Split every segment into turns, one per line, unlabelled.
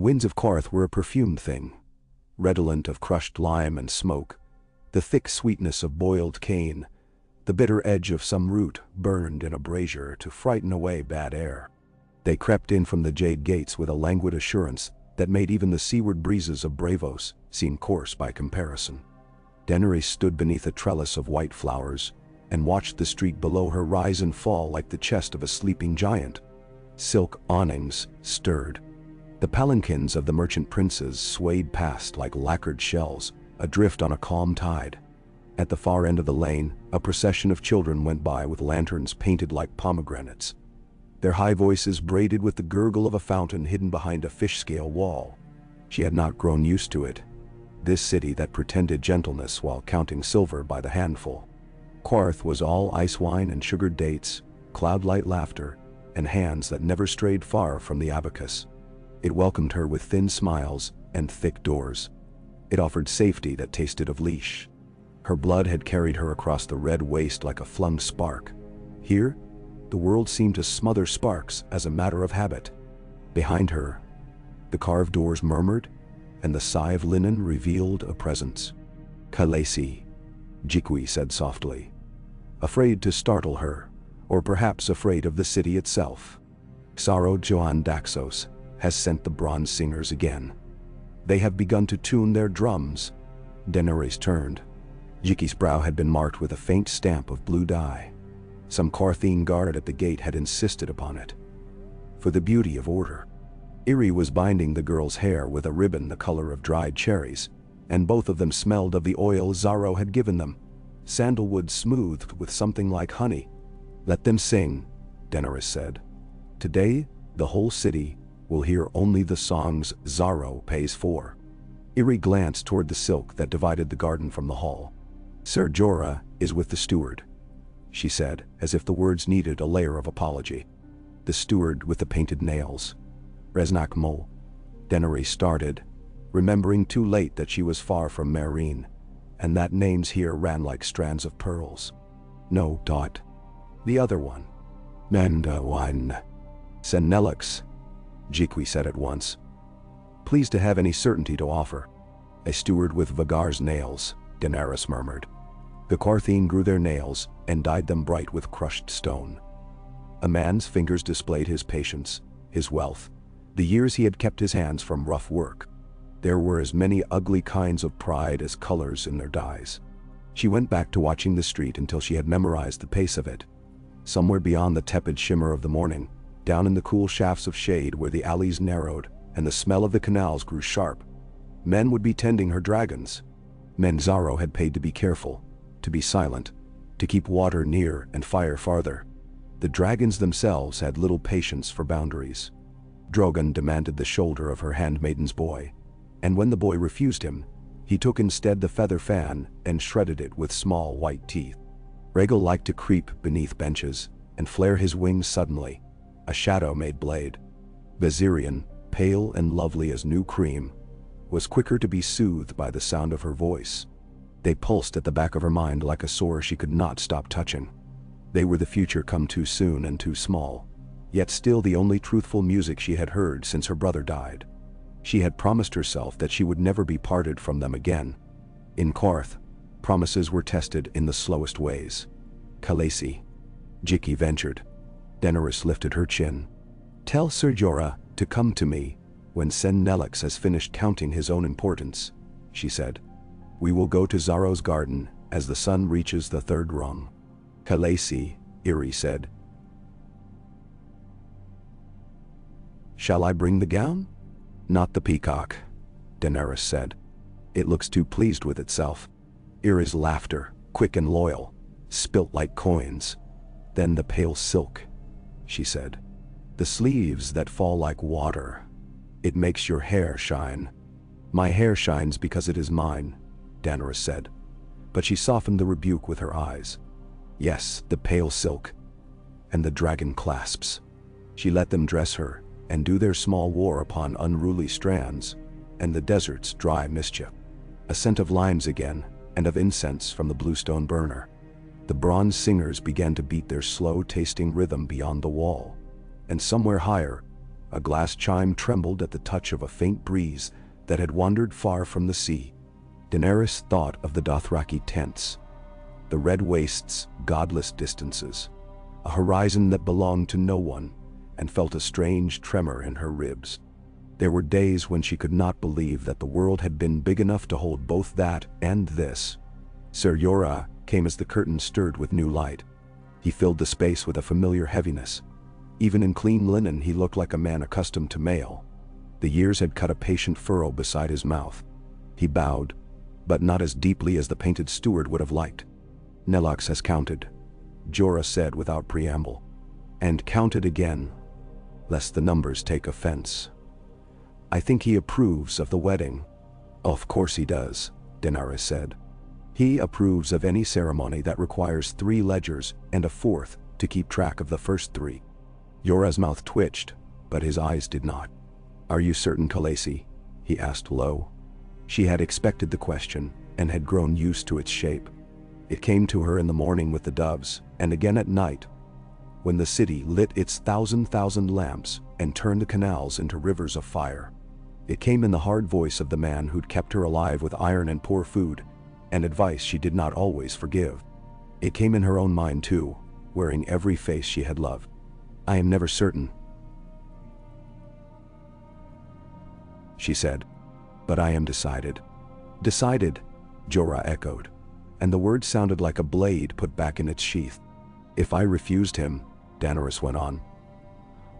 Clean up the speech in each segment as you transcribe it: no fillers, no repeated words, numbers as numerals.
winds of Qarth were a perfumed thing, redolent of crushed lime and smoke, the thick sweetness of boiled cane, the bitter edge of some root burned in a brazier to frighten away bad air. They crept in from the jade gates with a languid assurance that made even the seaward breezes of Bravos seem coarse by comparison. Daenerys stood beneath a trellis of white flowers and watched the street below her rise and fall like the chest of a sleeping giant. Silk awnings stirred. The palanquins of the merchant princes swayed past like lacquered shells, adrift on a calm tide. At the far end of the lane, a procession of children went by with lanterns painted like pomegranates, their high voices braided with the gurgle of a fountain hidden behind a fish-scale wall. She had not grown used to it, this city that pretended gentleness while counting silver by the handful. Qarth was all ice wine and sugared dates, cloud-light laughter, and hands that never strayed far from the abacus. It welcomed her with thin smiles and thick doors. It offered safety that tasted of leash. Her blood had carried her across the red waste like a flung spark. Here, the world seemed to smother sparks as a matter of habit. Behind her, the carved doors murmured, and the sigh of linen revealed a presence. "Khaleesi," Jikwi said softly, afraid to startle her, or perhaps afraid of the city itself. "Xaro Xhoan Daxos has sent the bronze singers again. They have begun to tune their drums." Daenerys turned. Jiki's brow had been marked with a faint stamp of blue dye. Some Qarthine guard at the gate had insisted upon it. For the beauty of order. Irri was binding the girl's hair with a ribbon the color of dried cherries, and both of them smelled of the oil Xaro had given them, sandalwood smoothed with something like honey. "Let them sing," Daenerys said. "Today, the whole city will hear only the songs Xaro pays for." Irri glanced toward the silk that divided the garden from the hall. "Ser Jorah is with the steward," she said, as if the words needed a layer of apology. "The steward with the painted nails. Resnak Mo." Daenerys started, remembering too late that she was far from Meereen, and that names here ran like strands of pearls. "No, Dot. The other one." "Mandawan." "Senelix," Jikwi said at once. "Pleased to have any certainty to offer." "A steward with Vagar's nails," Daenerys murmured. The Qarthine grew their nails and dyed them bright with crushed stone. A man's fingers displayed his patience, his wealth, the years he had kept his hands from rough work. There were as many ugly kinds of pride as colors in their dyes. She went back to watching the street until she had memorized the pace of it. Somewhere beyond the tepid shimmer of the morning, down in the cool shafts of shade where the alleys narrowed and the smell of the canals grew sharp, men would be tending her dragons. Men Xaro had paid to be careful, to be silent, to keep water near and fire farther. The dragons themselves had little patience for boundaries. Drogon demanded the shoulder of her handmaiden's boy, and when the boy refused him, he took instead the feather fan and shredded it with small white teeth. Rhaegal liked to creep beneath benches and flare his wings suddenly, a shadow-made blade. Viserion, pale and lovely as new cream, was quicker to be soothed by the sound of her voice. They pulsed at the back of her mind like a sore she could not stop touching. They were the future come too soon and too small, yet still the only truthful music she had heard since her brother died. She had promised herself that she would never be parted from them again. In Qarth, promises were tested in the slowest ways. "Khaleesi," Jikki ventured. Daenerys lifted her chin. "Tell Ser Jorah to come to me when Senelix has finished counting his own importance," she said. "We will go to Xaro's garden as the sun reaches the third rung." "Khaleesi," Irri said. "Shall I bring the gown?" "Not the peacock," Daenerys said. "It looks too pleased with itself." Irri's laughter, quick and loyal, spilt like coins. "Then the pale silk," she said. "The sleeves that fall like water. It makes your hair shine." "My hair shines because it is mine," Daenerys said. But she softened the rebuke with her eyes. "Yes, the pale silk. And the dragon clasps." She let them dress her and do their small war upon unruly strands, and the desert's dry mischief. A scent of limes again, and of incense from the bluestone burner. The bronze singers began to beat their slow-tasting rhythm beyond the wall, and somewhere higher, A glass chime trembled at the touch of a faint breeze that had wandered far from the sea. Daenerys thought of the Dothraki tents, the red wastes, godless distances, a horizon that belonged to no one, and felt a strange tremor in her ribs. There were days when she could not believe that the world had been big enough to hold both that and this. Ser Jorah came as the curtain stirred with new light. He filled the space with a familiar heaviness. Even in clean linen he looked like a man accustomed to mail. The years had cut a patient furrow beside his mouth. He bowed, but not as deeply as the painted steward would have liked. "Nelox has counted," Jorah said without preamble. "And counted again, lest the numbers take offense. I think he approves of the wedding." "Of course he does," Daenerys said. "He approves of any ceremony that requires 3 ledgers and a 4th to keep track of the first 3. Jorah's mouth twitched, but his eyes did not. "Are you certain, Khaleesi?" he asked low. She had expected the question and had grown used to its shape. It came to her in the morning with the doves, and again at night, when the city lit its thousand lamps and turned the canals into rivers of fire. It came in the hard voice of the man who'd kept her alive with iron and poor food, and advice she did not always forgive. It came in her own mind too, wearing every face she had loved. "I am never certain," she said, "but I am decided." "Decided," Jorah echoed, and the word sounded like a blade put back in its sheath. "If I refused him," Daenerys went on,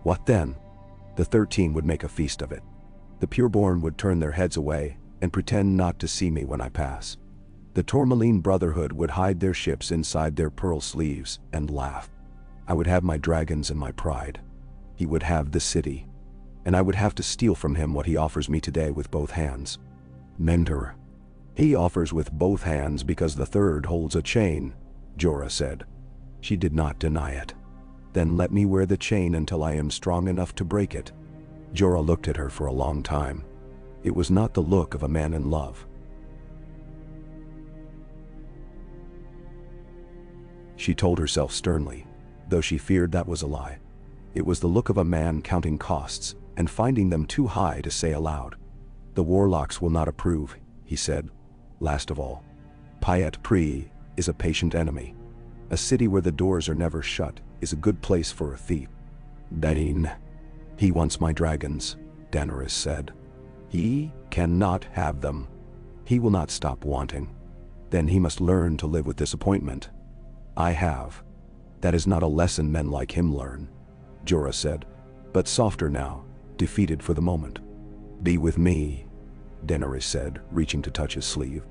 "what then? The 13 would make a feast of it. The pureborn would turn their heads away and pretend not to see me when I pass. The Tourmaline Brotherhood would hide their ships inside their pearl sleeves and laugh. I would have my dragons and my pride. He would have the city, and I would have to steal from him what he offers me today with both hands. Mentor. He offers with both hands because the third holds a chain," Jorah said. She did not deny it. "Then let me wear the chain until I am strong enough to break it." Jorah looked at her for a long time. It was not the look of a man in love. She told herself sternly, though she feared that was a lie. It was the look of a man counting costs and finding them too high to say aloud. "The warlocks will not approve," he said. "Last of all, Pyat Pri is a patient enemy. A city where the doors are never shut is a good place for a thief." "Dain. He wants my dragons," Daenerys said. "He cannot have them. He will not stop wanting. Then he must learn to live with disappointment." "I have. That is not a lesson men like him learn," Jorah said, but softer now, defeated for the moment. "Be with me," Daenerys said, reaching to touch his sleeve.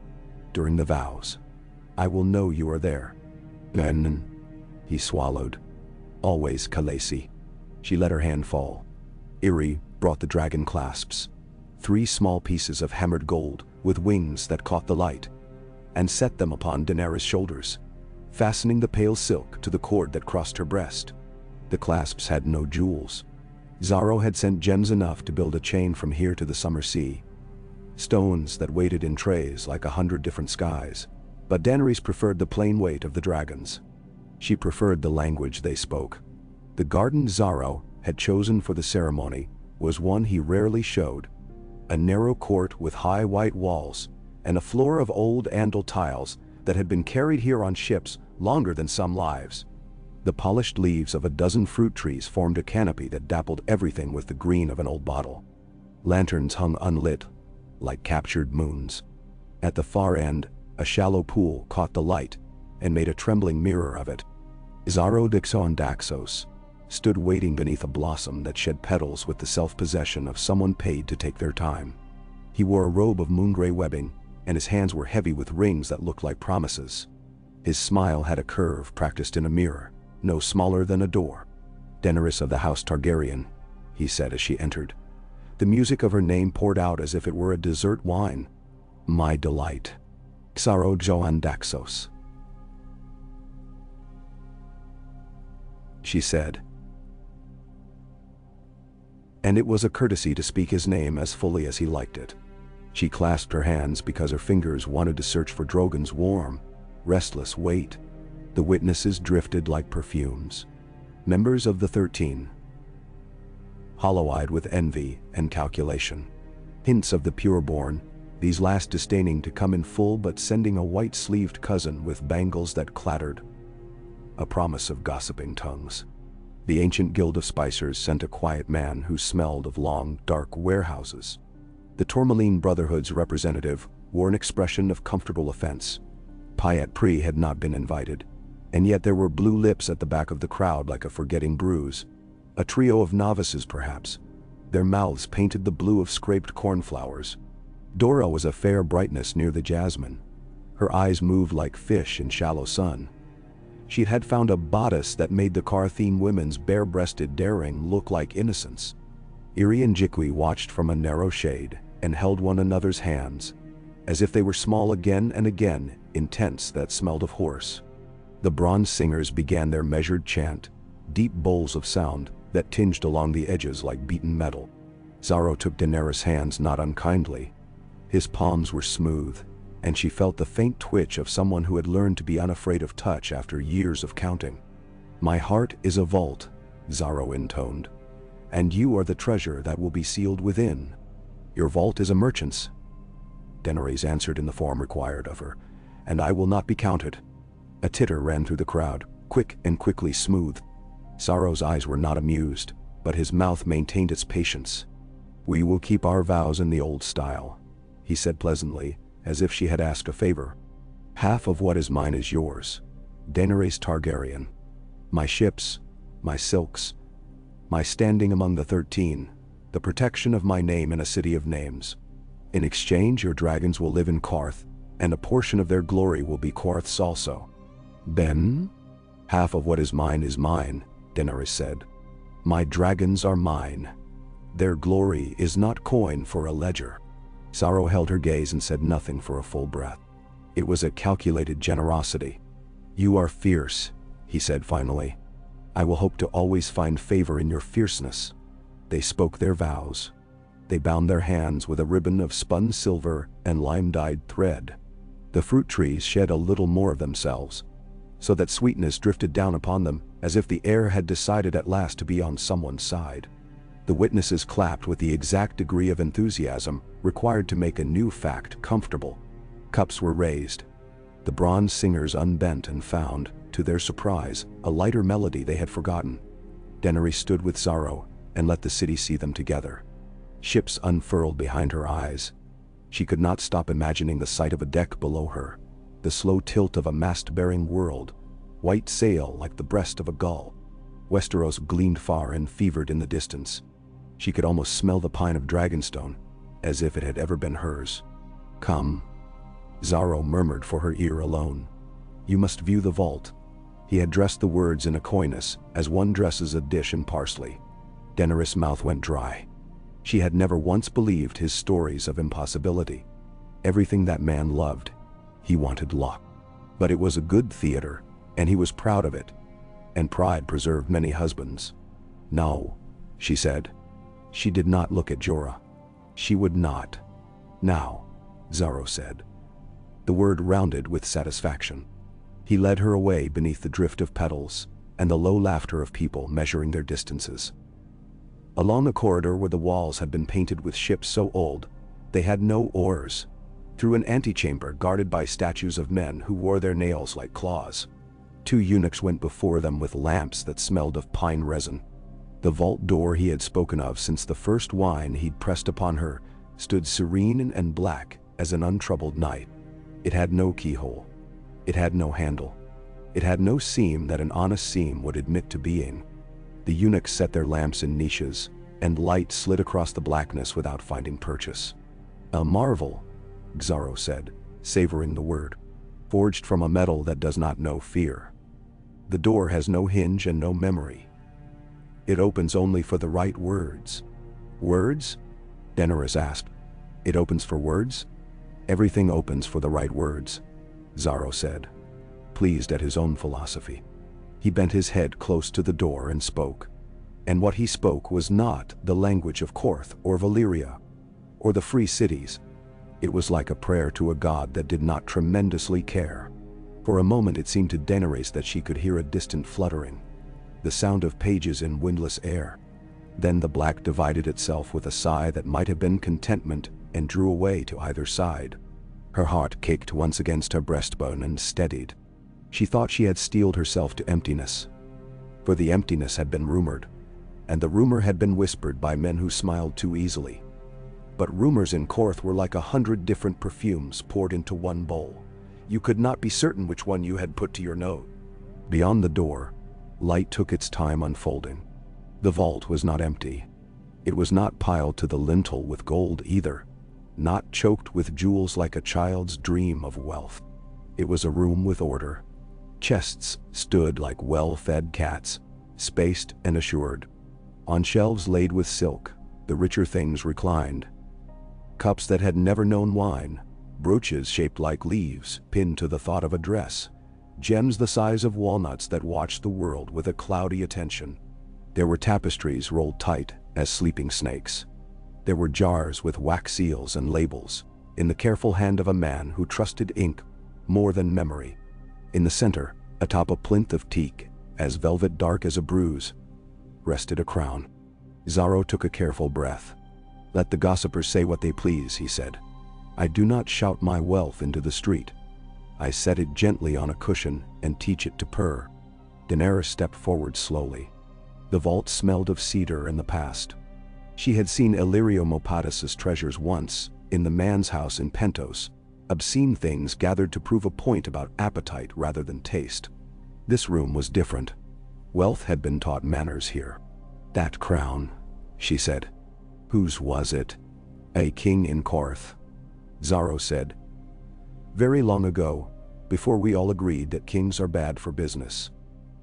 "During the vows. I will know you are there." "Then," he swallowed. "Always, Khaleesi." She let her hand fall. Irri brought the dragon clasps, 3 small pieces of hammered gold with wings that caught the light, and set them upon Daenerys' shoulders, fastening the pale silk to the cord that crossed her breast. The clasps had no jewels. Xaro had sent gems enough to build a chain from here to the summer sea. Stones that waited in trays like 100 different skies. But Daenerys preferred the plain weight of the dragons. She preferred the language they spoke. The garden Xaro had chosen for the ceremony was one he rarely showed. A narrow court with high white walls, and a floor of old Andal tiles that had been carried here on ships longer than some lives. The polished leaves of a dozen fruit trees formed a canopy that dappled everything with the green of an old bottle. Lanterns hung unlit, like captured moons. At the far end, a shallow pool caught the light and made a trembling mirror of it. Xaro Xhoan Daxos stood waiting beneath a blossom that shed petals with the self-possession of someone paid to take their time. He wore a robe of moon-gray webbing, and his hands were heavy with rings that looked like promises. His smile had a curve practiced in a mirror, no smaller than a door. "Daenerys of the House Targaryen," he said as she entered. The music of her name poured out as if it were a dessert wine. "My delight. Xaro Xhoan Daxos," she said. And it was a courtesy to speak his name as fully as he liked it. She clasped her hands because her fingers wanted to search for Drogon's warm, restless weight. The witnesses drifted like perfumes. Members of the 13. hollow-eyed with envy and calculation. Hints of the pure-born, these last disdaining to come in full but sending a white-sleeved cousin with bangles that clattered. A promise of gossiping tongues. The ancient guild of spicers sent a quiet man who smelled of long, dark warehouses. The Tourmaline Brotherhood's representative wore an expression of comfortable offense. Pyat Pri had not been invited, and yet there were blue lips at the back of the crowd like a forgetting bruise. A trio of novices, perhaps. Their mouths painted the blue of scraped cornflowers. Dora was a fair brightness near the jasmine. Her eyes moved like fish in shallow sun. She had found a bodice that made the Carthene women's bare-breasted daring look like innocence. Iri and Jikwi watched from a narrow shade and held one another's hands, as if they were small again and again, intense that smelled of horse. The bronze singers began their measured chant, deep bowls of sound that tinged along the edges like beaten metal. Xaro took Daenerys' hands not unkindly. His palms were smooth, and she felt the faint twitch of someone who had learned to be unafraid of touch after years of counting. "My heart is a vault," Xaro intoned, "and you are the treasure that will be sealed within. Your vault is a merchant's." Daenerys answered in the form required of her, "And I will not be counted." A titter ran through the crowd, quick and quickly smooth. Xaro's eyes were not amused, but his mouth maintained its patience. "We will keep our vows in the old style," he said pleasantly, as if she had asked a favor. "Half of what is mine is yours, Daenerys Targaryen. My ships, my silks, my standing among the 13, the protection of my name in a city of names. In exchange, your dragons will live in Qarth, and a portion of their glory will be Qarth's also." "Ben? Half of what is mine," Daenerys said. "My dragons are mine. Their glory is not coin for a ledger." Xaro held her gaze and said nothing for a full breath. It was a calculated generosity. "You are fierce," he said finally. "I will hope to always find favor in your fierceness." They spoke their vows. They bound their hands with a ribbon of spun silver and lime-dyed thread. The fruit trees shed a little more of themselves, so that sweetness drifted down upon them as if the air had decided at last to be on someone's side. The witnesses clapped with the exact degree of enthusiasm required to make a new fact comfortable. Cups were raised. The bronze singers unbent and found, to their surprise, a lighter melody they had forgotten. Daenerys stood with Xaro and let the city see them together. Ships unfurled behind her eyes. She could not stop imagining the sight of a deck below her, the slow tilt of a mast-bearing world, white sail like the breast of a gull. Westeros gleamed far and fevered in the distance. She could almost smell the pine of Dragonstone, as if it had ever been hers. "Come," Xaro murmured for her ear alone. "You must view the vault." He had dressed the words in a coyness, as one dresses a dish in parsley. Daenerys' mouth went dry. She had never once believed his stories of impossibility. Everything that man loved, he wanted locked. But it was a good theater, and he was proud of it. And pride preserved many husbands. "No," she said. She did not look at Jorah. She would not. "Now," Xaro said. The word rounded with satisfaction. He led her away beneath the drift of petals and the low laughter of people measuring their distances. Along a corridor where the walls had been painted with ships so old they had no oars. Through an antechamber guarded by statues of men who wore their nails like claws. 2 eunuchs went before them with lamps that smelled of pine resin. The vault door he had spoken of since the first wine he'd pressed upon her stood serene and black as an untroubled night. It had no keyhole. It had no handle. It had no seam that an honest seam would admit to being. The eunuchs set their lamps in niches, and light slid across the blackness without finding purchase. "A marvel," Xaro said, savoring the word. "Forged from a metal that does not know fear. The door has no hinge and no memory. It opens only for the right words." "Words?" Daenerys asked. "It opens for words?" "Everything opens for the right words," Xaro said, pleased at his own philosophy. He bent his head close to the door and spoke. And what he spoke was not the language of Qarth or Valyria, or the free cities. It was like a prayer to a god that did not tremendously care. For a moment it seemed to Daenerys that she could hear a distant fluttering, the sound of pages in windless air. Then the black divided itself with a sigh that might have been contentment and drew away to either side. Her heart kicked once against her breastbone and steadied. She thought she had steeled herself to emptiness. For the emptiness had been rumored, and the rumor had been whispered by men who smiled too easily. But rumors in Korth were like 100 different perfumes poured into one bowl. You could not be certain which one you had put to your nose. Beyond the door, light took its time unfolding. The vault was not empty. It was not piled to the lintel with gold either, not choked with jewels like a child's dream of wealth. It was a room with order. Chests stood like well-fed cats, spaced and assured. On shelves laid with silk, the richer things reclined. Cups that had never known wine, brooches shaped like leaves pinned to the thought of a dress, gems the size of walnuts that watched the world with a cloudy attention. There were tapestries rolled tight as sleeping snakes. There were jars with wax seals and labels, in the careful hand of a man who trusted ink more than memory. In the center, atop a plinth of teak, as velvet dark as a bruise, rested a crown. Xaro took a careful breath. "Let the gossipers say what they please," he said. "I do not shout my wealth into the street. I set it gently on a cushion and teach it to purr." Daenerys stepped forward slowly. The vault smelled of cedar and the past. She had seen Illyrio Mopatis's treasures once, in the man's house in Pentos, obscene things gathered to prove a point about appetite rather than taste. This room was different. Wealth had been taught manners here. "That crown," she said. "Whose was it?" "A king in Korth," Xaro said. "Very long ago, before we all agreed that kings are bad for business.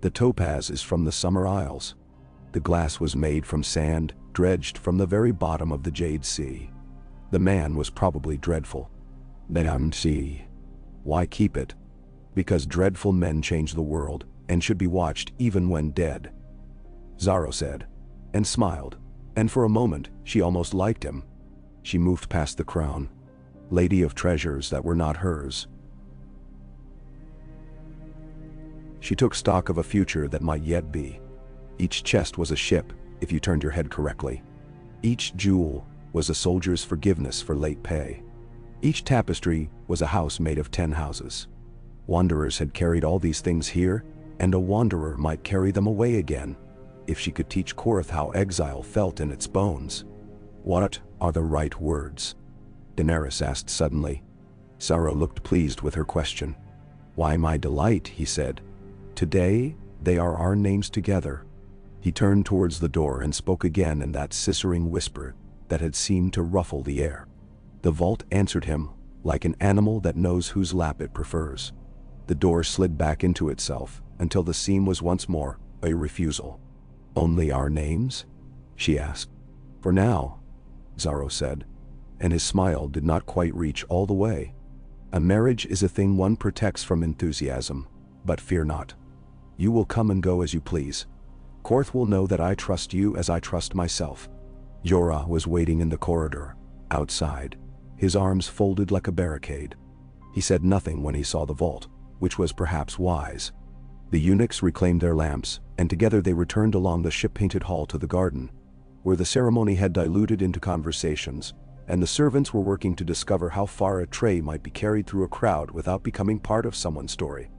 The topaz is from the Summer Isles. The glass was made from sand, dredged from the very bottom of the Jade Sea. The man was probably dreadful. The damned sea. Why keep it? Because dreadful men change the world, and should be watched even when dead," Xaro said, and smiled, and for a moment she almost liked him. She moved past the crown, lady of treasures that were not hers. She took stock of a future that might yet be. Each chest was a ship, if you turned your head correctly. Each jewel was a soldier's forgiveness for late pay. Each tapestry was a house made of 10 houses. Wanderers had carried all these things here, and a wanderer might carry them away again, if she could teach Korth how exile felt in its bones. "What are the right words?" Daenerys asked suddenly. Xaro looked pleased with her question. "Why, my delight," he said. "Today, they are our names together." He turned towards the door and spoke again in that scissoring whisper that had seemed to ruffle the air. The vault answered him, like an animal that knows whose lap it prefers. The door slid back into itself until the seam was once more a refusal. "Only our names?" she asked. "For now," Xaro said, and his smile did not quite reach all the way. "A marriage is a thing one protects from enthusiasm, but fear not. You will come and go as you please. Korth will know that I trust you as I trust myself." Jorah was waiting in the corridor, outside, his arms folded like a barricade. He said nothing when he saw the vault, which was perhaps wise. The eunuchs reclaimed their lamps, and together they returned along the ship-painted hall to the garden, where the ceremony had diluted into conversations, and the servants were working to discover how far a tray might be carried through a crowd without becoming part of someone's story.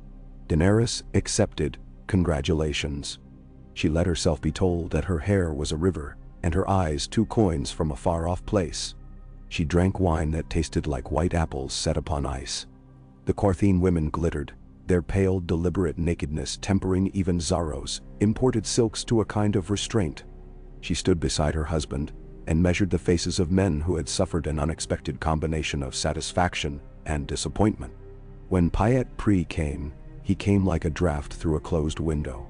Daenerys accepted congratulations. She let herself be told that her hair was a river, and her eyes 2 coins from a far-off place. She drank wine that tasted like white apples set upon ice. The Korthine women glittered, their pale, deliberate nakedness tempering even Xaro's imported silks to a kind of restraint. She stood beside her husband and measured the faces of men who had suffered an unexpected combination of satisfaction and disappointment. When Pyet Pri came, he came like a draft through a closed window.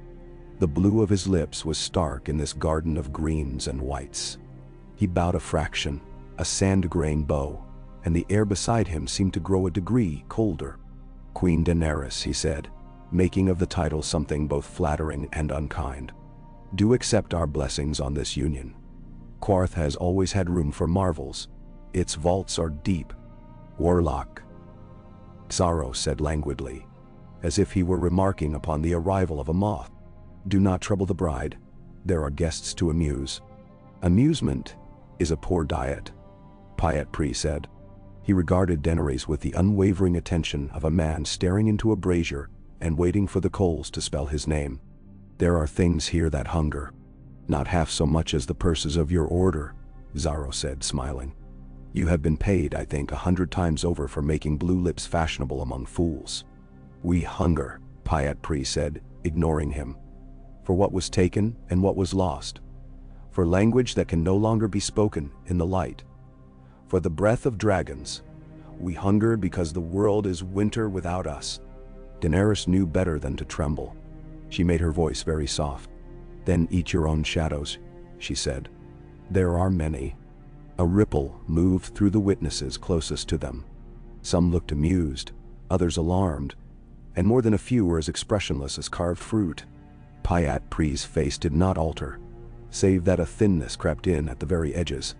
The blue of his lips was stark in this garden of greens and whites. He bowed a fraction, a sand-grain bow, and the air beside him seemed to grow a degree colder. "Queen Daenerys," he said, making of the title something both flattering and unkind. "Do accept our blessings on this union. Korth has always had room for marvels. Its vaults are deep." "Warlock," Xaro said languidly, as if he were remarking upon the arrival of a moth. "Do not trouble the bride. There are guests to amuse." Amusement is a poor diet, Pyat Pri said. He regarded Daenerys with the unwavering attention of a man staring into a brazier and waiting for the coals to spell his name. There are things here that hunger. Not half so much as the purses of your order, Xaro said, smiling. You have been paid, I think, 100 times over for making blue lips fashionable among fools. We hunger, Pyat Pri said, ignoring him. For what was taken and what was lost. For language that can no longer be spoken in the light. For the breath of dragons. We hunger because the world is winter without us. Daenerys knew better than to tremble. She made her voice very soft. Then eat your own shadows, she said. There are many. A ripple moved through the witnesses closest to them. Some looked amused, others alarmed, and more than a few were as expressionless as carved fruit. Pyat Pri's face did not alter, save that a thinness crept in at the very edges,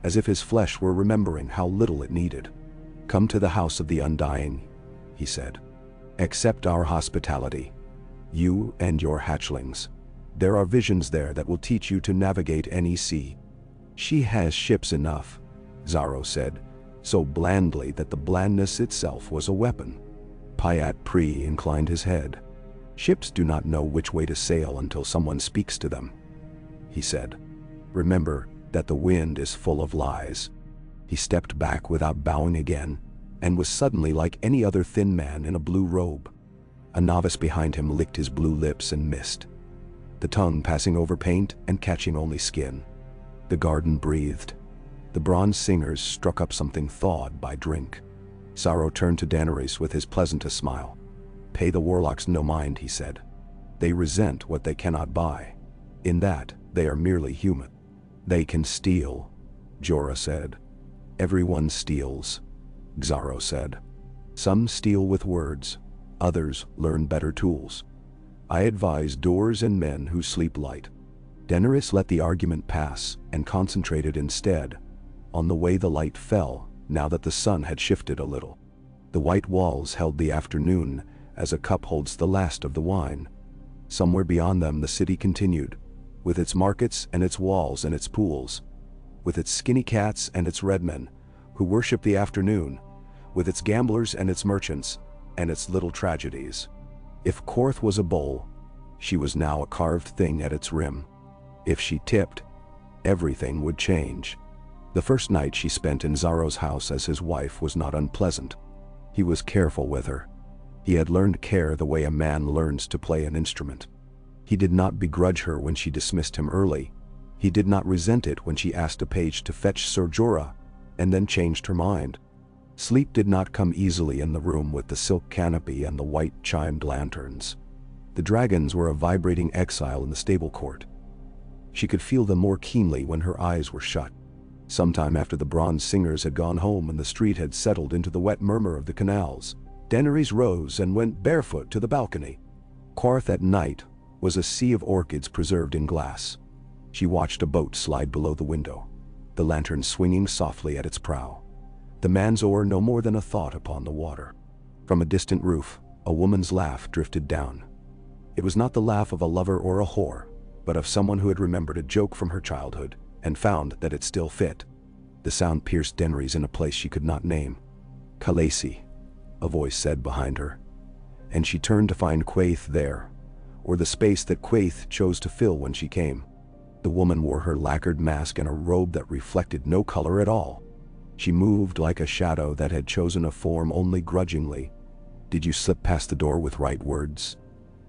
as if his flesh were remembering how little it needed. Come to the house of the undying, he said. Accept our hospitality, you and your hatchlings. There are visions there that will teach you to navigate any sea. She has ships enough, Xaro said, so blandly that the blandness itself was a weapon. Pyat Pri inclined his head. Ships do not know which way to sail until someone speaks to them, he said. Remember that the wind is full of lies. He stepped back without bowing again, and was suddenly like any other thin man in a blue robe. A novice behind him licked his blue lips and missed, the tongue passing over paint and catching only skin. The garden breathed. The bronze singers struck up something thawed by drink. Xaro turned to Daenerys with his pleasantest smile. Pay the warlocks no mind, he said. They resent what they cannot buy. In that, they are merely human. They can steal, Jorah said. Everyone steals, Xaro said. Some steal with words, others learn better tools. I advise doers and men who sleep light. Daenerys let the argument pass and concentrated instead on the way the light fell now that the sun had shifted a little. The white walls held the afternoon as a cup holds the last of the wine. Somewhere beyond them the city continued, with its markets and its walls and its pools, with its skinny cats and its red men, who worship the afternoon, with its gamblers and its merchants, and its little tragedies. If Korth was a bowl, she was now a carved thing at its rim. If she tipped, everything would change. The first night she spent in Xaro's house as his wife was not unpleasant. He was careful with her. He had learned care the way a man learns to play an instrument. He did not begrudge her when she dismissed him early. He did not resent it when she asked a page to fetch Ser Jorah, and then changed her mind. Sleep did not come easily in the room with the silk canopy and the white-chimed lanterns. The dragons were a vibrating exile in the stable court. She could feel them more keenly when her eyes were shut. Sometime after the bronze singers had gone home and the street had settled into the wet murmur of the canals, Daenerys rose and went barefoot to the balcony. Korth at night was a sea of orchids preserved in glass. She watched a boat slide below the window, the lantern swinging softly at its prow. The man's oar no more than a thought upon the water. From a distant roof, a woman's laugh drifted down. It was not the laugh of a lover or a whore, but of someone who had remembered a joke from her childhood and found that it still fit. The sound pierced Daenerys in a place she could not name. Khaleesi, a voice said behind her, and she turned to find Quaithe there, or the space that Quaithe chose to fill when she came. The woman wore her lacquered mask and a robe that reflected no color at all. She moved like a shadow that had chosen a form only grudgingly. Did you slip past the door with right words?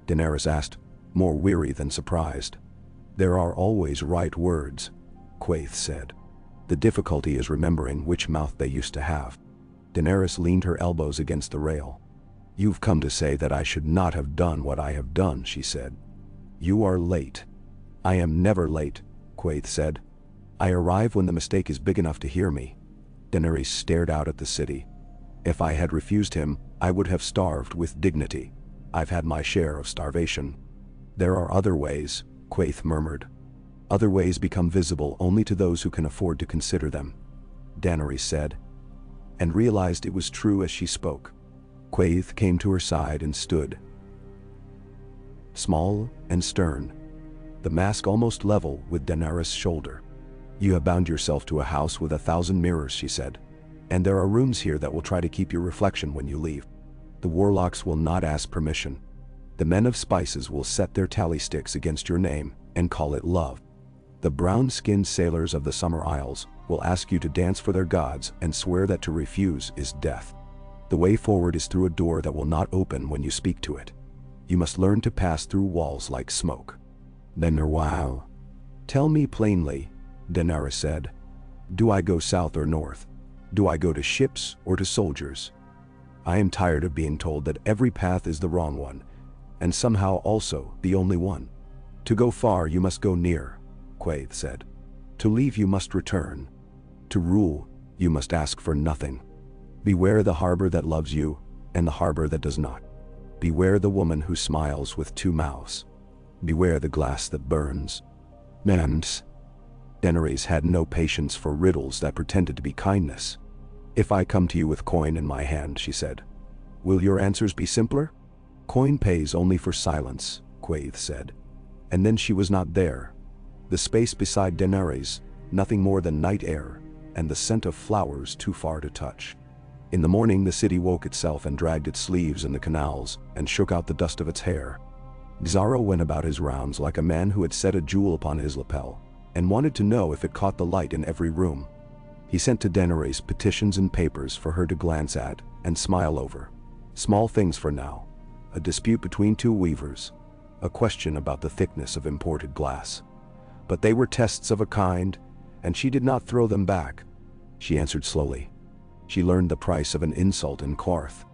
Daenerys asked, more weary than surprised. There are always right words, Quaithe said. The difficulty is remembering which mouth they used to have. Daenerys leaned her elbows against the rail. You've come to say that I should not have done what I have done, she said. You are late. I am never late, Quaithe said. I arrive when the mistake is big enough to hear me. Daenerys stared out at the city. If I had refused him, I would have starved with dignity. I've had my share of starvation. There are other ways, Quaithe murmured. Other ways become visible only to those who can afford to consider them, Daenerys said, and realized it was true as she spoke. Quaithe came to her side and stood, small and stern, the mask almost level with Daenerys' shoulder. You have bound yourself to a house with 1,000 mirrors, she said. And there are rooms here that will try to keep your reflection when you leave. The warlocks will not ask permission. The men of spices will set their tally sticks against your name and call it love. The brown-skinned sailors of the Summer Isles will ask you to dance for their gods and swear that to refuse is death. The way forward is through a door that will not open when you speak to it. You must learn to pass through walls like smoke. Then wow. Tell me plainly, Daenerys said. Do I go south or north? Do I go to ships or to soldiers? I am tired of being told that every path is the wrong one, and somehow also the only one. To go far you must go near, Quaithe said. To leave you must return. To rule you must ask for nothing. Beware the harbor that loves you and the harbor that does not. Beware the woman who smiles with 2 mouths. Beware the glass that burns. Mans. Daenerys had no patience for riddles that pretended to be kindness. If I come to you with coin in my hand, she said, will your answers be simpler? Coin pays only for silence, Quaithe said. And then she was not there. The space beside Daenerys, nothing more than night air, and the scent of flowers too far to touch. In the morning the city woke itself and dragged its sleeves in the canals and shook out the dust of its hair. Xaro went about his rounds like a man who had set a jewel upon his lapel and wanted to know if it caught the light in every room. He sent to Daenerys petitions and papers for her to glance at and smile over. Small things for now. A dispute between 2 weavers. A question about the thickness of imported glass. But they were tests of a kind, and she did not throw them back. She answered slowly. She learned the price of an insult in Qarth.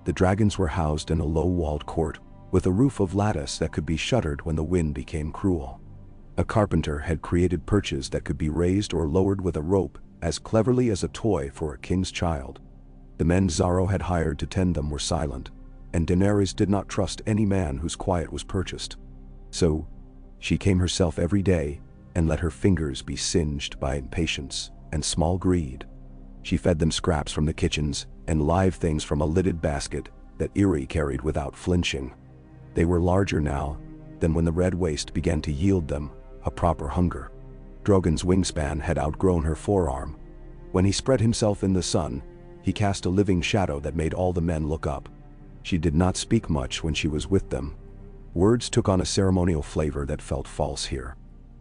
The dragons were housed in a low-walled court, with a roof of lattice that could be shuttered when the wind became cruel. A carpenter had created perches that could be raised or lowered with a rope as cleverly as a toy for a king's child. The men Xaro had hired to tend them were silent, and Daenerys did not trust any man whose quiet was purchased. So, she came herself every day and let her fingers be singed by impatience and small greed. She fed them scraps from the kitchens and live things from a lidded basket that Eerie carried without flinching. They were larger now than when the red waste began to yield them a proper hunger. Drogon's wingspan had outgrown her forearm. When he spread himself in the sun, he cast a living shadow that made all the men look up. She did not speak much when she was with them. Words took on a ceremonial flavor that felt false here.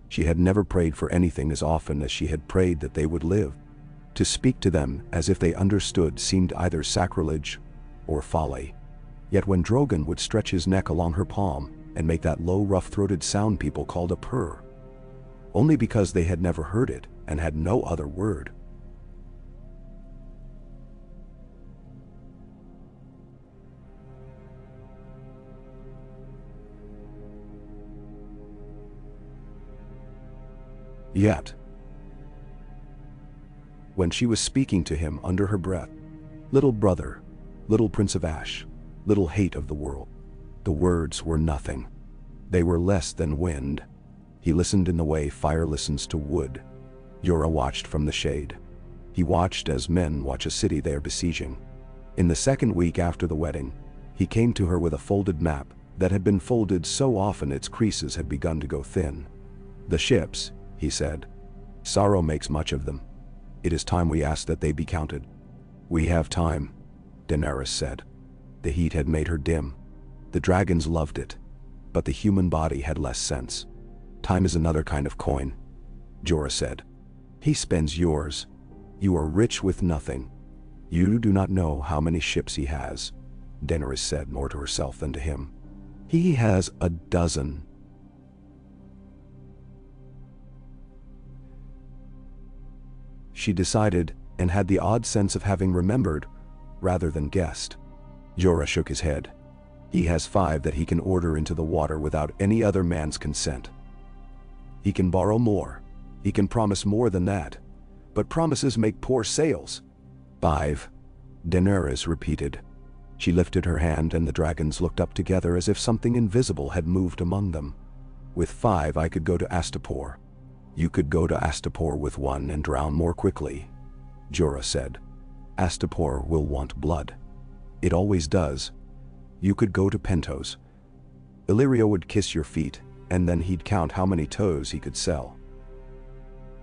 She had never prayed for anything as often as she had prayed that they would live. To speak to them as if they understood seemed either sacrilege or folly. Yet when Drogon would stretch his neck along her palm and make that low, rough-throated sound people called a purr, only because they had never heard it and had no other word. Yet, when she was speaking to him under her breath, little brother, little Prince of Ash, little hate of the world, the words were nothing. They were less than wind. He listened in the way fire listens to wood. Jorah watched from the shade. He watched as men watch a city they are besieging. In the second week after the wedding, he came to her with a folded map that had been folded so often its creases had begun to go thin. The ships, he said. Sorrow makes much of them. It is time we ask that they be counted. We have time, Daenerys said. The heat had made her dim. The dragons loved it, but the human body had less sense. Time is another kind of coin, Jorah said. He spends yours. You are rich with nothing. You do not know how many ships he has, Daenerys said more to herself than to him. He has 12. She decided, and had the odd sense of having remembered, rather than guessed. Jorah shook his head. He has 5 that he can order into the water without any other man's consent. He can borrow more. He can promise more than that. But promises make poor sales. 5, Daenerys repeated. She lifted her hand and the dragons looked up together as if something invisible had moved among them. With 5 I could go to Astapor. You could go to Astapor with 1 and drown more quickly, Jorah said. Astapor will want blood. It always does. You could go to Pentos. Illyrio would kiss your feet, and then he'd count how many toes he could sell.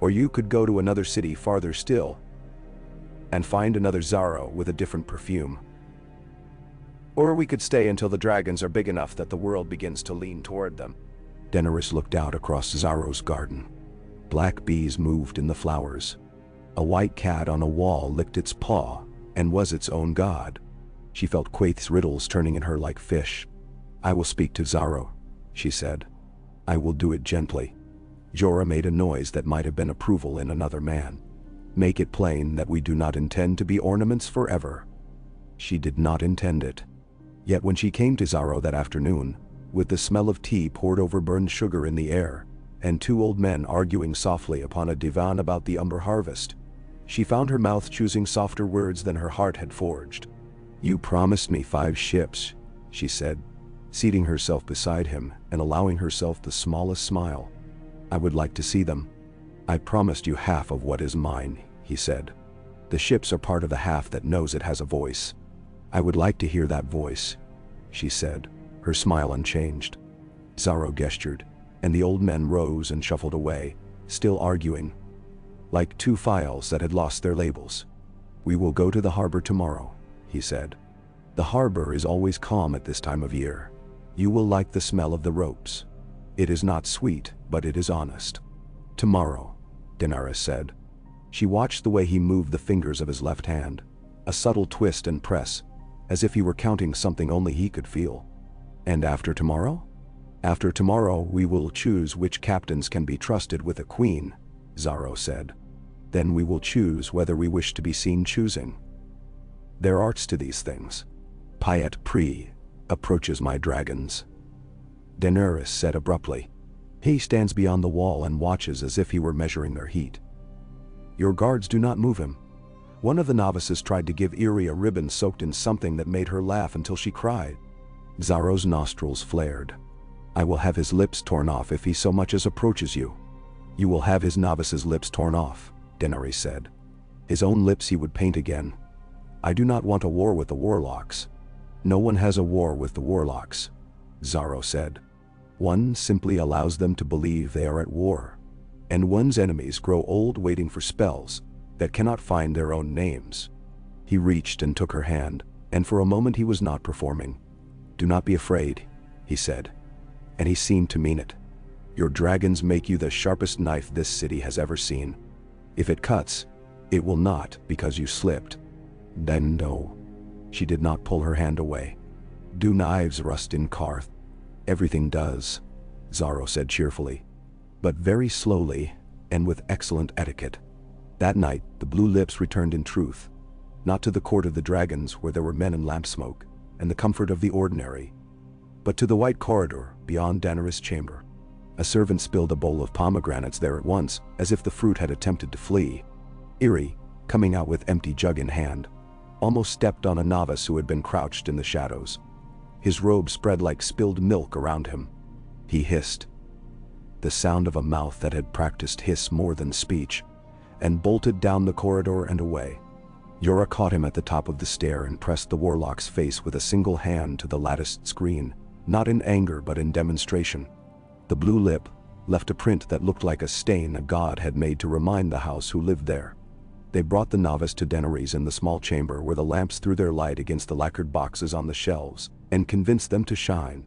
Or you could go to another city farther still and find another Xaro with a different perfume. Or we could stay until the dragons are big enough that the world begins to lean toward them. Daenerys looked out across Xaro's garden. Black bees moved in the flowers. A white cat on a wall licked its paw and was its own god. She felt Quaith's riddles turning in her like fish. "I will speak to Xaro," she said. "I will do it gently." Jorah made a noise that might have been approval in another man. "Make it plain that we do not intend to be ornaments forever." She did not intend it. Yet when she came to Xaro that afternoon, with the smell of tea poured over burned sugar in the air, and two old men arguing softly upon a divan about the umber harvest, she found her mouth choosing softer words than her heart had forged. "You promised me 5 ships, she said, seating herself beside him and allowing herself the smallest smile. "I would like to see them." "I promised you half of what is mine," he said. "The ships are part of the half that knows it has a voice." "I would like to hear that voice," she said, her smile unchanged. Xaro gestured, and the old men rose and shuffled away, still arguing, like two files that had lost their labels. "We will go to the harbor tomorrow," he said. "The harbor is always calm at this time of year. You will like the smell of the ropes. It is not sweet, but it is honest." "Tomorrow," Daenerys said. She watched the way he moved the fingers of his left hand, a subtle twist and press, as if he were counting something only he could feel. "And after tomorrow?" "After tomorrow we will choose which captains can be trusted with a queen," Xaro said. "Then we will choose whether we wish to be seen choosing. There are arts to these things. Pyat Pri approaches my dragons," Daenerys said abruptly. "He stands beyond the wall and watches as if he were measuring their heat. Your guards do not move him." One of the novices tried to give Irri a ribbon soaked in something that made her laugh until she cried. Xaro's nostrils flared. "I will have his lips torn off if he so much as approaches you." "You will have his novice's lips torn off," Daenerys said. "His own lips he would paint again. I do not want a war with the warlocks." "No one has a war with the warlocks," Xaro said. "One simply allows them to believe they are at war. And one's enemies grow old waiting for spells that cannot find their own names." He reached and took her hand, and for a moment he was not performing. "Do not be afraid," he said. And he seemed to mean it. "Your dragons make you the sharpest knife this city has ever seen. If it cuts, it will not because you slipped." "Then no." She did not pull her hand away. "Do knives rust in Qarth?" "Everything does," Xaro said cheerfully, but very slowly and with excellent etiquette. That night the blue lips returned in truth, not to the court of the dragons where there were men and lamp smoke and the comfort of the ordinary, but to the white corridor beyond Daenerys' chamber. A servant spilled a bowl of pomegranates there at once, as if the fruit had attempted to flee. Irri, coming out with empty jug in hand, almost stepped on a novice who had been crouched in the shadows. His robe spread like spilled milk around him. He hissed, the sound of a mouth that had practiced hiss more than speech, and bolted down the corridor and away. Jorah caught him at the top of the stair and pressed the warlock's face with a single hand to the latticed screen, not in anger but in demonstration. The blue lip left a print that looked like a stain a god had made to remind the house who lived there. They brought the novice to Daenerys in the small chamber where the lamps threw their light against the lacquered boxes on the shelves and convinced them to shine.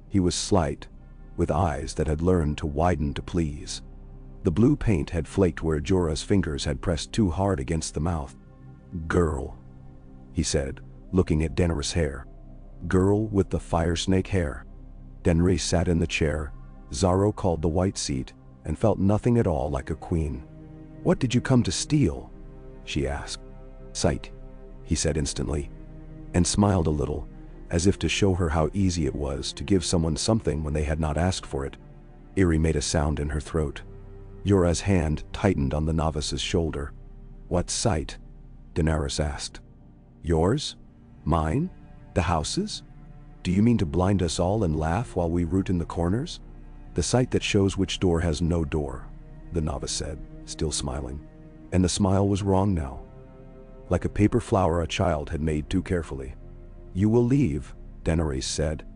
He was slight, with eyes that had learned to widen to please. The blue paint had flaked where Jorah's fingers had pressed too hard against the mouth. "Girl," he said, looking at Daenerys' hair. "Girl with the fire snake hair." Daenerys sat in the chair, Xaro called the white seat, and felt nothing at all like a queen. "What did you come to steal?" she asked. "Sight," he said instantly, and smiled a little, as if to show her how easy it was to give someone something when they had not asked for it. Irri made a sound in her throat. Jorah's hand tightened on the novice's shoulder. "What sight?" Daenerys asked. "Yours? Mine? The house's? Do you mean to blind us all and laugh while we root in the corners?" "The sight that shows which door has no door," the novice said, still smiling. And the smile was wrong now, like a paper flower a child had made too carefully. "You will leave," Daenerys said,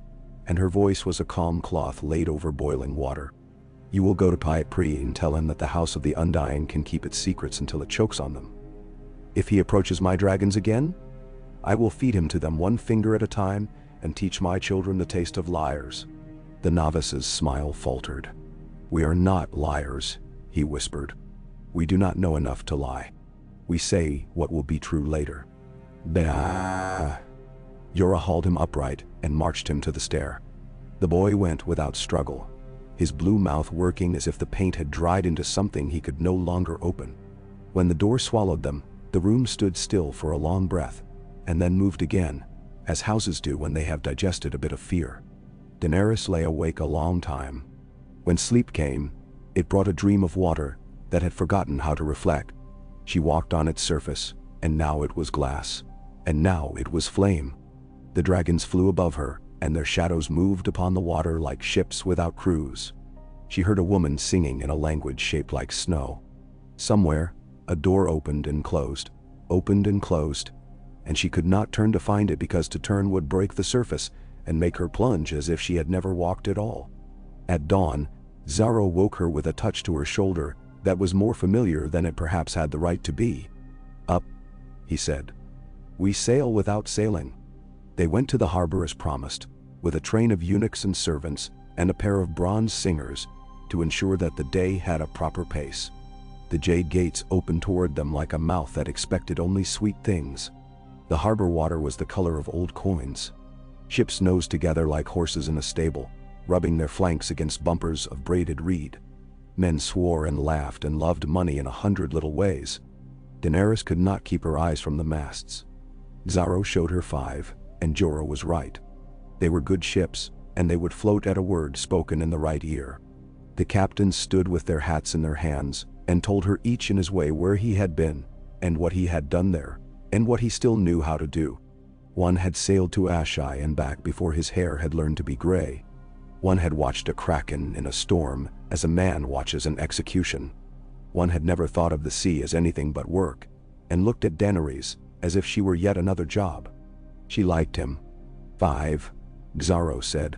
and her voice was a calm cloth laid over boiling water. You will go to Pypri and tell him that the House of the Undying can keep its secrets until it chokes on them. If he approaches my dragons again, I will feed him to them one finger at a time and teach my children the taste of liars." The novice's smile faltered. "We are not liars," he whispered. "We do not know enough to lie. We say what will be true later." Bah! Jorah hauled him upright and marched him to the stair. The boy went without struggle, his blue mouth working as if the paint had dried into something he could no longer open. When the door swallowed them, the room stood still for a long breath, and then moved again, as houses do when they have digested a bit of fear. Daenerys lay awake a long time. When sleep came, it brought a dream of water that had forgotten how to reflect. She walked on its surface, and now it was glass, and now it was flame. The dragons flew above her, and their shadows moved upon the water like ships without crews. She heard a woman singing in a language shaped like snow. Somewhere, a door opened and closed, and she could not turn to find it because to turn would break the surface and make her plunge as if she had never walked at all. At dawn, Xaro woke her with a touch to her shoulder that was more familiar than it perhaps had the right to be. "Up," he said. "We sail without sailing." They went to the harbor as promised, with a train of eunuchs and servants and a pair of bronze singers to ensure that the day had a proper pace. The jade gates opened toward them like a mouth that expected only sweet things. The harbor water was the color of old coins. Ships nosed together like horses in a stable, rubbing their flanks against bumpers of braided reed. Men swore and laughed and loved money in 100 little ways. Daenerys could not keep her eyes from the masts. Xaro showed her 5, and Jorah was right. They were good ships, and they would float at a word spoken in the right ear. The captains stood with their hats in their hands and told her each in his way where he had been, and what he had done there, and what he still knew how to do. One had sailed to Asshai and back before his hair had learned to be gray. One had watched a kraken in a storm as a man watches an execution. One had never thought of the sea as anything but work, and looked at Daenerys as if she were yet another job. She liked him. 5, Xaro said.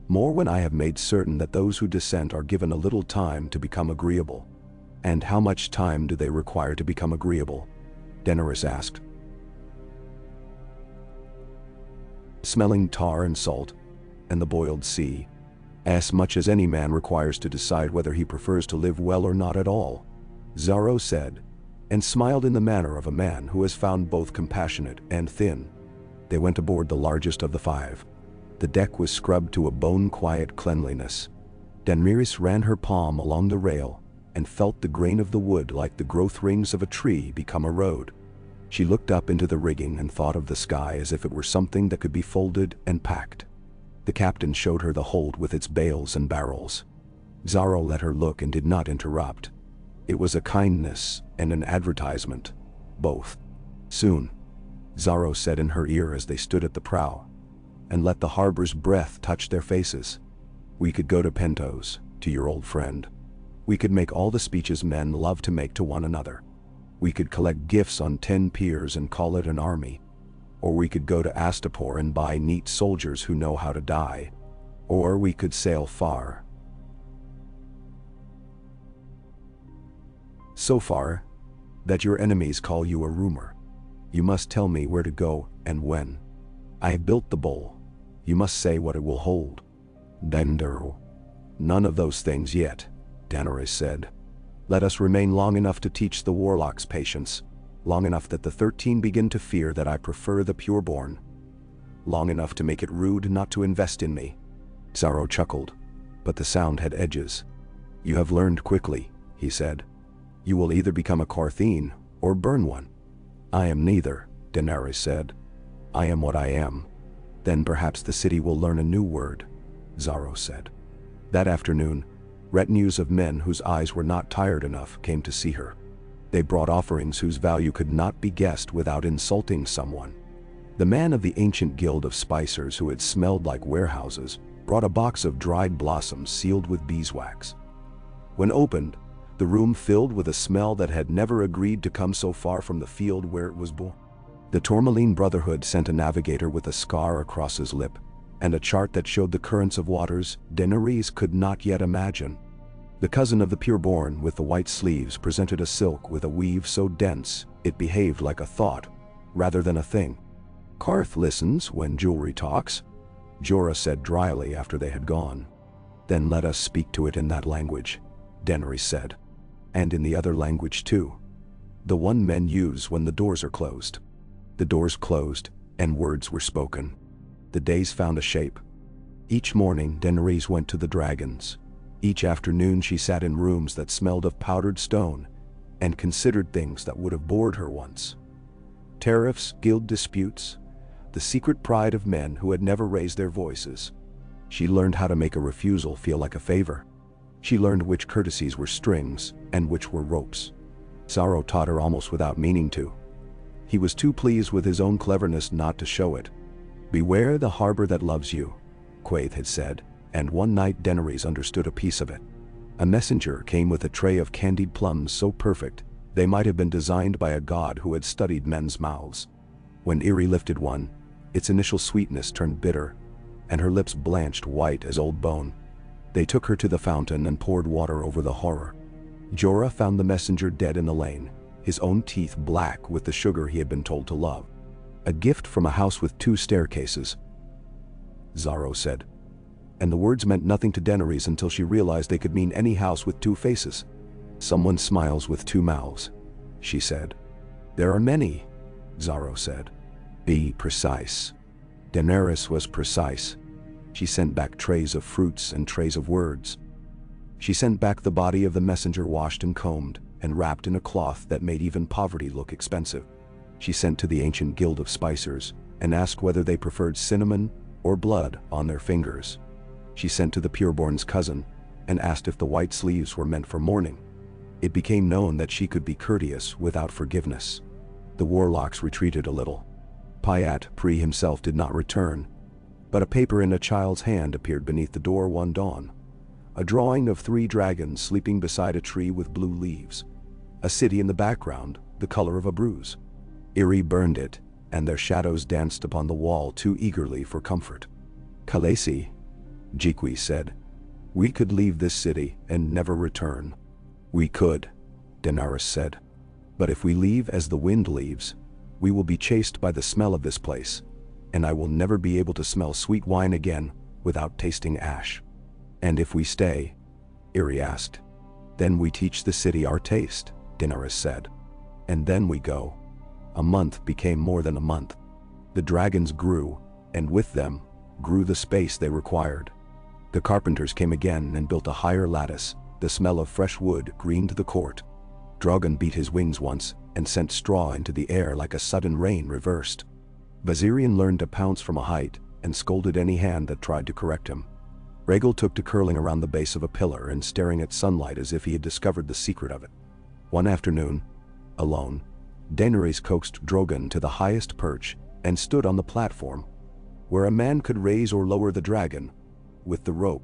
"More when I have made certain that those who dissent are given a little time to become agreeable." "And how much time do they require to become agreeable?" Daenerys asked. "Smelling tar and salt, and the boiled sea. As much as any man requires to decide whether he prefers to live well or not at all," Xaro said, and smiled in the manner of a man who has found both compassionate and thin. They went aboard the largest of the 5. The deck was scrubbed to a bone-quiet cleanliness. Daenerys ran her palm along the rail and felt the grain of the wood like the growth rings of a tree become a road. She looked up into the rigging and thought of the sky as if it were something that could be folded and packed. The captain showed her the hold with its bales and barrels. Xaro let her look and did not interrupt. It was a kindness and an advertisement, both. "Soon," Xaro said in her ear as they stood at the prow, and let the harbor's breath touch their faces. "We could go to Pentos, to your old friend. We could make all the speeches men love to make to one another. We could collect gifts on 10 piers and call it an army. Or we could go to Astapor and buy neat soldiers who know how to die. Or we could sail far. So far, that your enemies call you a rumor. You must tell me where to go and when. I have built the bowl. You must say what it will hold." "Daenerys." "None of those things yet," Daenerys said. "Let us remain long enough to teach the warlocks patience, long enough that the 13 begin to fear that I prefer the pureborn, long enough to make it rude not to invest in me." Xaro chuckled, but the sound had edges. "You have learned quickly," he said. "You will either become a Qartheen or burn one." "I am neither," Daenerys said. "I am what I am." "Then perhaps the city will learn a new word," Xaro said. That afternoon, retinues of men whose eyes were not tired enough came to see her. They brought offerings whose value could not be guessed without insulting someone. The man of the ancient guild of spicers who had smelled like warehouses brought a box of dried blossoms sealed with beeswax. When opened, the room filled with a smell that had never agreed to come so far from the field where it was born. The Tourmaline Brotherhood sent a navigator with a scar across his lip, and a chart that showed the currents of waters Daenerys could not yet imagine. The cousin of the pureborn with the white sleeves presented a silk with a weave so dense it behaved like a thought, rather than a thing. "Karth listens when jewelry talks," Jorah said dryly after they had gone. "Then let us speak to it in that language," Daenerys said. "And in the other language too. The one men use when the doors are closed." The doors closed, and words were spoken. The days found a shape. Each morning Daenerys went to the dragons. Each afternoon she sat in rooms that smelled of powdered stone and considered things that would have bored her once. Tariffs, guild disputes, the secret pride of men who had never raised their voices. She learned how to make a refusal feel like a favor. She learned which courtesies were strings and which were ropes. Xaro taught her almost without meaning to. He was too pleased with his own cleverness not to show it. "Beware the harbor that loves you," Quaithe had said, and one night Daenerys understood a piece of it. A messenger came with a tray of candied plums so perfect they might have been designed by a god who had studied men's mouths. When Irri lifted one, its initial sweetness turned bitter, and her lips blanched white as old bone. They took her to the fountain and poured water over the horror. Jorah found the messenger dead in the lane, his own teeth black with the sugar he had been told to love. "A gift from a house with 2 staircases," Xaro said. And the words meant nothing to Daenerys until she realized they could mean any house with 2 faces. "Someone smiles with 2 mouths," she said. "There are many," Xaro said. "Be precise." Daenerys was precise. She sent back trays of fruits and trays of words. She sent back the body of the messenger washed and combed, and wrapped in a cloth that made even poverty look expensive. She sent to the ancient guild of spicers, and asked whether they preferred cinnamon or blood on their fingers. She sent to the pureborn's cousin, and asked if the white sleeves were meant for mourning. It became known that she could be courteous without forgiveness. The warlocks retreated a little. Pyat Pri himself did not return, but a paper in a child's hand appeared beneath the door one dawn. A drawing of 3 dragons sleeping beside a tree with blue leaves. A city in the background, the color of a bruise. Irri burned it, and their shadows danced upon the wall too eagerly for comfort. "Khaleesi," Jiqui said, "we could leave this city and never return." "We could," Daenerys said. "But if we leave as the wind leaves, we will be chased by the smell of this place, and I will never be able to smell sweet wine again without tasting ash." "And if we stay?" Irri asked. "Then we teach the city our taste," Daenerys said. "And then we go." A month became more than a month. The dragons grew, and with them grew the space they required. The carpenters came again and built a higher lattice. The smell of fresh wood greened the court. Drogon beat his wings once and sent straw into the air like a sudden rain reversed. Viserion learned to pounce from a height and scolded any hand that tried to correct him. Rhaegal took to curling around the base of a pillar and staring at sunlight as if he had discovered the secret of it. One afternoon, alone, Daenerys coaxed Drogon to the highest perch and stood on the platform, where a man could raise or lower the dragon with the rope.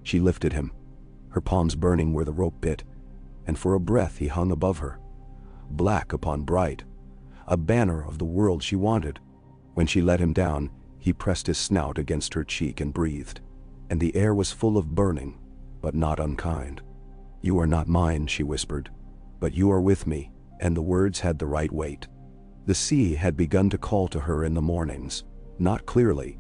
She lifted him, her palms burning where the rope bit, and for a breath he hung above her, black upon bright, a banner of the world she wanted. When she let him down, he pressed his snout against her cheek and breathed, and the air was full of burning, but not unkind. "You are not mine," she whispered, "but you are with me," and the words had the right weight. The sea had begun to call to her in the mornings, not clearly,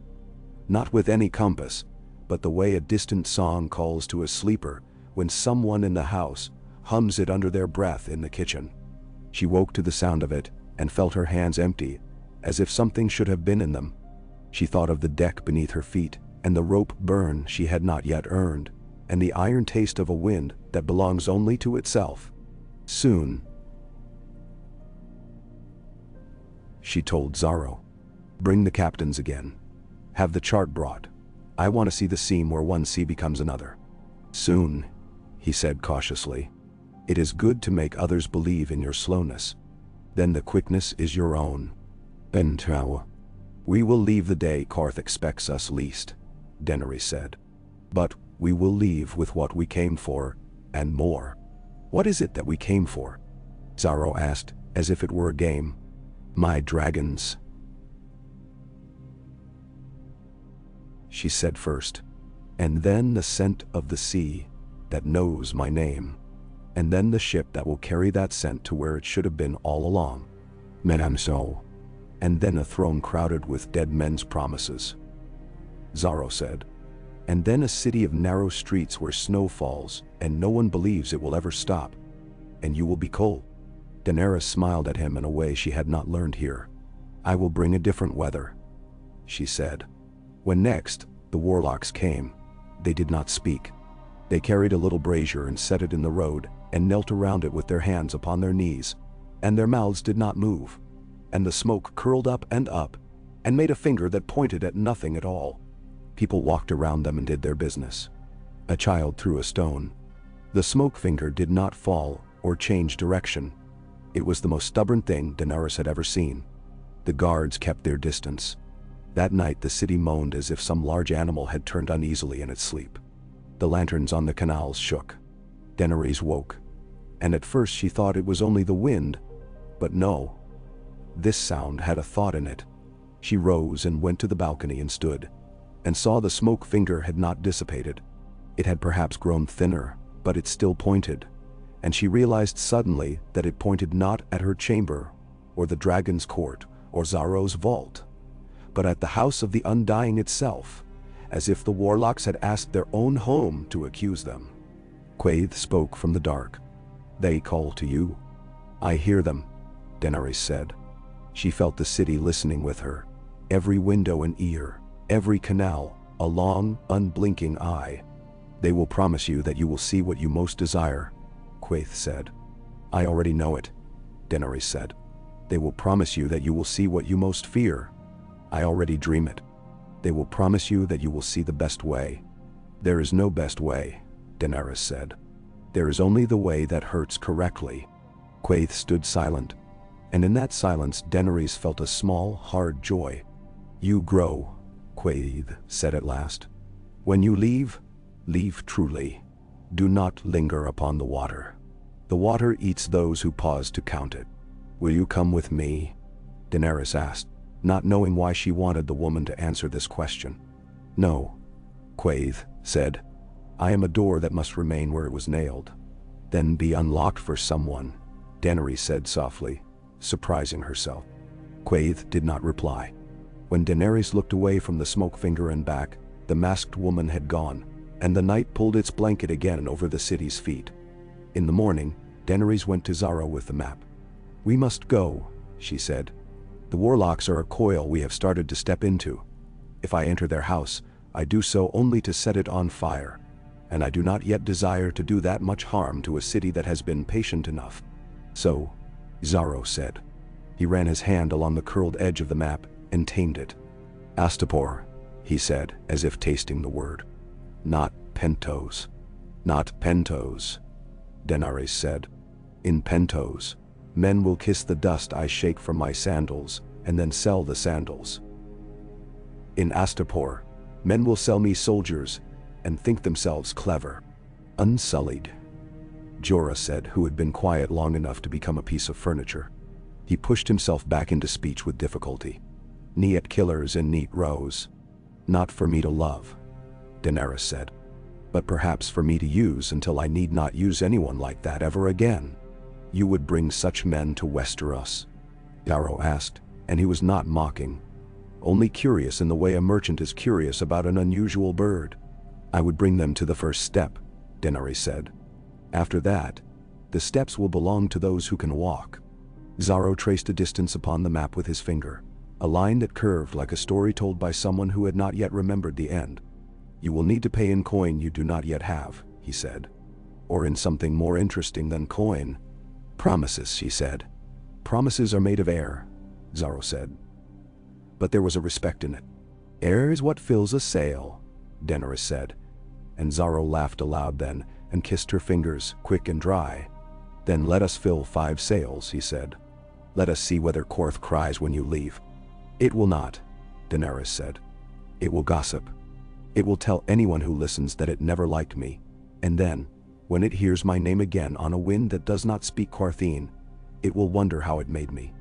not with any compass, but the way a distant song calls to a sleeper when someone in the house hums it under their breath in the kitchen. She woke to the sound of it and felt her hands empty, as if something should have been in them. She thought of the deck beneath her feet, and the rope burn she had not yet earned, and the iron taste of a wind that belongs only to itself. "Soon," she told Xaro. "Bring the captains again. Have the chart brought. I want to see the seam where one sea becomes another." "Soon," he said cautiously. "It is good to make others believe in your slowness. Then the quickness is your own." "And how?" "We will leave the day Karth expects us least," Daenerys said. "But we will leave with what we came for, and more." "What is it that we came for?" Xaro asked, as if it were a game. "My dragons," she said first. "And then the scent of the sea," that knows my name. And then the ship that will carry that scent to where it should have been all along. Madame so. And then a throne crowded with dead men's promises. Xaro said. And then a city of narrow streets where snow falls, and no one believes it will ever stop. And you will be cold. Daenerys smiled at him in a way she had not learned here. I will bring a different weather, she said. When next, the warlocks came, they did not speak. They carried a little brazier and set it in the road, and knelt around it with their hands upon their knees, and their mouths did not move. And the smoke curled up, and made a finger that pointed at nothing at all. People walked around them and did their business. A child threw a stone. The smoke finger did not fall or change direction. It was the most stubborn thing Daenerys had ever seen. The guards kept their distance. That night the city moaned as if some large animal had turned uneasily in its sleep. The lanterns on the canals shook. Daenerys woke. And at first she thought it was only the wind, but no. This sound had a thought in it. She rose and went to the balcony and stood, and saw the smoke finger had not dissipated. It had perhaps grown thinner, but it still pointed, and she realized suddenly that it pointed not at her chamber, or the dragon's court, or Xaro's vault, but at the house of the Undying itself, as if the warlocks had asked their own home to accuse them. Quaithe spoke from the dark. They call to you. I hear them, Daenerys said. She felt the city listening with her, every window an ear, every canal a long, unblinking eye. They will promise you that you will see what you most desire, Quaithe said. I already know it, Daenerys said. They will promise you that you will see what you most fear. I already dream it. They will promise you that you will see the best way. There is no best way, Daenerys said. There is only the way that hurts correctly. Quaithe stood silent, and in that silence Daenerys felt a small, hard joy. You grow, Quaithe said at last. When you leave, leave truly. Do not linger upon the water. The water eats those who pause to count it. Will you come with me? Daenerys asked, not knowing why she wanted the woman to answer this question. No, Quaithe said. I am a door that must remain where it was nailed. Then be unlocked for someone, Daenerys said softly, surprising herself. Quaithe did not reply. When Daenerys looked away from the smoke finger and back, the masked woman had gone, and the night pulled its blanket again over the city's feet. In the morning, Daenerys went to Xaro with the map. We must go, she said. The warlocks are a coil we have started to step into. If I enter their house, I do so only to set it on fire, and I do not yet desire to do that much harm to a city that has been patient enough. So, Xaro said. He ran his hand along the curled edge of the map and tamed it. Astapor, he said, as if tasting the word. Not Pentos. Not Pentos, Daenerys said. In Pentos, men will kiss the dust I shake from my sandals, and then sell the sandals. In Astapor, men will sell me soldiers, and think themselves clever. Unsullied, Jorah said, who had been quiet long enough to become a piece of furniture. He pushed himself back into speech with difficulty. Niet killers and neat rows. Not for me to love, Daenerys said, but perhaps for me to use until I need not use anyone like that ever again. You would bring such men to Westeros? Xaro asked, and he was not mocking. Only curious in the way a merchant is curious about an unusual bird. I would bring them to the first step, Daenerys said. After that, the steps will belong to those who can walk. Xaro traced a distance upon the map with his finger, a line that curved like a story told by someone who had not yet remembered the end. You will need to pay in coin you do not yet have, he said. Or in something more interesting than coin. Promises, she said. Promises are made of air, Xaro said. But there was a respect in it. Air is what fills a sail, Daenerys said. And Xaro laughed aloud then, and kissed her fingers, quick and dry. Then let us fill 5 sails, he said. Let us see whether Korth cries when you leave. It will not, Daenerys said. It will gossip. It will tell anyone who listens that it never liked me, and then, when it hears my name again on a wind that does not speak Qartheen, it will wonder how it made me.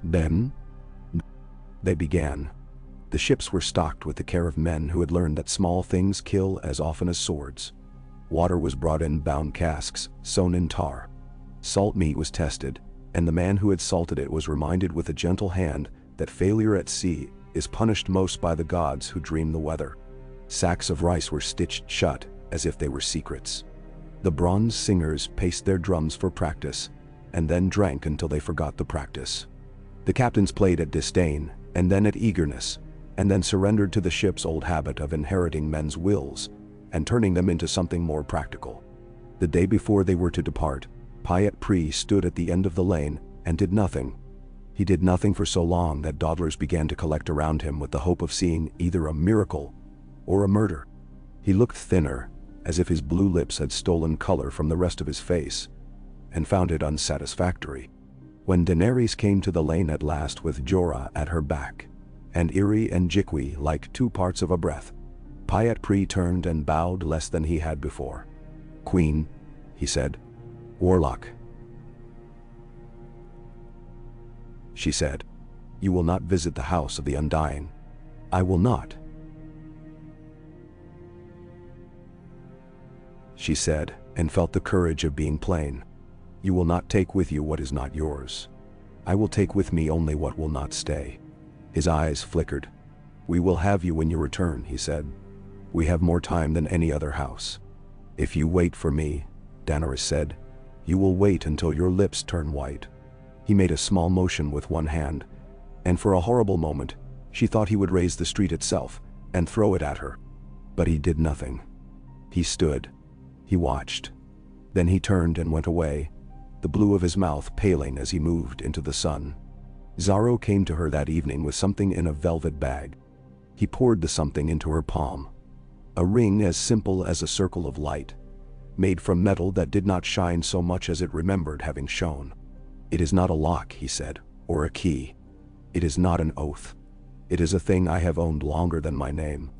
Then they began. The ships were stocked with the care of men who had learned that small things kill as often as swords. Water was brought in bound casks, sewn in tar. Salt meat was tested, and the man who had salted it was reminded with a gentle hand that failure at sea is punished most by the gods who dream the weather. Sacks of rice were stitched shut as if they were secrets. The bronze singers paced their drums for practice, and then drank until they forgot the practice. The captains played at disdain, and then at eagerness, and then surrendered to the ship's old habit of inheriting men's wills and turning them into something more practical. The day before they were to depart, Pyat Pri stood at the end of the lane and did nothing. He did nothing for so long that dawdlers began to collect around him with the hope of seeing either a miracle or a murder. He looked thinner, as if his blue lips had stolen color from the rest of his face, and found it unsatisfactory. When Daenerys came to the lane at last with Jorah at her back, and Irri and Jikwi like two parts of a breath, Pyat Pri turned and bowed less than he had before. "Queen," he said. "Warlock," she said. "You will not visit the house of the Undying." "I will not," she said, and felt the courage of being plain. "You will not take with you what is not yours. I will take with me only what will not stay." His eyes flickered. "We will have you when you return," he said. "We have more time than any other house." "If you wait for me," Daenerys said, "you will wait until your lips turn white." He made a small motion with one hand, and for a horrible moment, she thought he would raise the street itself and throw it at her. But he did nothing. He stood. He watched. Then he turned and went away, the blue of his mouth paling as he moved into the sun. Xaro came to her that evening with something in a velvet bag. He poured the something into her palm. A ring as simple as a circle of light, made from metal that did not shine so much as it remembered having shone. "It is not a lock," he said, "or a key. It is not an oath. It is a thing I have owned longer than my name.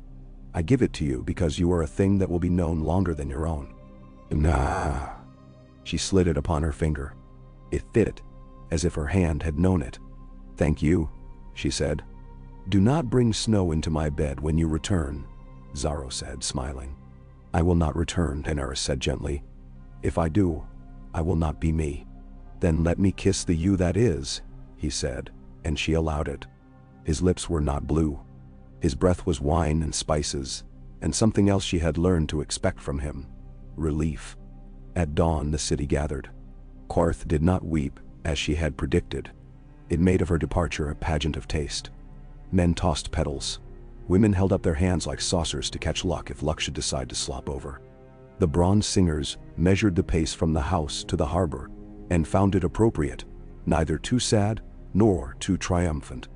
I give it to you because you are a thing that will be known longer than your own." "Nah." She slid it upon her finger. It fit, as if her hand had known it. "Thank you," she said. "Do not bring snow into my bed when you return," Xaro said, smiling. "I will not return," Daenerys said gently. "If I do, I will not be me." "Then let me kiss the you that is," he said, and she allowed it. His lips were not blue. His breath was wine and spices, and something else she had learned to expect from him: relief. At dawn the city gathered. Qarth did not weep, as she had predicted. It made of her departure a pageant of taste. Men tossed petals. Women held up their hands like saucers to catch luck if luck should decide to slop over. The bronze singers measured the pace from the house to the harbor, and found it appropriate, neither too sad nor too triumphant.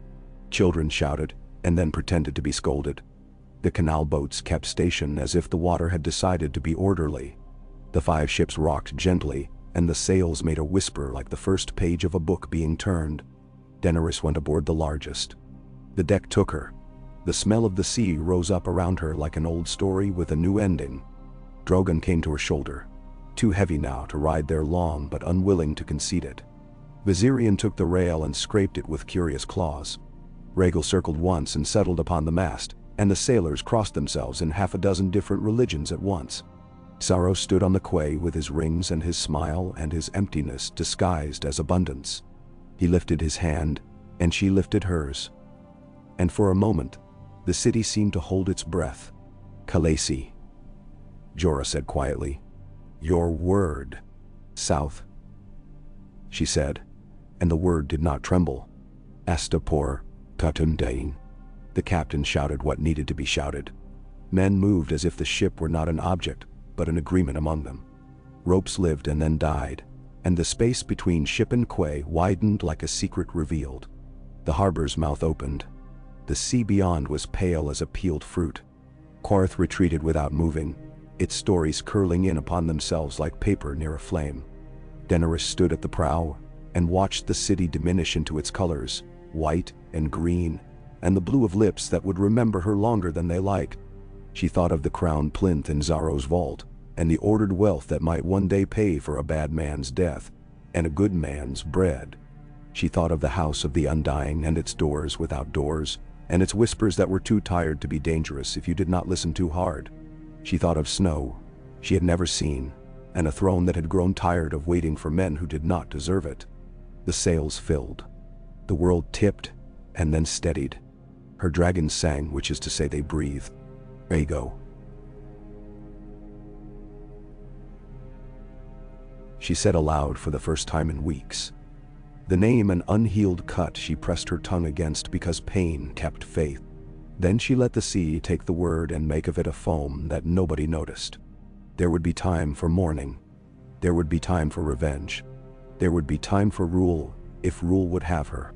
Children shouted, and then pretended to be scolded. The canal boats kept station as if the water had decided to be orderly. The 5 ships rocked gently, and the sails made a whisper like the first page of a book being turned. Daenerys went aboard the largest. The deck took her. The smell of the sea rose up around her like an old story with a new ending. Drogon came to her shoulder, too heavy now to ride there long but unwilling to concede it. Viserion took the rail and scraped it with curious claws. Rhaegal circled once and settled upon the mast, and the sailors crossed themselves in 6 different religions at once. Xaro stood on the quay with his rings and his smile and his emptiness disguised as abundance. He lifted his hand, and she lifted hers. And for a moment, the city seemed to hold its breath. "Khaleesi," Jorah said quietly. "Your word." "South," she said, and the word did not tremble. "Astapor Tatundain." The captain shouted what needed to be shouted. Men moved as if the ship were not an object, but an agreement among them. Ropes lived and then died, and the space between ship and quay widened like a secret revealed. The harbor's mouth opened. The sea beyond was pale as a peeled fruit. Qarth retreated without moving, its stories curling in upon themselves like paper near a flame. Daenerys stood at the prow and watched the city diminish into its colors, white and green, and the blue of lips that would remember her longer than they liked. She thought of the crown plinth in Xaro's vault, and the ordered wealth that might one day pay for a bad man's death, and a good man's bread. She thought of the house of the Undying and its doors without doors, and its whispers that were too tired to be dangerous if you did not listen too hard. She thought of snow, she had never seen, and a throne that had grown tired of waiting for men who did not deserve it. The sails filled. The world tipped, and then steadied. Her dragons sang, which is to say they breathed. Ego. She said aloud for the first time in weeks. The name an unhealed cut she pressed her tongue against because pain kept faith. Then she let the sea take the word and make of it a foam that nobody noticed. There would be time for mourning. There would be time for revenge. There would be time for rule, if rule would have her.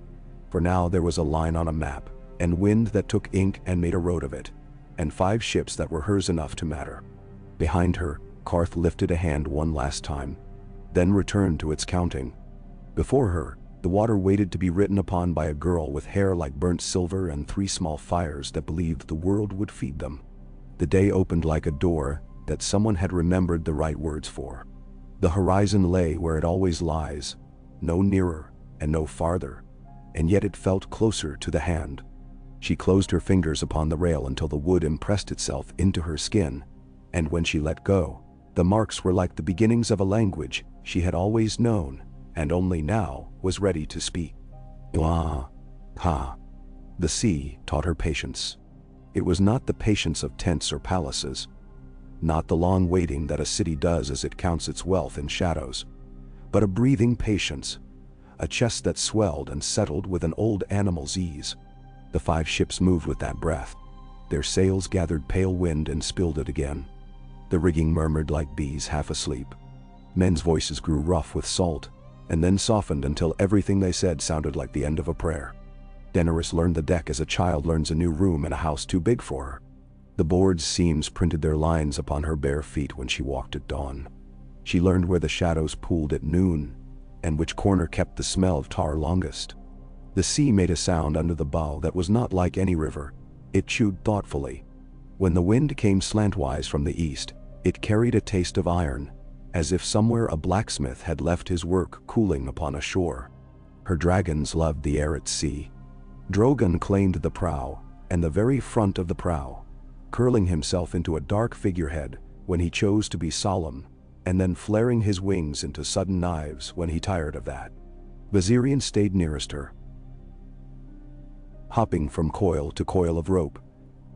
For now there was a line on a map, and wind that took ink and made a road of it, and 5 ships that were hers enough to matter. Behind her, Karth lifted a hand one last time, then returned to its counting. Before her, the water waited to be written upon by a girl with hair like burnt silver and 3 small fires that believed the world would feed them. The day opened like a door that someone had remembered the right words for. The horizon lay where it always lies, no nearer and no farther, and yet it felt closer to the hand. She closed her fingers upon the rail until the wood impressed itself into her skin, and when she let go, the marks were like the beginnings of a language she had always known, and only now was ready to speak. Ah, ha. The sea taught her patience. It was not the patience of tents or palaces, not the long waiting that a city does as it counts its wealth in shadows, but a breathing patience, a chest that swelled and settled with an old animal's ease. The 5 ships moved with that breath. Their sails gathered pale wind and spilled it again. The rigging murmured like bees half asleep. Men's voices grew rough with salt, and then softened until everything they said sounded like the end of a prayer. Daenerys learned the deck as a child learns a new room in a house too big for her. The board's seams printed their lines upon her bare feet when she walked at dawn. She learned where the shadows pooled at noon, and which corner kept the smell of tar longest. The sea made a sound under the bow that was not like any river. It chewed thoughtfully. When the wind came slantwise from the east, it carried a taste of iron, as if somewhere a blacksmith had left his work cooling upon a shore. Her dragons loved the air at sea. Drogon claimed the prow, and the very front of the prow, curling himself into a dark figurehead when he chose to be solemn, and then flaring his wings into sudden knives when he tired of that. Viserion stayed nearest her, hopping from coil to coil of rope,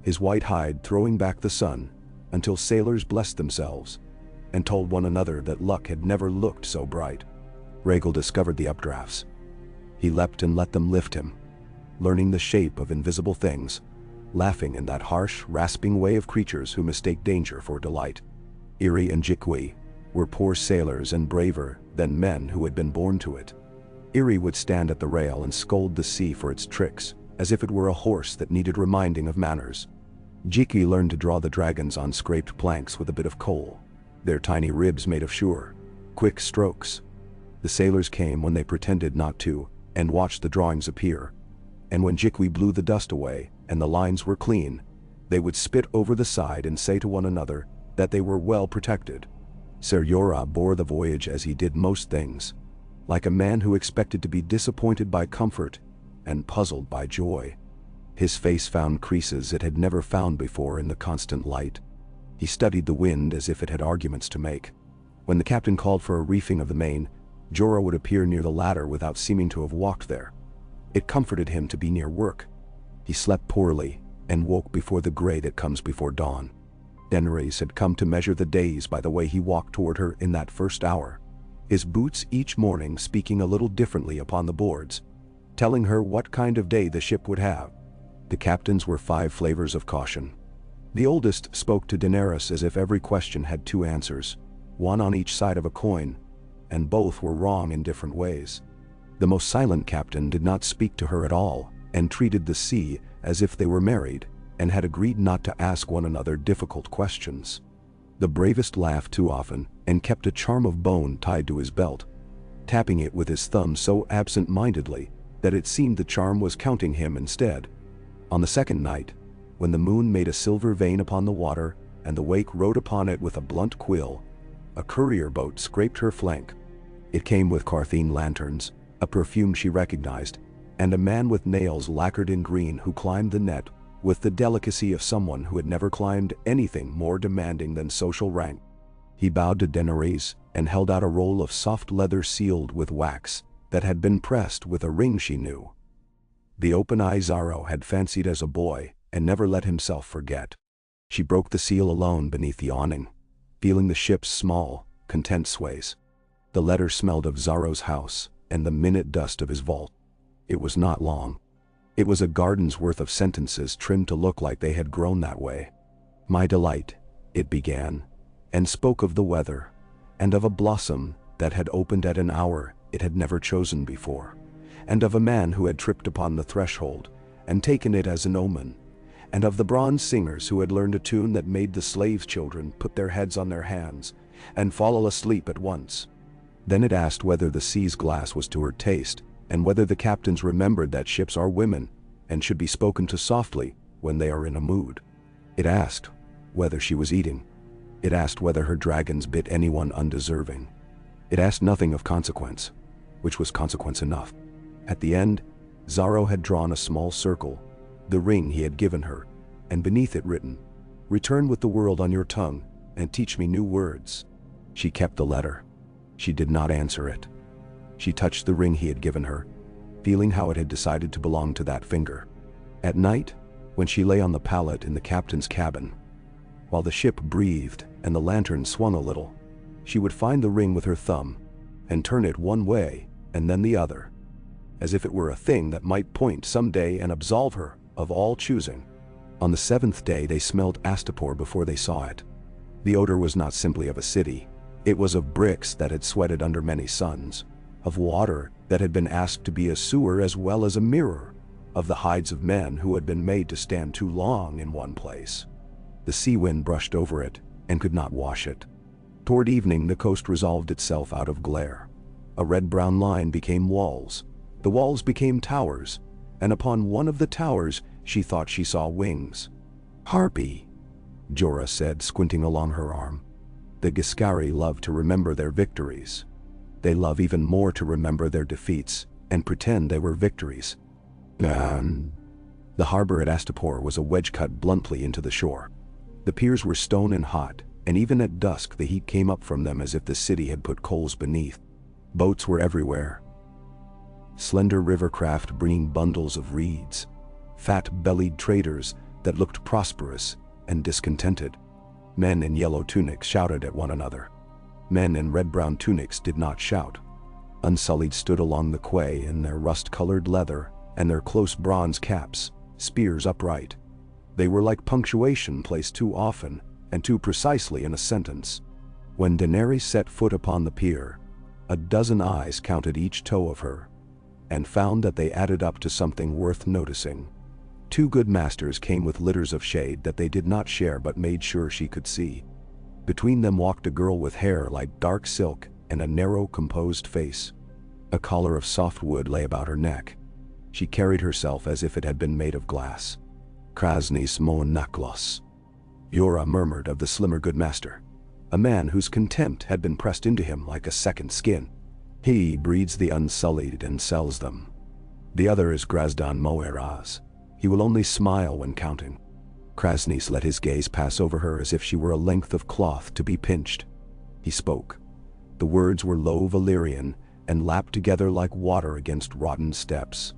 his white hide throwing back the sun, until sailors blessed themselves and told one another that luck had never looked so bright. Rhaegal discovered the updrafts. He leapt and let them lift him, learning the shape of invisible things, laughing in that harsh, rasping way of creatures who mistake danger for delight. Irri and Jikwi were poor sailors and braver than men who had been born to it. Irri would stand at the rail and scold the sea for its tricks, as if it were a horse that needed reminding of manners. Jikwi learned to draw the dragons on scraped planks with a bit of coal, their tiny ribs made of sure, quick strokes. The sailors came when they pretended not to, and watched the drawings appear. And when Jikwi blew the dust away, and the lines were clean, they would spit over the side and say to one another that they were well protected. Ser Jorah bore the voyage as he did most things, like a man who expected to be disappointed by comfort and puzzled by joy. His face found creases it had never found before in the constant light. He studied the wind as if it had arguments to make. When the captain called for a reefing of the main, Jorah would appear near the ladder without seeming to have walked there. It comforted him to be near work. He slept poorly and woke before the gray that comes before dawn. Daenerys had come to measure the days by the way he walked toward her in that first hour, his boots each morning speaking a little differently upon the boards, telling her what kind of day the ship would have. The captains were 5 flavors of caution. The oldest spoke to Daenerys as if every question had 2 answers, one on each side of a coin, and both were wrong in different ways. The most silent captain did not speak to her at all, and treated the sea as if they were married, and had agreed not to ask one another difficult questions. The bravest laughed too often, and kept a charm of bone tied to his belt, tapping it with his thumb so absent-mindedly that it seemed the charm was counting him instead. On the second night, when the moon made a silver vein upon the water, and the wake rode upon it with a blunt quill, a courier boat scraped her flank. It came with Qartheen lanterns, a perfume she recognized, and a man with nails lacquered in green who climbed the net with the delicacy of someone who had never climbed anything more demanding than social rank. He bowed to Daenerys and held out a roll of soft leather sealed with wax that had been pressed with a ring she knew. The open-eyed Xaro had fancied as a boy and never let himself forget. She broke the seal alone beneath the awning, feeling the ship's small, content sways. The letter smelled of Xaro's house and the minute dust of his vault. It was not long. It was a garden's worth of sentences trimmed to look like they had grown that way. "My delight," it began, and spoke of the weather, and of a blossom that had opened at an hour it had never chosen before, and of a man who had tripped upon the threshold and taken it as an omen, and of the bronze singers who had learned a tune that made the slave children put their heads on their hands and fall asleep at once. Then it asked whether the sea's glass was to her taste, and whether the captains remembered that ships are women and should be spoken to softly when they are in a mood. It asked whether she was eating. It asked whether her dragons bit anyone undeserving. It asked nothing of consequence, which was consequence enough. At the end, Xaro had drawn a small circle, the ring he had given her, and beneath it written, "Return with the world on your tongue and teach me new words." She kept the letter. She did not answer it. She touched the ring he had given her, feeling how it had decided to belong to that finger. At night, when she lay on the pallet in the captain's cabin, while the ship breathed and the lantern swung a little, she would find the ring with her thumb and turn it one way and then the other, as if it were a thing that might point some day and absolve her of all choosing. On the seventh day they smelled Astapor before they saw it. The odor was not simply of a city. It was of bricks that had sweated under many suns, of water that had been asked to be a sewer as well as a mirror, of the hides of men who had been made to stand too long in one place. The sea wind brushed over it and could not wash it. Toward evening the coast resolved itself out of glare. A red-brown line became walls. The walls became towers, and upon one of the towers she thought she saw wings. "Harpy," Jorah said, squinting along her arm. The Giscari love to remember their victories. They love even more to remember their defeats and pretend they were victories. The harbor at Astapor was a wedge cut bluntly into the shore. The piers were stone and hot, and even at dusk the heat came up from them as if the city had put coals beneath. Boats were everywhere. Slender river craft bringing bundles of reeds. Fat-bellied traders that looked prosperous and discontented. Men in yellow tunics shouted at one another. Men in red-brown tunics did not shout. Unsullied stood along the quay in their rust-colored leather and their close bronze caps, spears upright. They were like punctuation placed too often and too precisely in a sentence. When Daenerys set foot upon the pier, a dozen eyes counted each toe of her, and found that they added up to something worth noticing. Two good masters came with litters of shade that they did not share but made sure she could see. Between them walked a girl with hair like dark silk and a narrow, composed face. A collar of soft wood lay about her neck. She carried herself as if it had been made of glass. "Krasnis mon naklos," Jorah murmured of the slimmer good master, a man whose contempt had been pressed into him like a second skin. "He breeds the unsullied and sells them. The other is Grazdan Moeraz. He will only smile when counting." Krasnis let his gaze pass over her as if she were a length of cloth to be pinched. He spoke. The words were low Valyrian and lapped together like water against rotten steps.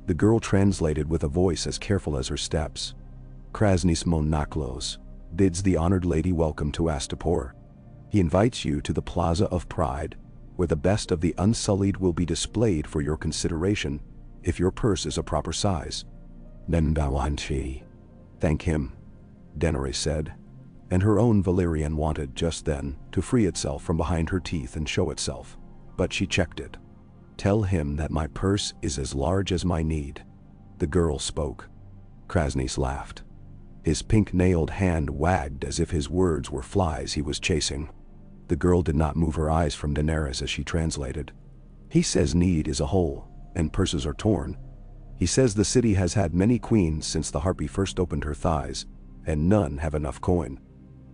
The girl translated with a voice as careful as her steps. "Krasnis mon naklos bids the honored lady welcome to Astapor. He invites you to the Plaza of Pride, where the best of the unsullied will be displayed for your consideration, if your purse is a proper size." "Nendawanchi." "Thank him," Daenerys said, and her own Valyrian wanted just then to free itself from behind her teeth and show itself, but she checked it. "Tell him that my purse is as large as my need." The girl spoke. Krasnis laughed. His pink-nailed hand wagged as if his words were flies he was chasing. The girl did not move her eyes from Daenerys as she translated. "He says need is a hole, and purses are torn. He says the city has had many queens since the harpy first opened her thighs, and none have enough coin."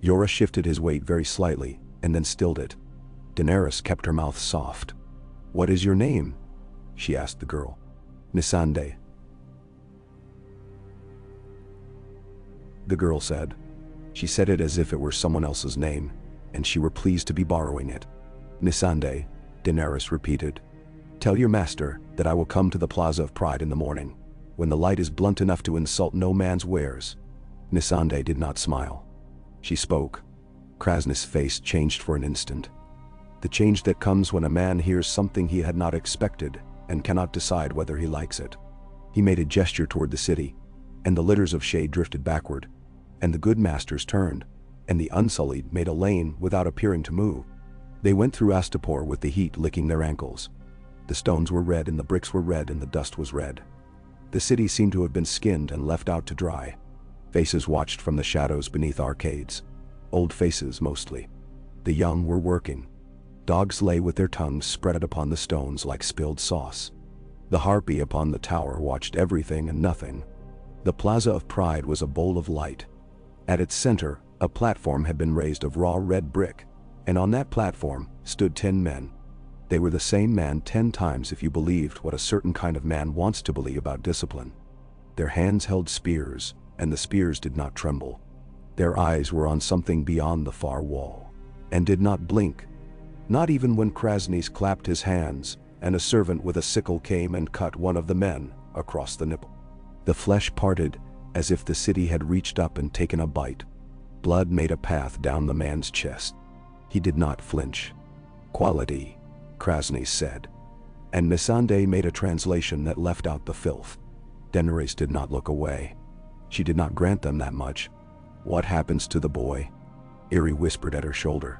Jorah shifted his weight very slightly, and then stilled it. Daenerys kept her mouth soft. "What is your name?" she asked the girl. "Nisande," the girl said. She said it as if it were someone else's name, and she were pleased to be borrowing it. "Nisande," Daenerys repeated. "Tell your master that I will come to the Plaza of Pride in the morning, when the light is blunt enough to insult no man's wares." Nisande did not smile. She spoke. Krasny's face changed for an instant. The change that comes when a man hears something he had not expected and cannot decide whether he likes it. He made a gesture toward the city, and the litters of shade drifted backward, and the good masters turned, and the unsullied made a lane without appearing to move. They went through Astapor with the heat licking their ankles. The stones were red and the bricks were red and the dust was red. The city seemed to have been skinned and left out to dry. Faces watched from the shadows beneath arcades. Old faces mostly. The young were working. Dogs lay with their tongues spread upon the stones like spilled sauce. The harpy upon the tower watched everything and nothing. The Plaza of Pride was a bowl of light. At its center, a platform had been raised of raw red brick, and on that platform stood 10 men. They were the same man 10 times if you believed what a certain kind of man wants to believe about discipline. Their hands held spears, and the spears did not tremble. Their eyes were on something beyond the far wall, and did not blink. Not even when Krasny clapped his hands, and a servant with a sickle came and cut one of the men across the nipple. The flesh parted, as if the city had reached up and taken a bite. Blood made a path down the man's chest. He did not flinch. "Quality," Krasny said. And Missandei made a translation that left out the filth. Daenerys did not look away. She did not grant them that much. "What happens to the boy?" Irri whispered at her shoulder.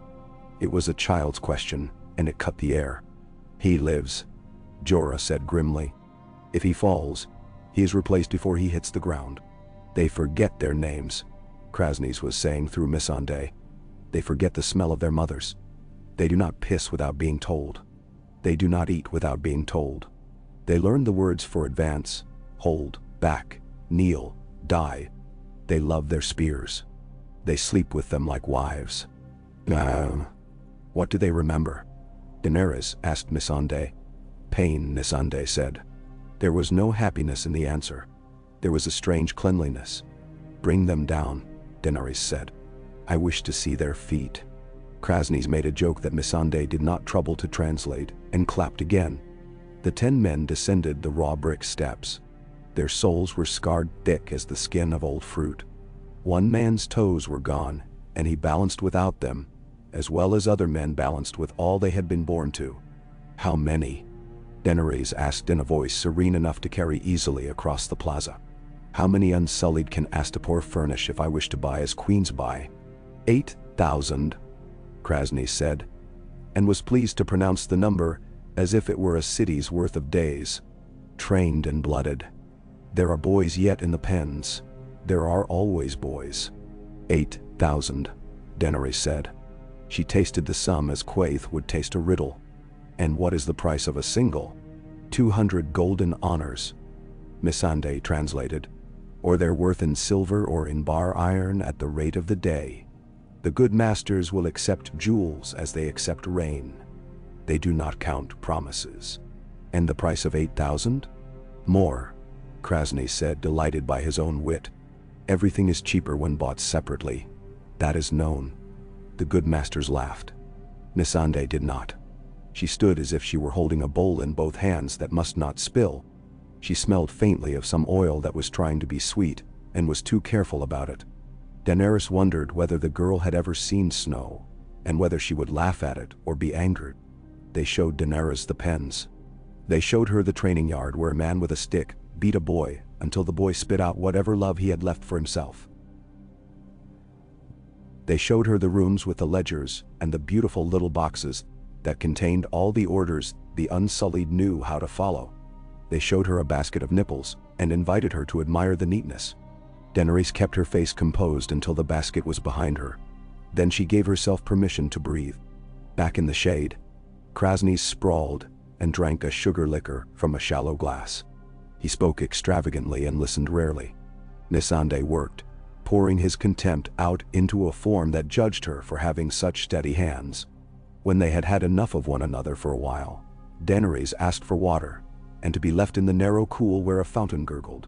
It was a child's question, and it cut the air. "He lives," Jorah said grimly. "If he falls, he is replaced before he hits the ground." "They forget their names," Krasny was saying through Missandei. "They forget the smell of their mothers. They do not piss without being told. They do not eat without being told. They learn the words for advance, hold, back, kneel, die. They love their spears. They sleep with them like wives." "What do they remember?" Daenerys asked Missandei. "Pain," Missandei said. There was no happiness in the answer. There was a strange cleanliness. "Bring them down," Daenerys said. "I wish to see their feet." Krasny made a joke that Missandei did not trouble to translate, and clapped again. The 10 men descended the raw brick steps. Their soles were scarred thick as the skin of old fruit. One man's toes were gone, and he balanced without them, as well as other men balanced with all they had been born to. "How many?" Daenerys asked in a voice serene enough to carry easily across the plaza. "How many unsullied can Astapor furnish if I wish to buy as queens buy?" 8,000, Krasny said, and was pleased to pronounce the number as if it were a city's worth of days. "Trained and blooded. There are boys yet in the pens. There are always boys." 8,000, Daenerys said. She tasted the sum as Quaithe would taste a riddle. "And what is the price of a single?" 200 golden honors, Missandei translated. "Or their worth in silver or in bar iron at the rate of the day. The good masters will accept jewels as they accept rain. They do not count promises." "And the price of 8,000? "More," Krasny said, delighted by his own wit. "Everything is cheaper when bought separately. That is known." The good masters laughed. Missandei did not. She stood as if she were holding a bowl in both hands that must not spill. She smelled faintly of some oil that was trying to be sweet, and was too careful about it. Daenerys wondered whether the girl had ever seen snow, and whether she would laugh at it or be angered. They showed Daenerys the pens. They showed her the training yard where a man with a stick beat a boy until the boy spit out whatever love he had left for himself. They showed her the rooms with the ledgers and the beautiful little boxes that contained all the orders the unsullied knew how to follow. They showed her a basket of nipples and invited her to admire the neatness. Daenerys kept her face composed until the basket was behind her. Then she gave herself permission to breathe. Back in the shade, Krasny sprawled and drank a sugar liquor from a shallow glass. He spoke extravagantly and listened rarely. Missandei worked, pouring his contempt out into a form that judged her for having such steady hands. When they had had enough of one another for a while, Daenerys asked for water, and to be left in the narrow cool where a fountain gurgled.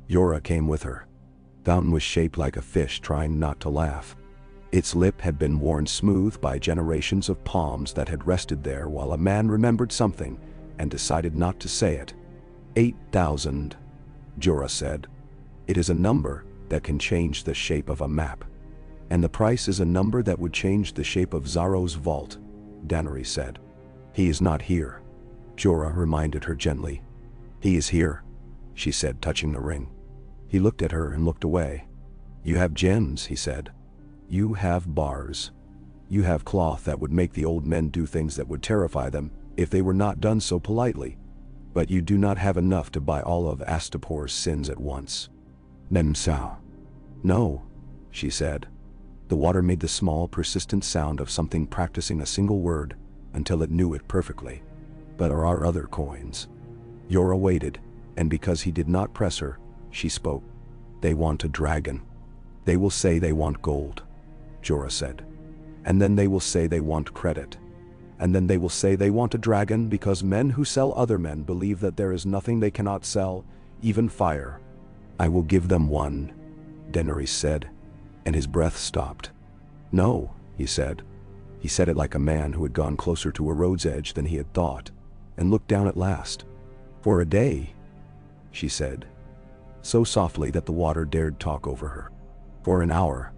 Jorah came with her. The fountain was shaped like a fish trying not to laugh. Its lip had been worn smooth by generations of palms that had rested there while a man remembered something and decided not to say it. 8,000, Jorah said. It is a number that can change the shape of a map. And the price is a number that would change the shape of Xaro's vault, Daenerys said. He is not here, Jorah reminded her gently. He is here, she said, touching the ring. He looked at her and looked away. You have gems, he said. You have bars. You have cloth that would make the old men do things that would terrify them if they were not done so politely. But you do not have enough to buy all of Astapor's sins at once. Nemsau. No, she said. The water made the small, persistent sound of something practicing a single word until it knew it perfectly. But there are other coins. Jorah waited, and because he did not press her, she spoke. They want a dragon. They will say they want gold, Jorah said. And then they will say they want credit. And then they will say they want a dragon because men who sell other men believe that there is nothing they cannot sell, even fire. I will give them one, Daenerys said, and his breath stopped. No, he said. He said it like a man who had gone closer to a road's edge than he had thought, and looked down at last. For a day, she said, so softly that the water dared talk over her. For an hour,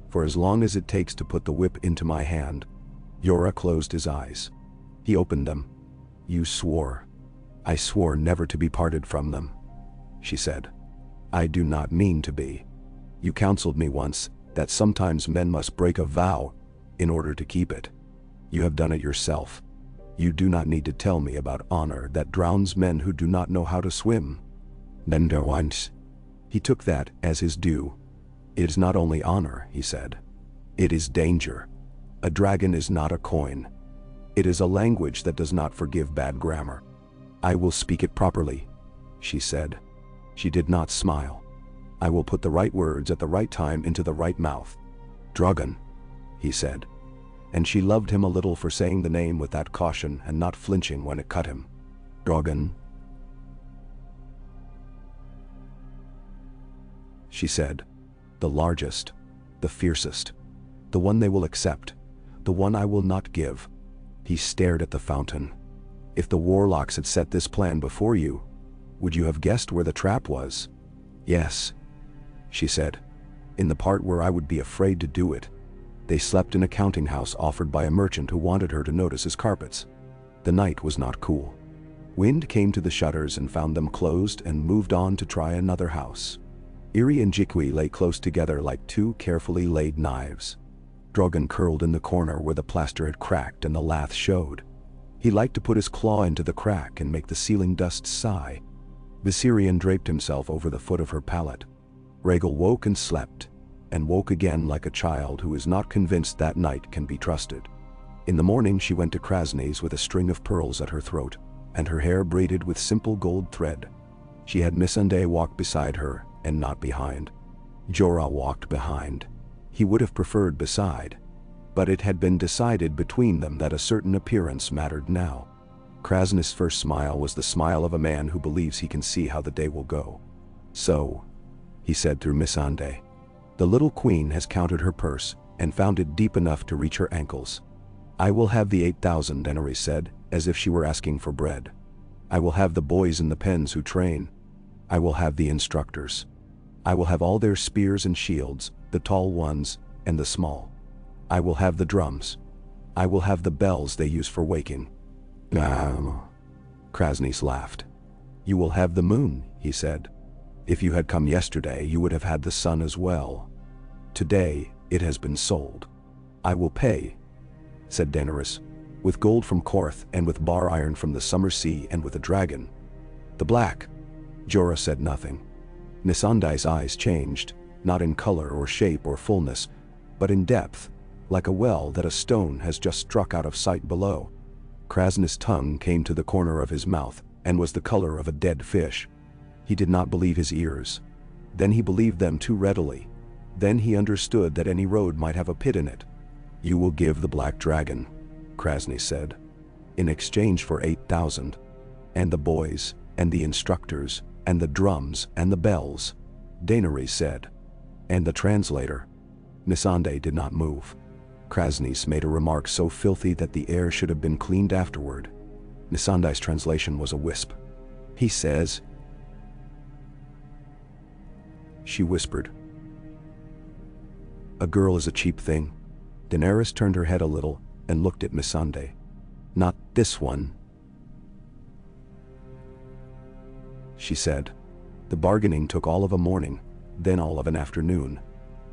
for as long as it takes to put the whip into my hand. Jorah closed his eyes. He opened them. You swore. I swore never to be parted from them, she said. I do not mean to be. You counseled me once that sometimes men must break a vow in order to keep it. You have done it yourself. You do not need to tell me about honor that drowns men who do not know how to swim. Nenderwines. He took that as his due. It is not only honor, he said. It is danger. A dragon is not a coin. It is a language that does not forgive bad grammar. I will speak it properly, she said. She did not smile. I will put the right words at the right time into the right mouth. Dragon, he said. And she loved him a little for saying the name with that caution and not flinching when it cut him. Dragon, she said. The largest, the fiercest, the one they will accept, the one I will not give. He stared at the fountain. If the warlocks had set this plan before you, would you have guessed where the trap was? Yes, she said. In the part where I would be afraid to do it. They slept in a counting house offered by a merchant who wanted her to notice his carpets. The night was not cool. Wind came to the shutters and found them closed and moved on to try another house. Irri and Jikwi lay close together like two carefully laid knives. Drogon curled in the corner where the plaster had cracked and the lath showed. He liked to put his claw into the crack and make the ceiling dust sigh. Viserion draped himself over the foot of her pallet. Rhaegal woke and slept, and woke again like a child who is not convinced that night can be trusted. In the morning she went to Krasny's with a string of pearls at her throat, and her hair braided with simple gold thread. She had Missandei walk beside her, and not behind. Jorah walked behind. He would have preferred beside, but it had been decided between them that a certain appearance mattered now. Krasny's first smile was the smile of a man who believes he can see how the day will go. So, he said through Missandei, the little queen has counted her purse and found it deep enough to reach her ankles. I will have the 8,000, Daenerys said, as if she were asking for bread. I will have the boys in the pens who train. I will have the instructors. I will have all their spears and shields, the tall ones and the small. I will have the drums. I will have the bells they use for waking. Krasny laughed. You will have the moon, he said. If you had come yesterday, you would have had the sun as well. Today, it has been sold. I will pay, said Daenerys, with gold from Korth and with bar iron from the summer sea and with a dragon. The black. Jorah said nothing. Missandei's eyes changed, not in color or shape or fullness, but in depth, like a well that a stone has just struck out of sight below. Krasny's tongue came to the corner of his mouth and was the color of a dead fish. He did not believe his ears. Then he believed them too readily. Then he understood that any road might have a pit in it. You will give the black dragon, Krasny said, in exchange for 8,000. And the boys, and the instructors, and the drums, and the bells, Daenerys said. And the translator. Missandei did not move. Krasnys made a remark so filthy that the air should have been cleaned afterward. Missandei's translation was a wisp. "He says..." She whispered. "A girl is a cheap thing." Daenerys turned her head a little and looked at Missandei. "Not this one," she said. The bargaining took all of a morning, then all of an afternoon,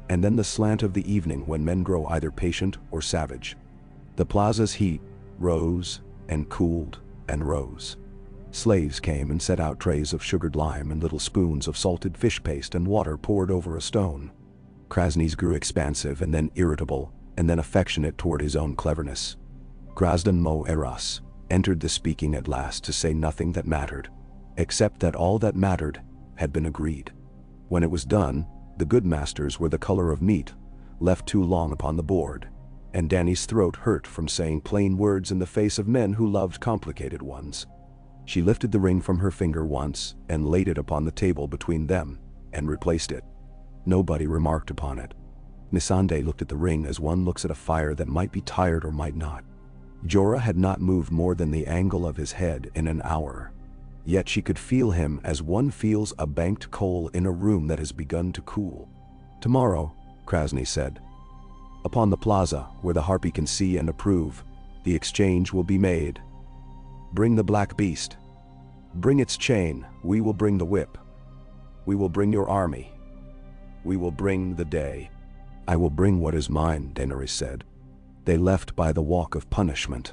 and then the slant of the evening when men grow either patient or savage. The plaza's heat rose and cooled and rose. Slaves came and set out trays of sugared lime and little spoons of salted fish paste and water poured over a stone. Krasnys grew expansive and then irritable and then affectionate toward his own cleverness. Grazdan Mo Eras entered the speaking at last to say nothing that mattered, except that all that mattered had been agreed. When it was done, the good masters were the color of meat, left too long upon the board, and Dany's throat hurt from saying plain words in the face of men who loved complicated ones. She lifted the ring from her finger once and laid it upon the table between them and replaced it. Nobody remarked upon it. Missandei looked at the ring as one looks at a fire that might be tired or might not. Jorah had not moved more than the angle of his head in an hour. Yet she could feel him as one feels a banked coal in a room that has begun to cool. "Tomorrow," Krasny said, "upon the plaza where the Harpy can see and approve, the exchange will be made. Bring the black beast. Bring its chain. We will bring the whip. We will bring your army. We will bring the day." "I will bring what is mine," Daenerys said. They left by the walk of punishment.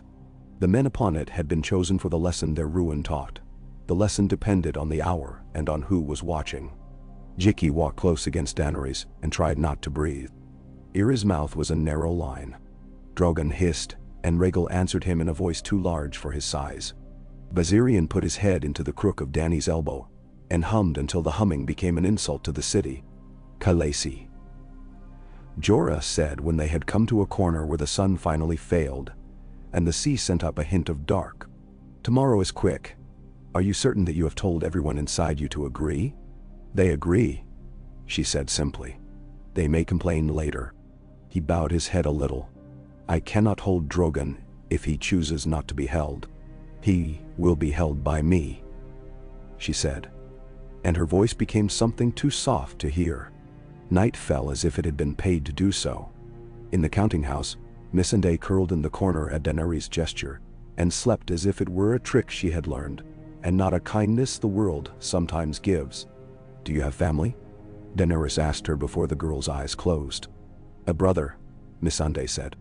The men upon it had been chosen for the lesson their ruin taught. The lesson depended on the hour and on who was watching. Jiki walked close against Daenerys and tried not to breathe. Yr's mouth was a narrow line. Drogon hissed, and Rhaegal answered him in a voice too large for his size. Viserion put his head into the crook of Dany's elbow and hummed until the humming became an insult to the city. "Khaleesi." Jorah said when they had come to a corner where the sun finally failed, and the sea sent up a hint of dark. "Tomorrow is quick. Are you certain that you have told everyone inside you to agree?" "They agree," she said simply. "They may complain later." He bowed his head a little. "I cannot hold Drogon if he chooses not to be held. He will be held by me," she said, and her voice became something too soft to hear. Night fell as if it had been paid to do so. In the counting house, Missandei curled in the corner at Daenerys' gesture and slept as if it were a trick she had learned, and not a kindness the world sometimes gives. "Do you have family?" Daenerys asked her before the girl's eyes closed. "A brother," Missandei said.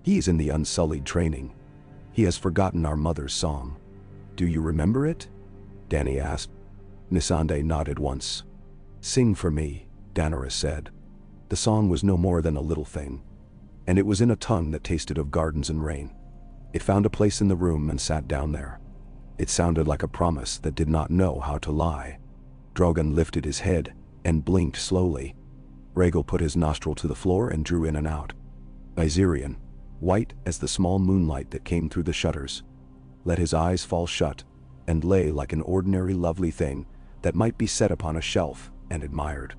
"He is in the Unsullied training. He has forgotten our mother's song." "Do you remember it?" Dany asked. Missandei nodded once. "Sing for me," Daenerys said. The song was no more than a little thing, and it was in a tongue that tasted of gardens and rain. It found a place in the room and sat down there. It sounded like a promise that did not know how to lie. Drogon lifted his head and blinked slowly. Rhaegal put his nostril to the floor and drew in and out. Viserion, white as the small moonlight that came through the shutters, let his eyes fall shut and lay like an ordinary lovely thing that might be set upon a shelf and admired.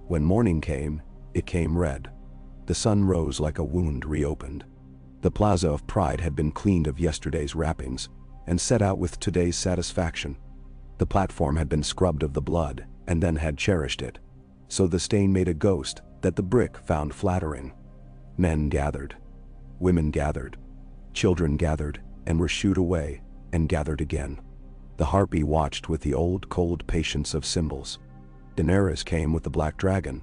When morning came, it came red. The sun rose like a wound reopened. The Plaza of Pride had been cleaned of yesterday's wrappings and set out with today's satisfaction. The platform had been scrubbed of the blood and then had cherished it, so the stain made a ghost that the brick found flattering. Men gathered. Women gathered. Children gathered and were shooed away and gathered again. The Harpy watched with the old cold patience of symbols. Daenerys came with the black dragon.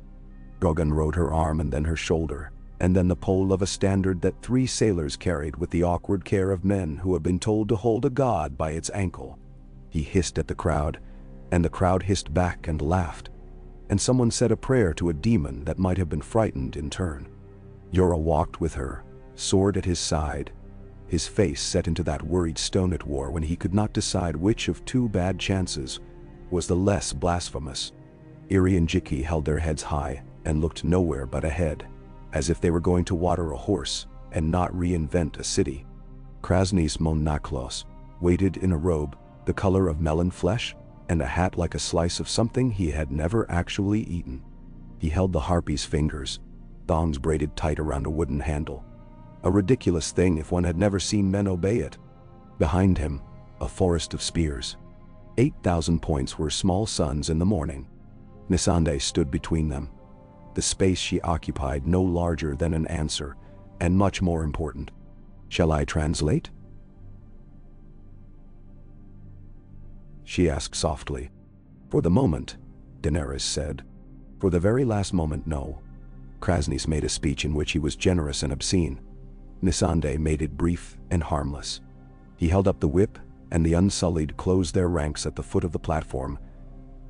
Drogon rode her arm and then her shoulder, and then the pole of a standard that 3 sailors carried with the awkward care of men who had been told to hold a god by its ankle. He hissed at the crowd, and the crowd hissed back and laughed, and someone said a prayer to a demon that might have been frightened in turn. Jorah walked with her, sword at his side, his face set into that worried stone it wore when he could not decide which of 2 bad chances was the less blasphemous. Irri and Jiki held their heads high and looked nowhere but ahead, as if they were going to water a horse and not reinvent a city. Krasnys Monaklos waited in a robe the color of melon flesh and a hat like a slice of something he had never actually eaten. He held the Harpy's fingers, thongs braided tight around a wooden handle. A ridiculous thing if one had never seen men obey it. Behind him, a forest of spears. 8,000 points were small suns in the morning. Missandei stood between them. The space she occupied no larger than an answer, and much more important. "Shall I translate?" she asked softly. "For the moment," Daenerys said. "For the very last moment, no." Krasnys made a speech in which he was generous and obscene. Missandei made it brief and harmless. He held up the whip, and the Unsullied closed their ranks at the foot of the platform,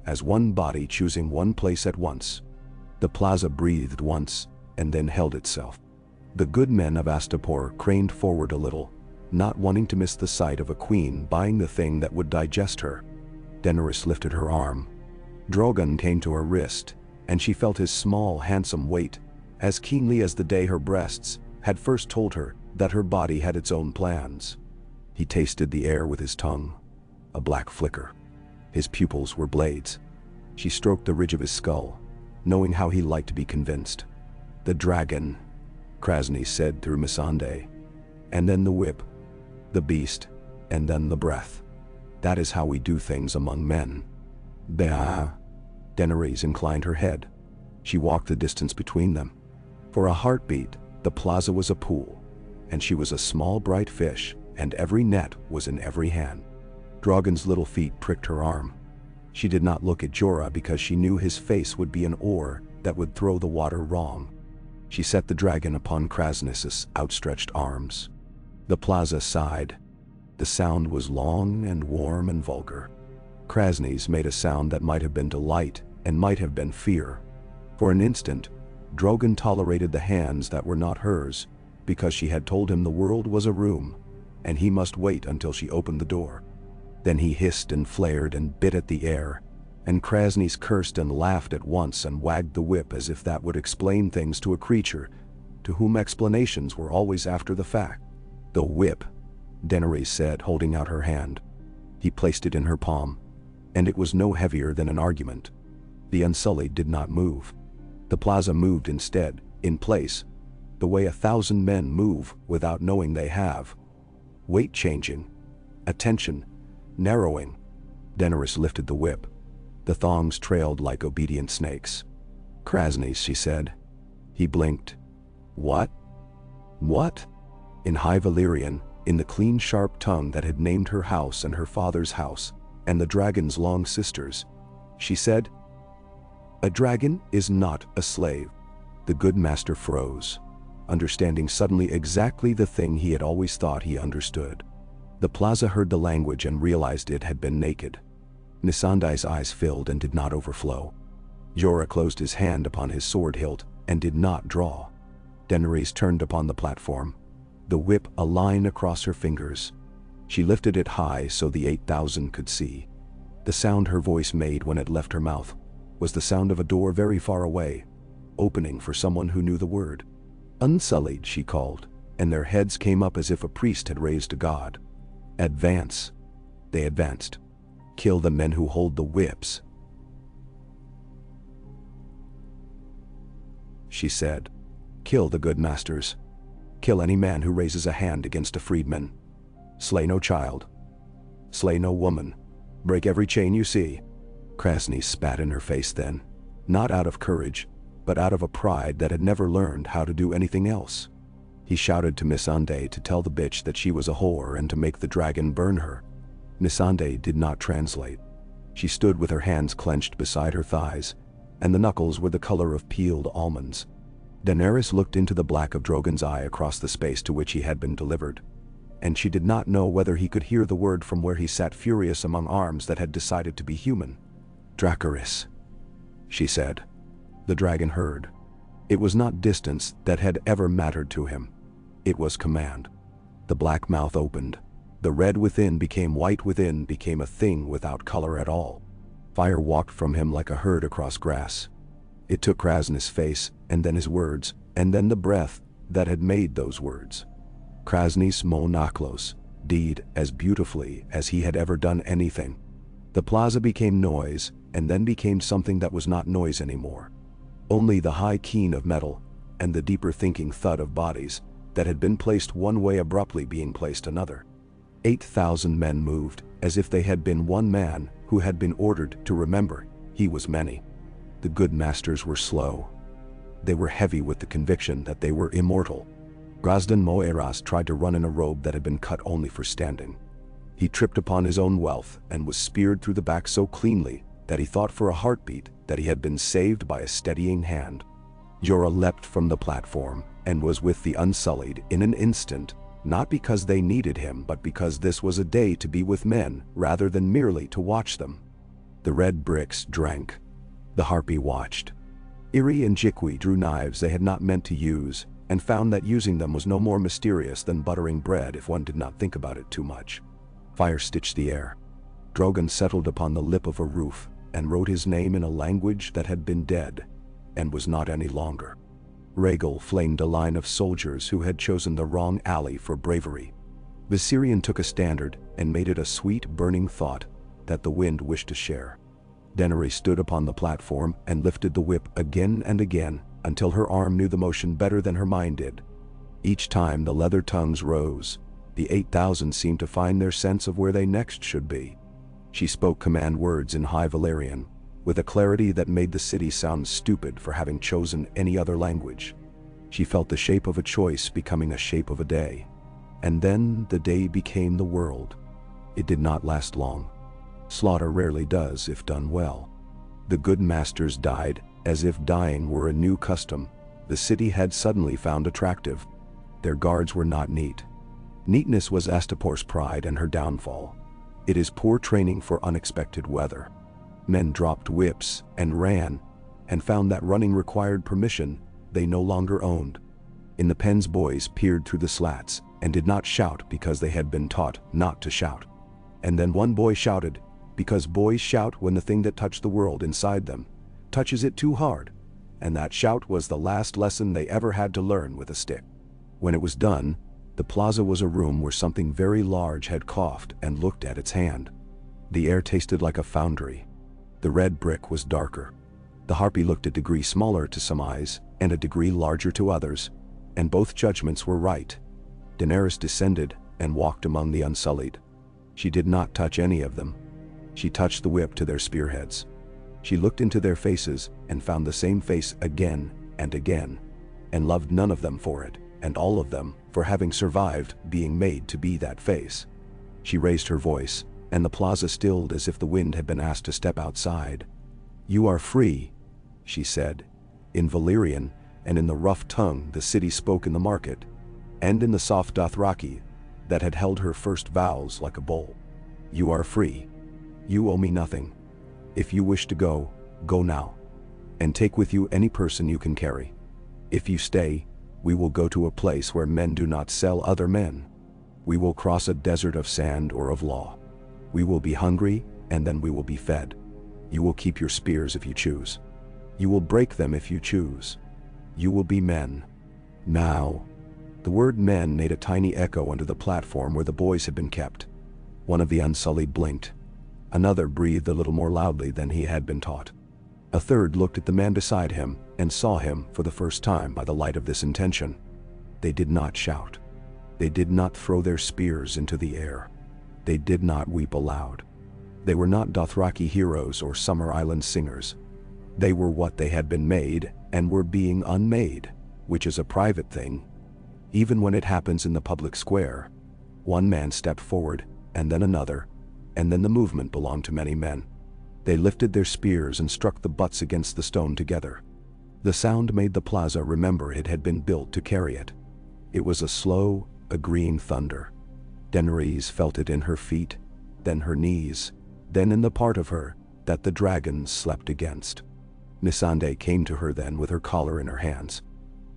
as one body choosing one place at once. The plaza breathed once, and then held itself. The good men of Astapor craned forward a little, not wanting to miss the sight of a queen buying the thing that would digest her. Daenerys lifted her arm. Drogon came to her wrist, and she felt his small, handsome weight, as keenly as the day her breasts had first told her that her body had its own plans. He tasted the air with his tongue, a black flicker. His pupils were blades. She stroked the ridge of his skull, knowing how he liked to be convinced. "The dragon," Krasny said through Missandei, "and then the whip, the beast, and then the breath. That is how we do things among men." "Bah." Daenerys inclined her head. She walked the distance between them. For a heartbeat, the plaza was a pool, and she was a small bright fish, and every net was in every hand. Drogon's little feet pricked her arm. She did not look at Jorah because she knew his face would be an oar that would throw the water wrong. She set the dragon upon Krasnys' outstretched arms. The plaza sighed. The sound was long and warm and vulgar. Krasnys made a sound that might have been delight and might have been fear. For an instant, Drogon tolerated the hands that were not hers, because she had told him the world was a room, and he must wait until she opened the door. Then he hissed and flared and bit at the air, and Krasnys cursed and laughed at once and wagged the whip as if that would explain things to a creature to whom explanations were always after the fact. "The whip," Daenerys said, holding out her hand. He placed it in her palm, and it was no heavier than an argument. The Unsullied did not move. The plaza moved instead, in place, the way 1,000 men move without knowing they have. Weight changing, attention, narrowing. Daenerys lifted the whip. The thongs trailed like obedient snakes. "Krasnys," she said. He blinked. "What?" "What?" In High Valyrian, in the clean sharp tongue that had named her house and her father's house, and the dragon's long sisters, she said, "A dragon is not a slave." The good master froze, understanding suddenly exactly the thing he had always thought he understood. The plaza heard the language and realized it had been naked. Missandei's eyes filled and did not overflow. Jorah closed his hand upon his sword hilt and did not draw. Daenerys turned upon the platform, the whip a line across her fingers. She lifted it high so the 8,000 could see. The sound her voice made when it left her mouth was the sound of a door very far away, opening for someone who knew the word. "Unsullied," she called, and their heads came up as if a priest had raised a god. "Advance." They advanced. "Kill the men who hold the whips," she said. "Kill the good masters. Kill any man who raises a hand against a freedman. Slay no child. Slay no woman. Break every chain you see." Krasny spat in her face then, not out of courage, but out of a pride that had never learned how to do anything else. He shouted to Missandei to tell the bitch that she was a whore and to make the dragon burn her. Missandei did not translate. She stood with her hands clenched beside her thighs, and the knuckles were the color of peeled almonds. Daenerys looked into the black of Drogon's eye across the space to which he had been delivered, and she did not know whether he could hear the word from where he sat furious among arms that had decided to be human. "Dracarys," she said. The dragon heard. It was not distance that had ever mattered to him. It was command. The black mouth opened. The red within became white within, became a thing without color at all. Fire walked from him like a herd across grass. It took Krasnys' face, and then his words, and then the breath that had made those words. Krasnys Monaklos, deed as beautifully as he had ever done anything. The plaza became noise, and then became something that was not noise anymore. Only the high keen of metal, and the deeper thinking thud of bodies that had been placed one way abruptly being placed another. 8,000 men moved, as if they had been one man who had been ordered to remember he was many. The good masters were slow. They were heavy with the conviction that they were immortal. Grazdan Moeras tried to run in a robe that had been cut only for standing. He tripped upon his own wealth and was speared through the back so cleanly that he thought for a heartbeat that he had been saved by a steadying hand. Jorah leapt from the platform and was with the Unsullied in an instant, not because they needed him but because this was a day to be with men rather than merely to watch them. The red bricks drank. The Harpy watched. Irri and Jikwi drew knives they had not meant to use and found that using them was no more mysterious than buttering bread if one did not think about it too much. Fire stitched the air. Drogon settled upon the lip of a roof and wrote his name in a language that had been dead and was not any longer. Rhaegal flamed a line of soldiers who had chosen the wrong alley for bravery. Viserion took a standard and made it a sweet burning thought that the wind wished to share. Daenerys stood upon the platform and lifted the whip again and again until her arm knew the motion better than her mind did. Each time the leather tongues rose, the 8,000 seemed to find their sense of where they next should be. She spoke command words in High Valyrian, with a clarity that made the city sound stupid for having chosen any other language. She felt the shape of a choice becoming a shape of a day. And then the day became the world. It did not last long. Slaughter rarely does if done well. The good masters died as if dying were a new custom the city had suddenly found attractive. Their guards were not neat. Neatness was Astapor's pride and her downfall. It is poor training for unexpected weather. Men dropped whips and ran, and found that running required permission they no longer owned. In the pens boys peered through the slats and did not shout because they had been taught not to shout. And then one boy shouted, because boys shout when the thing that touched the world inside them touches it too hard, and that shout was the last lesson they ever had to learn with a stick. When it was done, the plaza was a room where something very large had coughed and looked at its hand. The air tasted like a foundry. The red brick was darker. The Harpy looked a degree smaller to some eyes and a degree larger to others, and both judgments were right. Daenerys descended and walked among the Unsullied. She did not touch any of them. She touched the whip to their spearheads. She looked into their faces and found the same face again and again, and loved none of them for it, and all of them for having survived being made to be that face. She raised her voice, and the plaza stilled as if the wind had been asked to step outside. "You are free," she said, in Valyrian, and in the rough tongue the city spoke in the market, and in the soft Dothraki that had held her first vows like a bowl. "You are free. You owe me nothing. If you wish to go, go now, and take with you any person you can carry. If you stay, we will go to a place where men do not sell other men. We will cross a desert of sand or of law. We will be hungry, and then we will be fed. You will keep your spears if you choose. You will break them if you choose. You will be men. Now." The word men made a tiny echo under the platform where the boys had been kept. One of the Unsullied blinked. Another breathed a little more loudly than he had been taught. A third looked at the man beside him and saw him for the first time by the light of this intention. They did not shout. They did not throw their spears into the air. They did not weep aloud. They were not Dothraki heroes or Summer Island singers. They were what they had been made and were being unmade, which is a private thing. Even when it happens in the public square, one man stepped forward, and then another, and then the movement belonged to many men. They lifted their spears and struck the butts against the stone together. The sound made the plaza remember it had been built to carry it. It was a slow, agreeing thunder. Daenerys felt it in her feet, then her knees, then in the part of her that the dragons slept against. Missandei came to her then with her collar in her hands.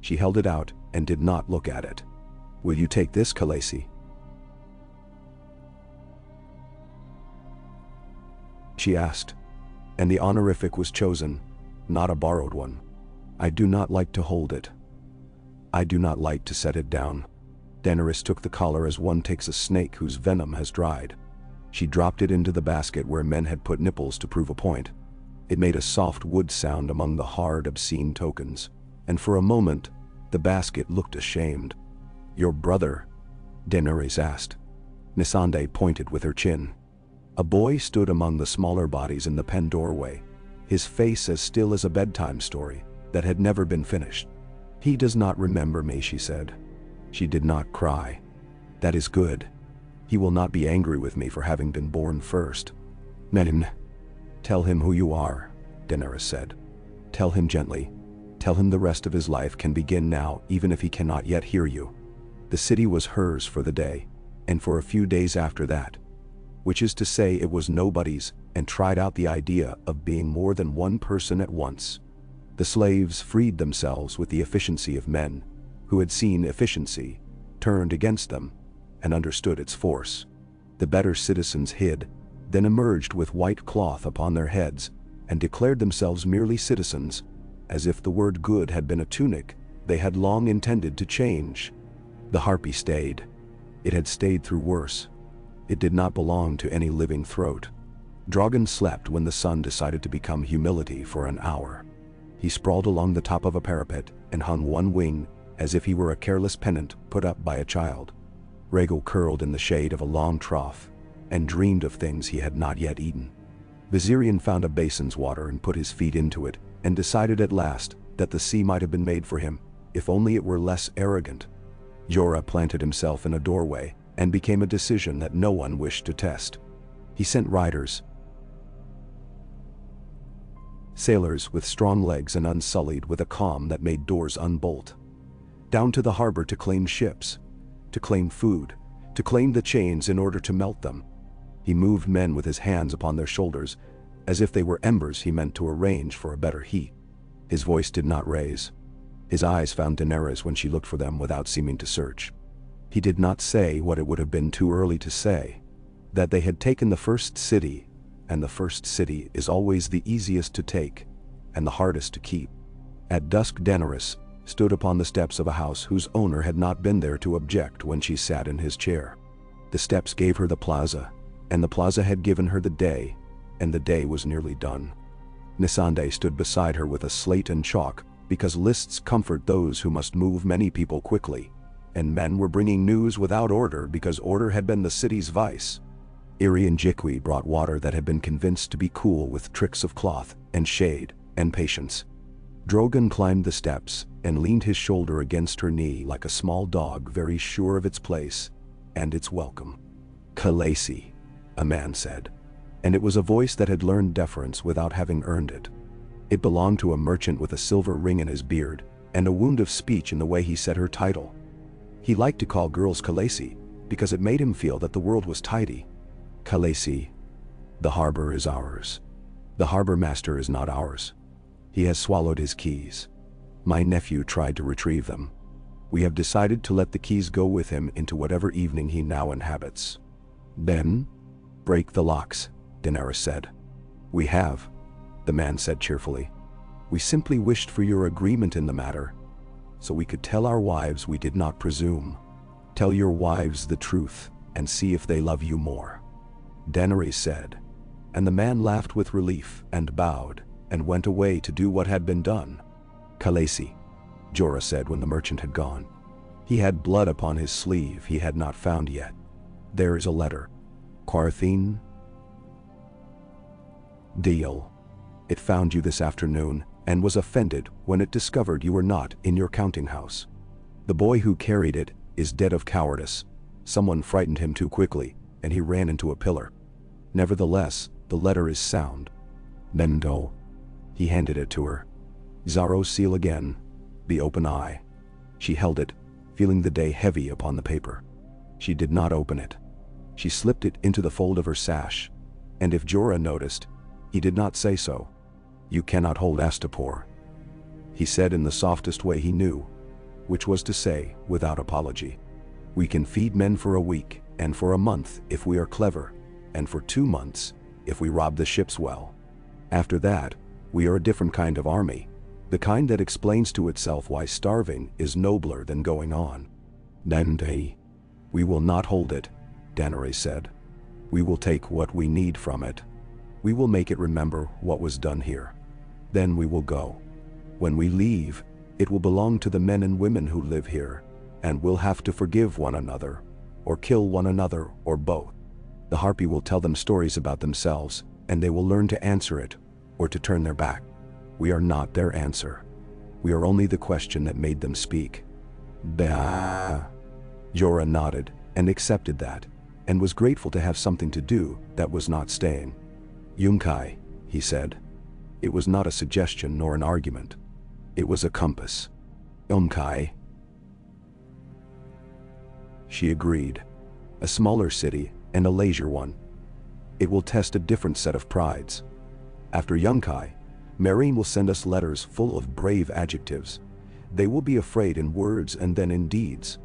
She held it out and did not look at it. "Will you take this, Khaleesi?" she asked, and the honorific was chosen, not a borrowed one. "I do not like to hold it. I do not like to set it down." Daenerys took the collar as one takes a snake whose venom has dried. She dropped it into the basket where men had put nipples to prove a point. It made a soft wood sound among the hard, obscene tokens, and for a moment, The basket looked ashamed. "Your brother?" Daenerys asked. Missandei pointed with her chin. A boy stood among the smaller bodies in the pen doorway, his face as still as a bedtime story that had never been finished. "He does not remember me," she said. She did not cry. "That is good. He will not be angry with me for having been born first." "Men, tell him who you are," Daenerys said. "Tell him gently. Tell him the rest of his life can begin now, even if he cannot yet hear you." The city was hers for the day, and for a few days after that. Which is to say, it was nobody's, and tried out the idea of being more than one person at once. The slaves freed themselves with the efficiency of men, who had seen efficiency, turned against them, and understood its force. The better citizens hid, then emerged with white cloth upon their heads, and declared themselves merely citizens, as if the word good had been a tunic they had long intended to change. The harpy stayed. It had stayed through worse. It did not belong to any living throat. Drogon slept when the sun decided to become humility for an hour. He sprawled along the top of a parapet and hung one wing as if he were a careless pennant put up by a child. Rhaegal curled in the shade of a long trough and dreamed of things he had not yet eaten. Viserion found a basin's water and put his feet into it, and decided at last that the sea might have been made for him, if only it were less arrogant. Jorah planted himself in a doorway and became a decision that no one wished to test. He sent riders, sailors with strong legs and unsullied with a calm that made doors unbolt, down to the harbor to claim ships, to claim food, to claim the chains in order to melt them. He moved men with his hands upon their shoulders, as if they were embers he meant to arrange for a better heat. His voice did not raise. His eyes found Daenerys when she looked for them without seeming to search. He did not say what it would have been too early to say, that they had taken the first city, and the first city is always the easiest to take, and the hardest to keep. At dusk Daenerys stood upon the steps of a house whose owner had not been there to object when she sat in his chair. The steps gave her the plaza, and the plaza had given her the day, and the day was nearly done. Missandei stood beside her with a slate and chalk, because lists comfort those who must move many people quickly, and men were bringing news without order because order had been the city's vice. Irri and Jikwi brought water that had been convinced to be cool with tricks of cloth, and shade, and patience. Drogon climbed the steps and leaned his shoulder against her knee like a small dog very sure of its place and its welcome. "Khaleesi," a man said, and it was a voice that had learned deference without having earned it. It belonged to a merchant with a silver ring in his beard, and a wound of speech in the way he said her title. He liked to call girls Khaleesi, because it made him feel that the world was tidy. "Khaleesi, the harbor is ours. The harbor master is not ours. He has swallowed his keys. My nephew tried to retrieve them. We have decided to let the keys go with him into whatever evening he now inhabits." "Then, break the locks," Daenerys said. "We have," the man said cheerfully. "We simply wished for your agreement in the matter, so we could tell our wives we did not presume. Tell your wives the truth, and see if they love you more," Daenerys said, and the man laughed with relief and bowed, and went away to do what had been done. "Khaleesi," Jorah said when the merchant had gone. He had blood upon his sleeve he had not found yet. "There is a letter. Qartheen? Deal. It found you this afternoon, and was offended when it discovered you were not in your counting house. The boy who carried it is dead of cowardice. Someone frightened him too quickly, and he ran into a pillar. Nevertheless, the letter is sound. Mendo." He handed it to her. Xaro's seal again, the open eye. She held it, feeling the day heavy upon the paper. She did not open it. She slipped it into the fold of her sash, and if Jorah noticed, he did not say so. "You cannot hold Astapor," he said in the softest way he knew, which was to say, without apology. "We can feed men for a week, and for a month if we are clever, and for 2 months if we rob the ships well. After that, we are a different kind of army, the kind that explains to itself why starving is nobler than going on." "Nandei, we will not hold it," Daenerys said. "We will take what we need from it. We will make it remember what was done here. Then we will go. When we leave, It will belong to the men and women who live here, and will have to forgive one another, or kill one another, or both. The harpy will tell them stories about themselves, and they will learn to answer it, or to turn their back. We are not their answer. We are only the question that made them speak. Bah. Jorah nodded, and accepted that, and was grateful to have something to do that was not staying. Yunkai, he said. It was not a suggestion nor an argument. It was a compass. Yunkai. She agreed. A smaller city, and a leisure one. It will test a different set of prides. After Yunkai, Meereen will send us letters full of brave adjectives. They will be afraid in words and then in deeds.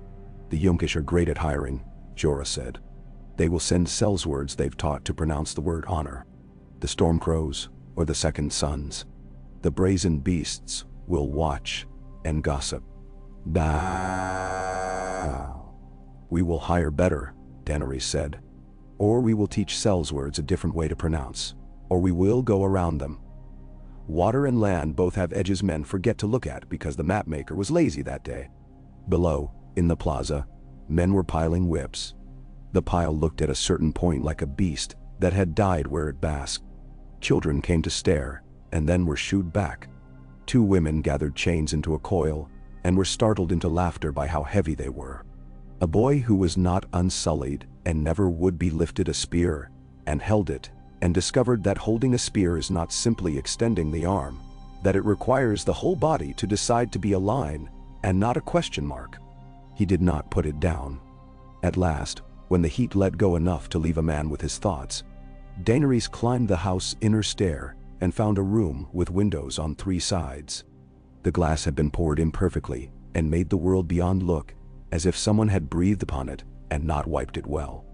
The Yunkish are great at hiring, Jorah said. They will send sellswords they've taught to pronounce the word honor. The Stormcrows, or the Second Sons. The brazen beasts will watch and gossip. Bah. We will hire better, Daenerys said. Or we will teach sellswords a different way to pronounce, or we will go around them. Water and land both have edges men forget to look at because the mapmaker was lazy that day. Below, in the plaza, men were piling whips. The pile looked at a certain point like a beast that had died where it basked. Children came to stare, and then were shooed back. 2 women gathered chains into a coil, and were startled into laughter by how heavy they were. A boy who was not unsullied and never would be lifted a spear, and held it, and discovered that holding a spear is not simply extending the arm, that it requires the whole body to decide to be a line, and not a question mark. He did not put it down. At last, when the heat let go enough to leave a man with his thoughts, Daenerys climbed the house's inner stair and found a room with windows on 3 sides. The glass had been poured imperfectly and made the world beyond look as if someone had breathed upon it and not wiped it well.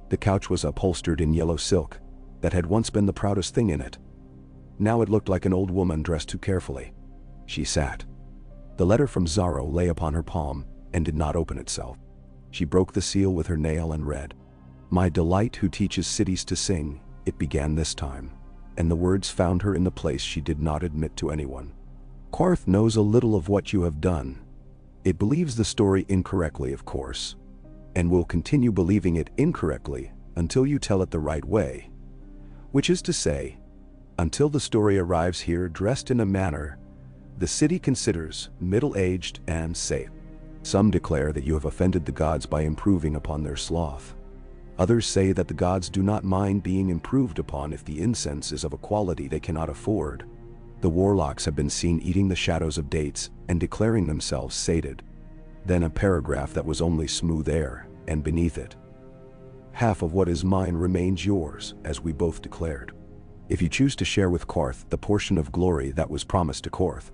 The couch was upholstered in yellow silk that had once been the proudest thing in it. Now it looked like an old woman dressed too carefully. She sat. The letter from Xaro lay upon her palm and did not open itself. She broke the seal with her nail and read, "My delight who teaches cities to sing," it began this time, and the words found her in the place she did not admit to anyone. "Qarth knows a little of what you have done. It believes the story incorrectly, of course, and will continue believing it incorrectly until you tell it the right way. Which is to say, until the story arrives here dressed in a manner the city considers middle-aged and safe. Some declare that you have offended the gods by improving upon their sloth. Others say that the gods do not mind being improved upon if the incense is of a quality they cannot afford. The warlocks have been seen eating the shadows of dates and declaring themselves sated." Then a paragraph that was only smooth air, and beneath it, "Half of what is mine remains yours, as we both declared. If you choose to share with Qarth the portion of glory that was promised to Qarth,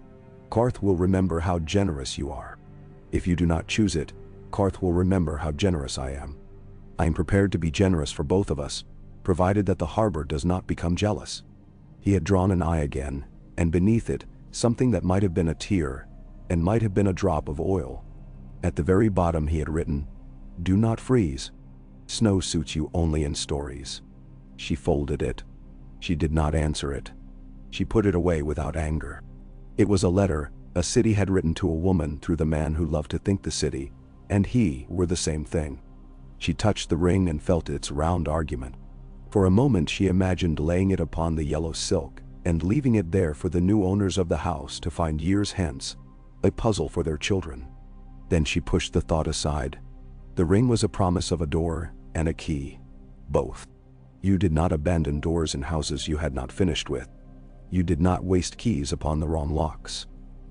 Qarth will remember how generous you are. If you do not choose it, Qarth will remember how generous I am. I am prepared to be generous for both of us, provided that the harbor does not become jealous." He had drawn an eye again, and beneath it, something that might have been a tear, and might have been a drop of oil. At the very bottom he had written, "Do not freeze. Snow suits you only in stories." She folded it. She did not answer it. She put it away without anger. It was a letter a city had written to a woman through the man who loved to think the city, and he were the same thing. She touched the ring and felt its round argument. For a moment she imagined laying it upon the yellow silk and leaving it there for the new owners of the house to find years hence, a puzzle for their children. Then she pushed the thought aside. The ring was a promise of a door and a key. Both. You did not abandon doors in houses you had not finished with. You did not waste keys upon the wrong locks.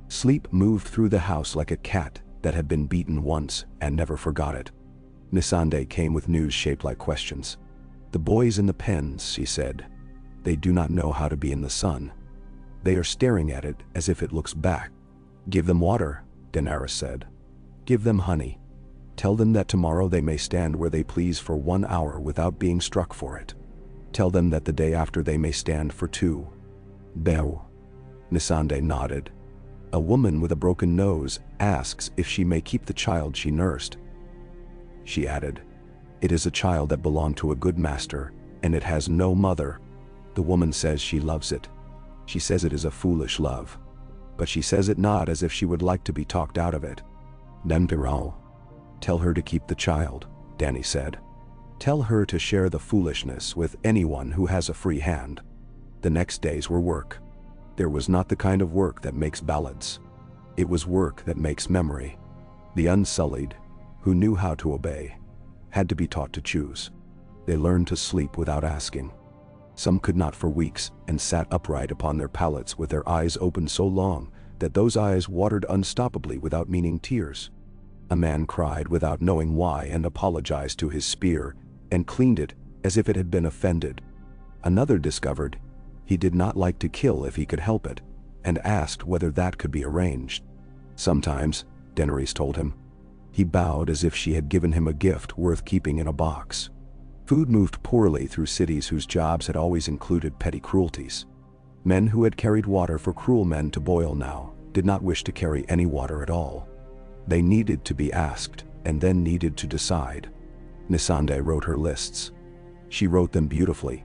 Sleep moved through the house like a cat that had been beaten once and never forgot it. Missandei came with news shaped like questions. "The boys in the pens," she said. "They do not know how to be in the sun. They are staring at it as if it looks back." "Give them water," Daenerys said. "Give them honey. Tell them that tomorrow they may stand where they please for 1 hour without being struck for it. Tell them that the day after they may stand for 2. Beo." Missandei nodded. "A woman with a broken nose asks if she may keep the child she nursed." She added, "It is a child that belonged to a good master, and it has no mother. The woman says she loves it. She says it is a foolish love." but she says it not as if she would like to be talked out of it. Nemtirao. Tell her to keep the child, Dany said. Tell her to share the foolishness with anyone who has a free hand. The next days were work. There was not the kind of work that makes ballads. It was work that makes memory. The unsullied, who knew how to obey, had to be taught to choose. They learned to sleep without asking. Some could not for weeks and sat upright upon their pallets with their eyes open so long that those eyes watered unstoppably without meaning tears. A man cried without knowing why and apologized to his spear and cleaned it as if it had been offended. Another discovered he did not like to kill if he could help it, and asked whether that could be arranged. Sometimes, Daenerys told him, he bowed as if she had given him a gift worth keeping in a box. Food moved poorly through cities whose jobs had always included petty cruelties. Men who had carried water for cruel men to boil now did not wish to carry any water at all. They needed to be asked, and then needed to decide. Missandei wrote her lists. She wrote them beautifully.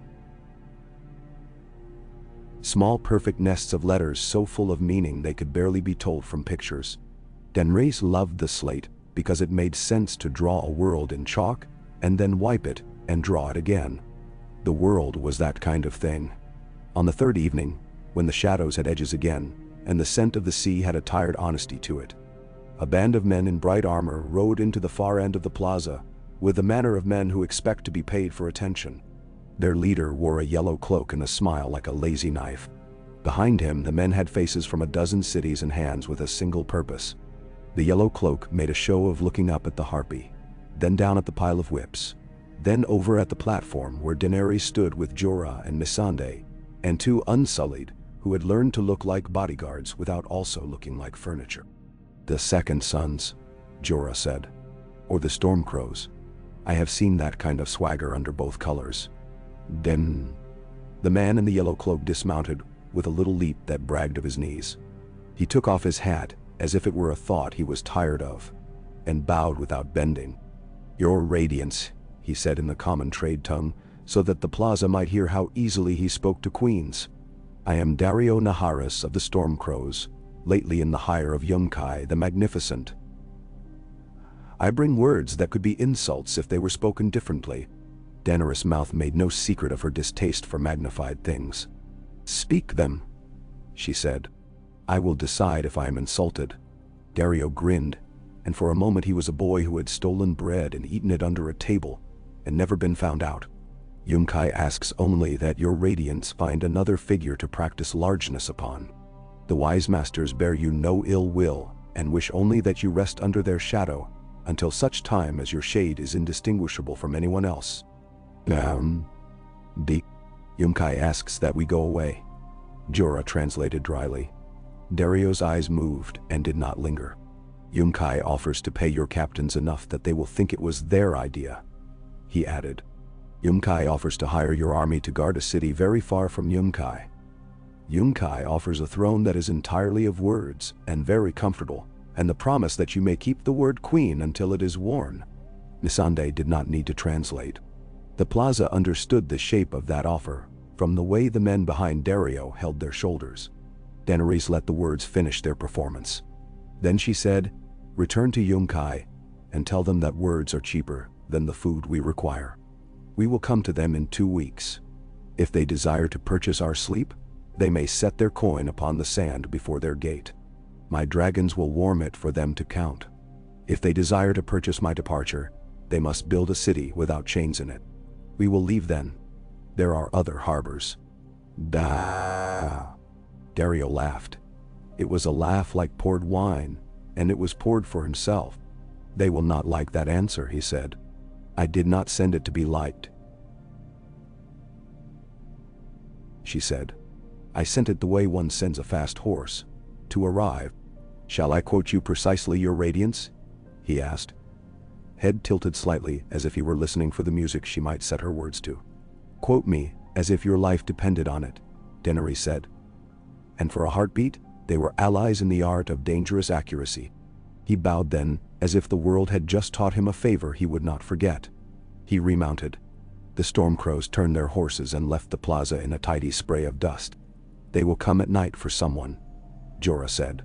Small perfect nests of letters so full of meaning they could barely be told from pictures. Daenerys loved the slate because it made sense to draw a world in chalk and then wipe it and draw it again. The world was that kind of thing. On the third evening, when the shadows had edges again, and the scent of the sea had a tired honesty to it, a band of men in bright armor rode into the far end of the plaza, with the manner of men who expect to be paid for attention. Their leader wore a yellow cloak and a smile like a lazy knife. Behind him, the men had faces from a dozen cities and hands with a single purpose. The yellow cloak made a show of looking up at the harpy, then down at the pile of whips, then over at the platform where Daenerys stood with Jorah and Missandei, and two unsullied who had learned to look like bodyguards without also looking like furniture. The second sons, Jorah said, or the Stormcrows. I have seen that kind of swagger under both colors. Then, the man in the yellow cloak dismounted with a little leap that bragged of his knees. He took off his hat as if it were a thought he was tired of, and bowed without bending. Your Radiance, he said in the common trade tongue, so that the plaza might hear how easily he spoke to queens. I am Daario Naharis of the Stormcrows, lately in the hire of Yunkai the Magnificent. I bring words that could be insults if they were spoken differently. Daenerys' mouth made no secret of her distaste for magnified things. Speak them, she said. I will decide if I am insulted. Daario grinned, and for a moment he was a boy who had stolen bread and eaten it under a table, and never been found out. Yunkai asks only that your Radiance find another figure to practice largeness upon. The wise masters bear you no ill will, and wish only that you rest under their shadow, until such time as your shade is indistinguishable from anyone else. Yunkai asks that we go away. Jorah translated dryly. Daario's eyes moved and did not linger. Yunkai offers to pay your captains enough that they will think it was their idea, he added. Yunkai offers to hire your army to guard a city very far from Yunkai. Yunkai offers a throne that is entirely of words and very comfortable, and the promise that you may keep the word queen until it is worn. Missandei did not need to translate. The plaza understood the shape of that offer from the way the men behind Daario held their shoulders. Daenerys let the words finish their performance. Then she said, return to Yunkai and tell them that words are cheaper than the food we require. We will come to them in 2 weeks. If they desire to purchase our sleep, they may set their coin upon the sand before their gate. My dragons will warm it for them to count. If they desire to purchase my departure, they must build a city without chains in it. We will leave then. There are other harbors. Daario laughed. It was a laugh like poured wine, and it was poured for himself. They will not like that answer, he said. I did not send it to be liked, she said. I sent it the way one sends a fast horse, to arrive. Shall I quote you precisely, your Radiance? He asked. Head tilted slightly as if he were listening for the music she might set her words to. Quote me as if your life depended on it, Daenerys said. And for a heartbeat, they were allies in the art of dangerous accuracy. He bowed then, as if the world had just taught him a favor he would not forget. He remounted. The Stormcrows turned their horses and left the plaza in a tidy spray of dust. They will come at night for someone. Jorah said.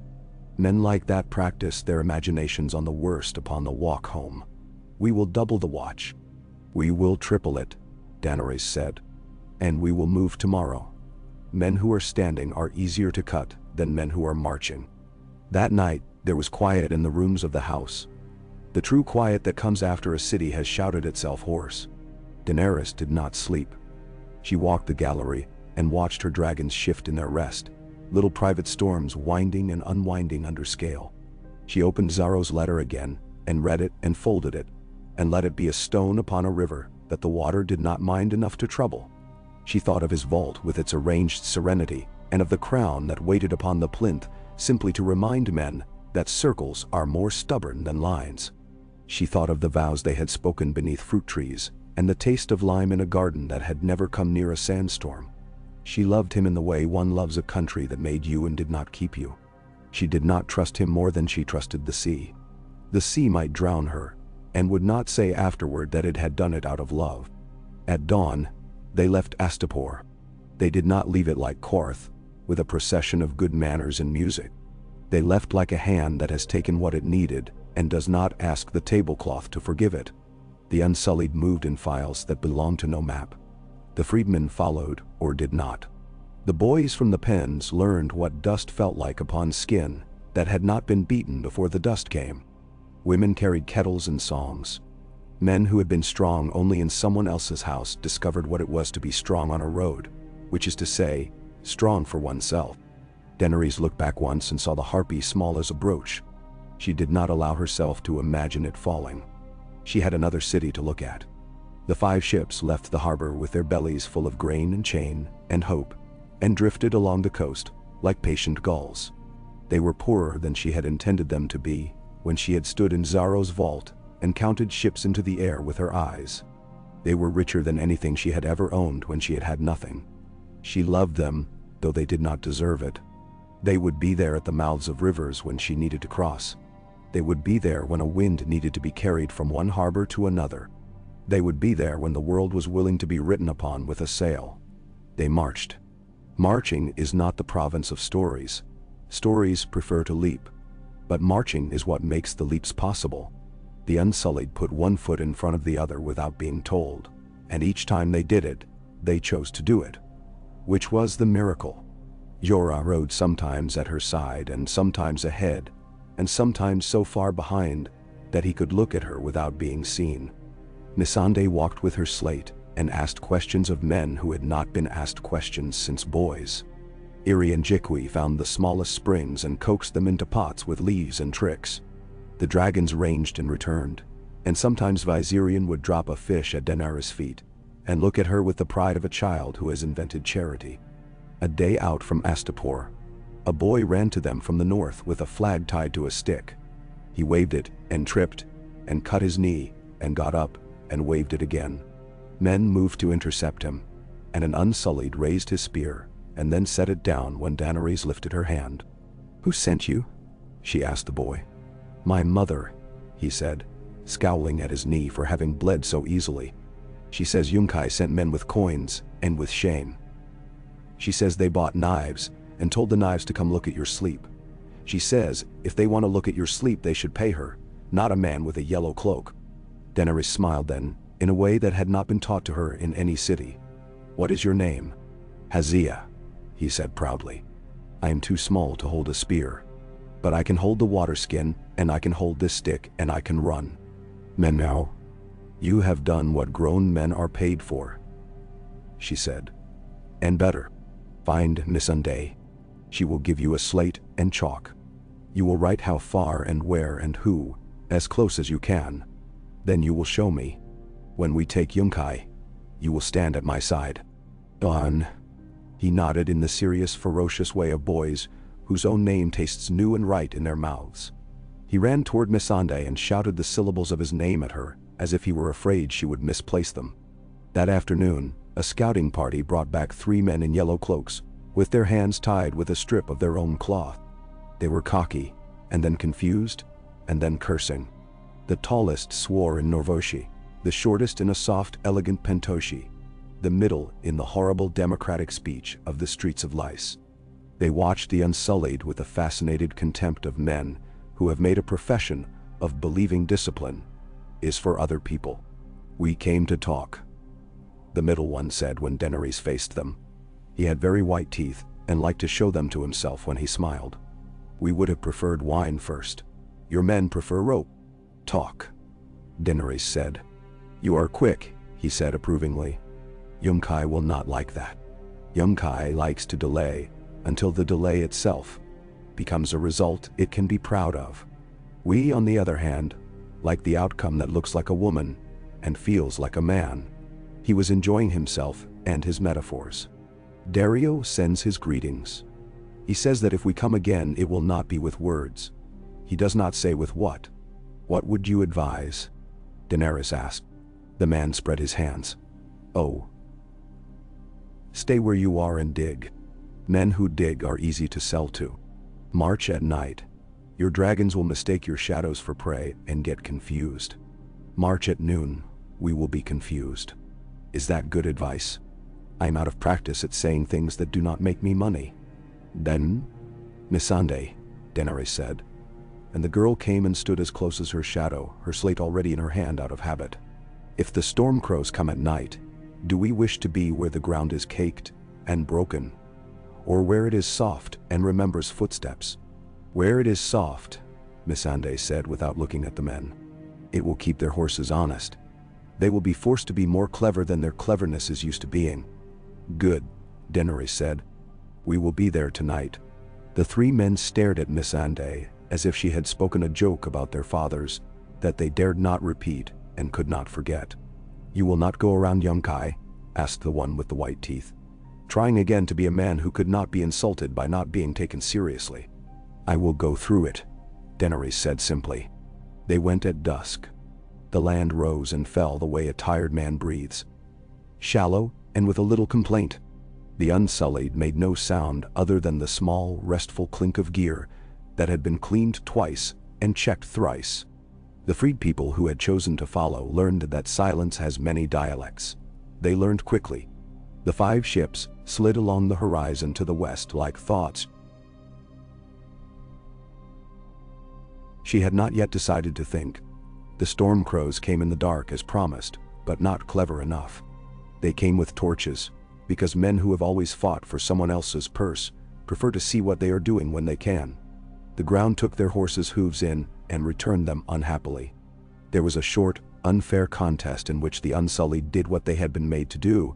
Men like that practice their imaginations on the worst upon the walk home. We will double the watch. We will triple it, Daenerys said. And we will move tomorrow. Men who are standing are easier to cut than men who are marching. That night, there was quiet in the rooms of the house. The true quiet that comes after a city has shouted itself hoarse. Daenerys did not sleep. She walked the gallery and watched her dragons shift in their rest, little private storms winding and unwinding under scale. She opened Xaro's letter again and read it and folded it, and let it be a stone upon a river that the water did not mind enough to trouble. She thought of his vault with its arranged serenity, and of the crown that waited upon the plinth simply to remind men that circles are more stubborn than lines. She thought of the vows they had spoken beneath fruit trees, and the taste of lime in a garden that had never come near a sandstorm. She loved him in the way one loves a country that made you and did not keep you. She did not trust him more than she trusted the sea. The sea might drown her, and would not say afterward that it had done it out of love. At dawn, they left Astapor. They did not leave it like Korth, with a procession of good manners and music. They left like a hand that has taken what it needed and does not ask the tablecloth to forgive it. The Unsullied moved in files that belonged to no map. The freedmen followed or did not. The boys from the pens learned what dust felt like upon skin that had not been beaten before the dust came. Women carried kettles and songs. Men who had been strong only in someone else's house discovered what it was to be strong on a road, which is to say, strong for oneself. Daenerys looked back once and saw the harpy small as a brooch. She did not allow herself to imagine it falling. She had another city to look at. The 5 ships left the harbor with their bellies full of grain and chain and hope, and drifted along the coast like patient gulls. They were poorer than she had intended them to be when she had stood in Xaro's vault and counted ships into the air with her eyes. They were richer than anything she had ever owned when she had had nothing. She loved them, though they did not deserve it. They would be there at the mouths of rivers when she needed to cross. They would be there when a wind needed to be carried from one harbor to another. They would be there when the world was willing to be written upon with a sail. They marched. Marching is not the province of stories. Stories prefer to leap. But marching is what makes the leaps possible. The Unsullied put one foot in front of the other without being told, and each time they did it, they chose to do it. Which was the miracle. Jorah rode sometimes at her side and sometimes ahead, and sometimes so far behind that he could look at her without being seen. Missandei walked with her slate and asked questions of men who had not been asked questions since boys. Irri and Jikwi found the smallest springs and coaxed them into pots with leaves and tricks. The dragons ranged and returned, and sometimes Viserion would drop a fish at Daenerys' feet and look at her with the pride of a child who has invented charity. A day out from Astapor, a boy ran to them from the north with a flag tied to a stick. He waved it and tripped and cut his knee and got up and waved it again. Men moved to intercept him, and an Unsullied raised his spear and then set it down when Daenerys lifted her hand. "Who sent you?" she asked the boy. "My mother," he said, scowling at his knee for having bled so easily. "She says Yunkai sent men with coins and with shame. She says they bought knives and told the knives to come look at your sleep. She says if they want to look at your sleep they should pay her, not a man with a yellow cloak." Daenerys smiled then, in a way that had not been taught to her in any city. "What is your name?" "Hazia," he said proudly. "I am too small to hold a spear. But I can hold the water skin, and I can hold this stick, and I can run." "Men now, you have done what grown men are paid for," she said. "And better. Find Missandei. She will give you a slate and chalk. You will write how far and where and who, as close as you can. Then you will show me. When we take Yunkai, you will stand at my side." "Done." He nodded in the serious, ferocious way of boys whose own name tastes new and right in their mouths. He ran toward Missandei and shouted the syllables of his name at her, as if he were afraid she would misplace them. That afternoon, a scouting party brought back 3 men in yellow cloaks, with their hands tied with a strip of their own cloth. They were cocky, and then confused, and then cursing. The tallest swore in Norvoshi, the shortest in a soft, elegant Pentoshi, the middle in the horrible democratic speech of the streets of Lys. They watched the Unsullied with the fascinated contempt of men who have made a profession of believing discipline is for other people. "We came to talk," the middle one said when Daenerys faced them. He had very white teeth and liked to show them to himself when he smiled. "We would have preferred wine first. Your men prefer rope." "Talk," Daenerys said. "You are quick," he said approvingly. "Yunkai will not like that. Yunkai likes to delay until the delay itself becomes a result it can be proud of. We, on the other hand, like the outcome that looks like a woman and feels like a man." He was enjoying himself and his metaphors. "Dario sends his greetings. He says that if we come again it will not be with words. He does not say with what. What would you advise?" Daenerys asked. The man spread his hands. "Oh. Stay where you are and dig. Men who dig are easy to sell to. March at night. Your dragons will mistake your shadows for prey and get confused. March at noon. We will be confused. Is that good advice? I'm out of practice at saying things that do not make me money." "Then, Missandei," Daenerys said. And the girl came and stood as close as her shadow, her slate already in her hand out of habit. "If the storm crows come at night, do we wish to be where the ground is caked and broken, or where it is soft and remembers footsteps?" "Where it is soft," Missandei said without looking at the men. "It will keep their horses honest. They will be forced to be more clever than their cleverness is used to being." "Good," Daenerys said. "We will be there tonight." The three men stared at Missandei as if she had spoken a joke about their fathers that they dared not repeat and could not forget. "You will not go around Yunkai?" asked the one with the white teeth, trying again to be a man who could not be insulted by not being taken seriously. "I will go through it," Daenerys said simply. They went at dusk. The land rose and fell the way a tired man breathes. Shallow and with a little complaint. The Unsullied made no sound other than the small, restful clink of gear that had been cleaned twice and checked thrice. The freed people who had chosen to follow learned that silence has many dialects. They learned quickly. The 5 ships slid along the horizon to the west like thoughts. She had not yet decided to think. The storm crows came in the dark as promised, but not clever enough. They came with torches, because men who have always fought for someone else's purse prefer to see what they are doing when they can. The ground took their horses' hooves in and returned them unhappily. There was a short, unfair contest in which the Unsullied did what they had been made to do,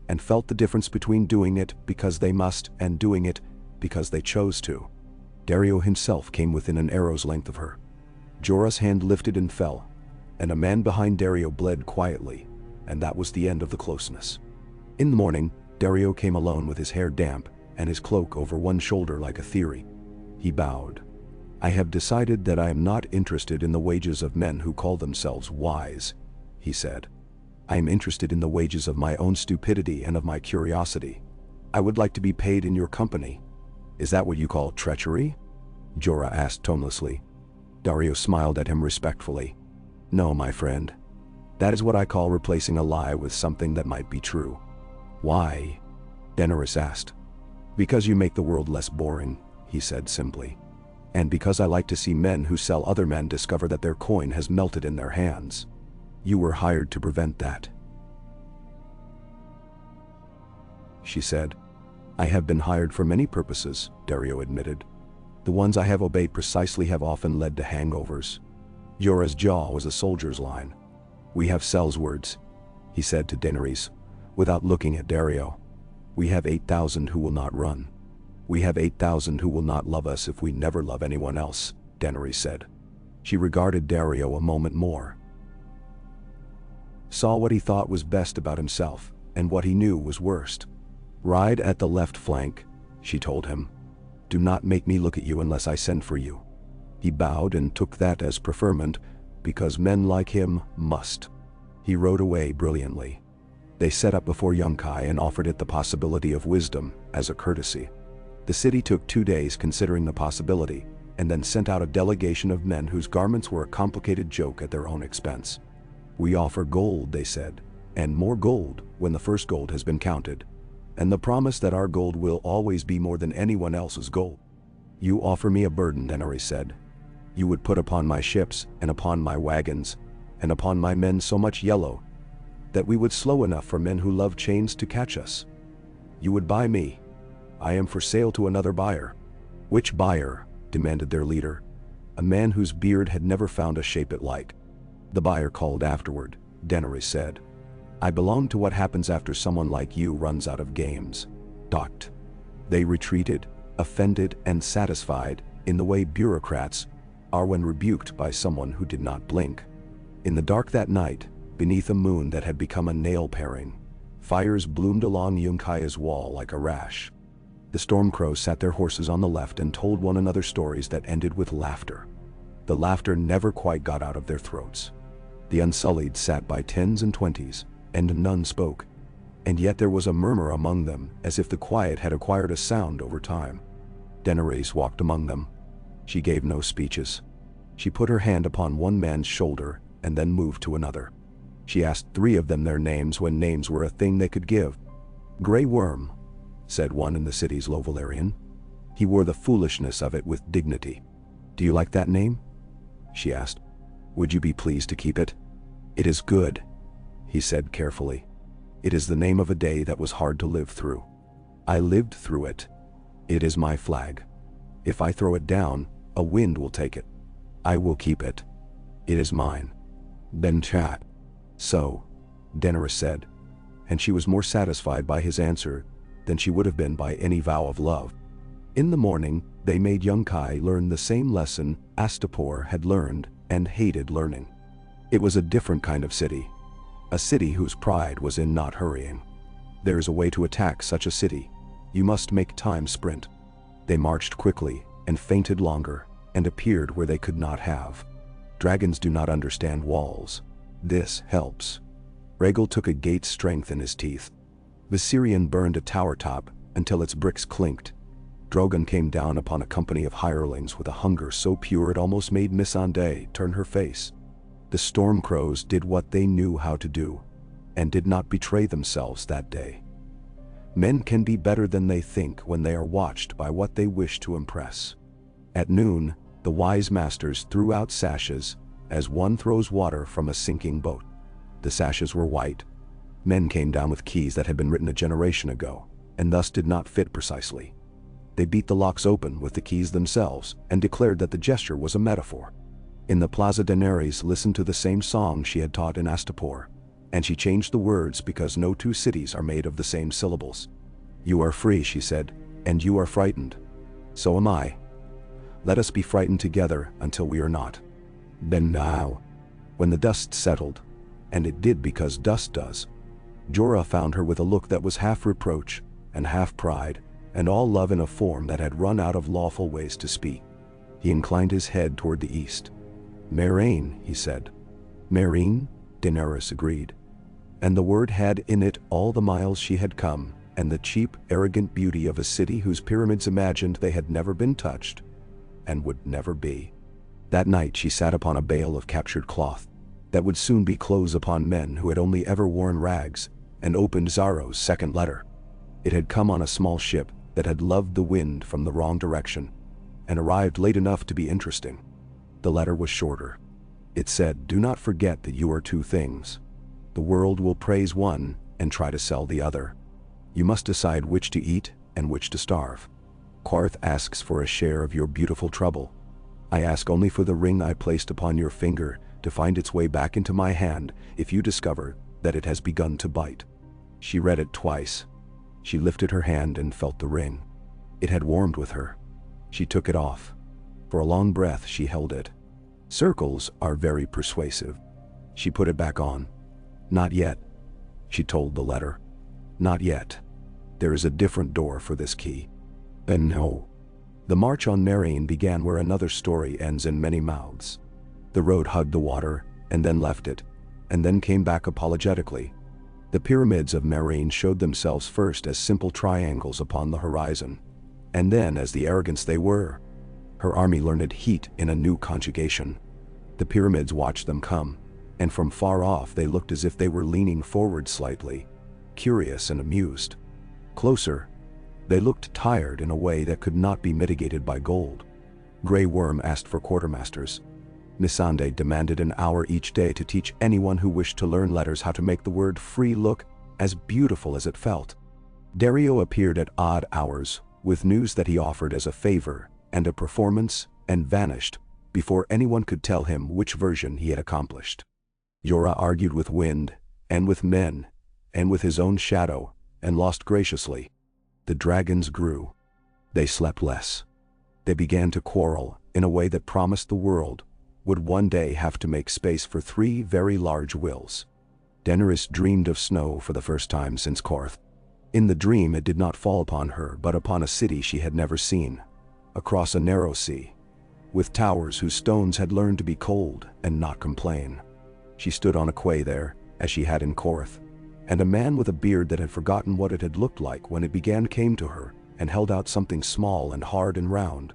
and felt the difference between doing it because they must and doing it because they chose to. Dario himself came within an arrow's length of her. Jorah's hand lifted and fell, and a man behind Dario bled quietly, and that was the end of the closeness. In the morning, Dario came alone with his hair damp and his cloak over one shoulder like a theory. He bowed. "I have decided that I am not interested in the wages of men who call themselves wise," he said. "I am interested in the wages of my own stupidity and of my curiosity. I would like to be paid in your company." "Is that what you call treachery?" Jorah asked tonelessly. Dario smiled at him respectfully. "No, my friend. That is what I call replacing a lie with something that might be true." "Why?" Daenerys asked. "Because you make the world less boring," he said simply. "And because I like to see men who sell other men discover that their coin has melted in their hands. You were hired to prevent that," she said. "I have been hired for many purposes," Dario admitted. "The ones I have obeyed precisely have often led to hangovers." Jorah's jaw was a soldier's line. "We have Sel's words," he said to Daenerys, without looking at Dario. "We have 8,000 who will not run. We have 8,000 who will not love us if we never love anyone else," Daenerys said. She regarded Dario a moment more. Saw what he thought was best about himself, and what he knew was worst. "Ride at the left flank," she told him. "Do not make me look at you unless I send for you." He bowed and took that as preferment, because men like him must. He rode away brilliantly. They set up before Yunkai and offered it the possibility of wisdom as a courtesy. The city took 2 days considering the possibility, and then sent out a delegation of men whose garments were a complicated joke at their own expense. "We offer gold," they said, "and more gold when the first gold has been counted." and the promise that our gold will always be more than anyone else's gold. You offer me a burden, Daenerys said. You would put upon my ships, and upon my wagons, and upon my men so much yellow, that we would slow enough for men who love chains to catch us. You would buy me. I am for sale to another buyer. Which buyer? Demanded their leader, a man whose beard had never found a shape it liked. The buyer called afterward, Daenerys said. I belong to what happens after someone like you runs out of games. Docked. They retreated, offended and satisfied, in the way bureaucrats are when rebuked by someone who did not blink. In the dark that night, beneath a moon that had become a nail paring, fires bloomed along Yunkaya's wall like a rash. The Stormcrows sat their horses on the left and told one another stories that ended with laughter. The laughter never quite got out of their throats. The Unsullied sat by tens and twenties, and none spoke, and yet there was a murmur among them as if the quiet had acquired a sound over time. Daenerys walked among them. She gave no speeches. She put her hand upon one man's shoulder and then moved to another. She asked 3 of them their names when names were a thing they could give. Grey Worm, said one in the city's low Valyrian. He wore the foolishness of it with dignity. Do you like that name? She asked. Would you be pleased to keep it? It is good, he said carefully. It is the name of a day that was hard to live through. I lived through it. It is my flag. If I throw it down, a wind will take it. I will keep it. It is mine. Then chat. So, Daenerys said, and she was more satisfied by his answer than she would have been by any vow of love. In the morning, they made Yunkai learn the same lesson Astapor had learned and hated learning. It was a different kind of city, a city whose pride was in not hurrying. There is a way to attack such a city. You must make time sprint. They marched quickly and feinted longer and appeared where they could not have. Dragons do not understand walls. This helps. Rhaegal took a gate's strength in his teeth. Viserion burned a tower top until its bricks clinked. Drogon came down upon a company of hirelings with a hunger so pure it almost made Missandei turn her face. The Stormcrows did what they knew how to do, and did not betray themselves that day. Men can be better than they think when they are watched by what they wish to impress. At noon, the wise masters threw out sashes, as one throws water from a sinking boat. The sashes were white. Men came down with keys that had been written a generation ago, and thus did not fit precisely. They beat the locks open with the keys themselves, and declared that the gesture was a metaphor. In the plaza Daenerys listened to the same song she had taught in Astapor, and she changed the words because no 2 cities are made of the same syllables. You are free, she said, and you are frightened. So am I. Let us be frightened together until we are not. Then now, when the dust settled, and it did because dust does, Jorah found her with a look that was half reproach and half pride, and all love in a form that had run out of lawful ways to speak. He inclined his head toward the east. Meereen, he said. Meereen, Daenerys agreed. And the word had in it all the miles she had come, and the cheap, arrogant beauty of a city whose pyramids imagined they had never been touched, and would never be. That night she sat upon a bale of captured cloth, that would soon be clothes upon men who had only ever worn rags, and opened Xaro's second letter. It had come on a small ship that had loved the wind from the wrong direction, and arrived late enough to be interesting. The letter was shorter. It said, do not forget that you are 2 things. The world will praise one and try to sell the other. You must decide which to eat and which to starve. Qarth asks for a share of your beautiful trouble. I ask only for the ring I placed upon your finger to find its way back into my hand if you discover that it has begun to bite. She read it twice. She lifted her hand and felt the ring. It had warmed with her. She took it off. For a long breath she held it. Circles are very persuasive. She put it back on. Not yet, she told the letter. Not yet. There is a different door for this key. And no. The march on Meereen began where another story ends in many mouths. The road hugged the water, and then left it, and then came back apologetically. The pyramids of Meereen showed themselves first as simple triangles upon the horizon, and then as the arrogance they were. Her army learned heat in a new conjugation. The pyramids watched them come, and from far off they looked as if they were leaning forward slightly, curious and amused. Closer, they looked tired in a way that could not be mitigated by gold. Grey Worm asked for quartermasters. Missandei demanded an hour each day to teach anyone who wished to learn letters how to make the word free look as beautiful as it felt. Dario appeared at odd hours, with news that he offered as a favor and a performance, and vanished before anyone could tell him which version he had accomplished. Jorah argued with wind, and with men, and with his own shadow, and lost graciously. The dragons grew. They slept less. They began to quarrel in a way that promised the world would one day have to make space for 3 very large wills. Daenerys dreamed of snow for the first time since Korth. In the dream it did not fall upon her but upon a city she had never seen, across a narrow sea, with towers whose stones had learned to be cold and not complain. She stood on a quay there, as she had in Korth, and a man with a beard that had forgotten what it had looked like when it began came to her and held out something small and hard and round.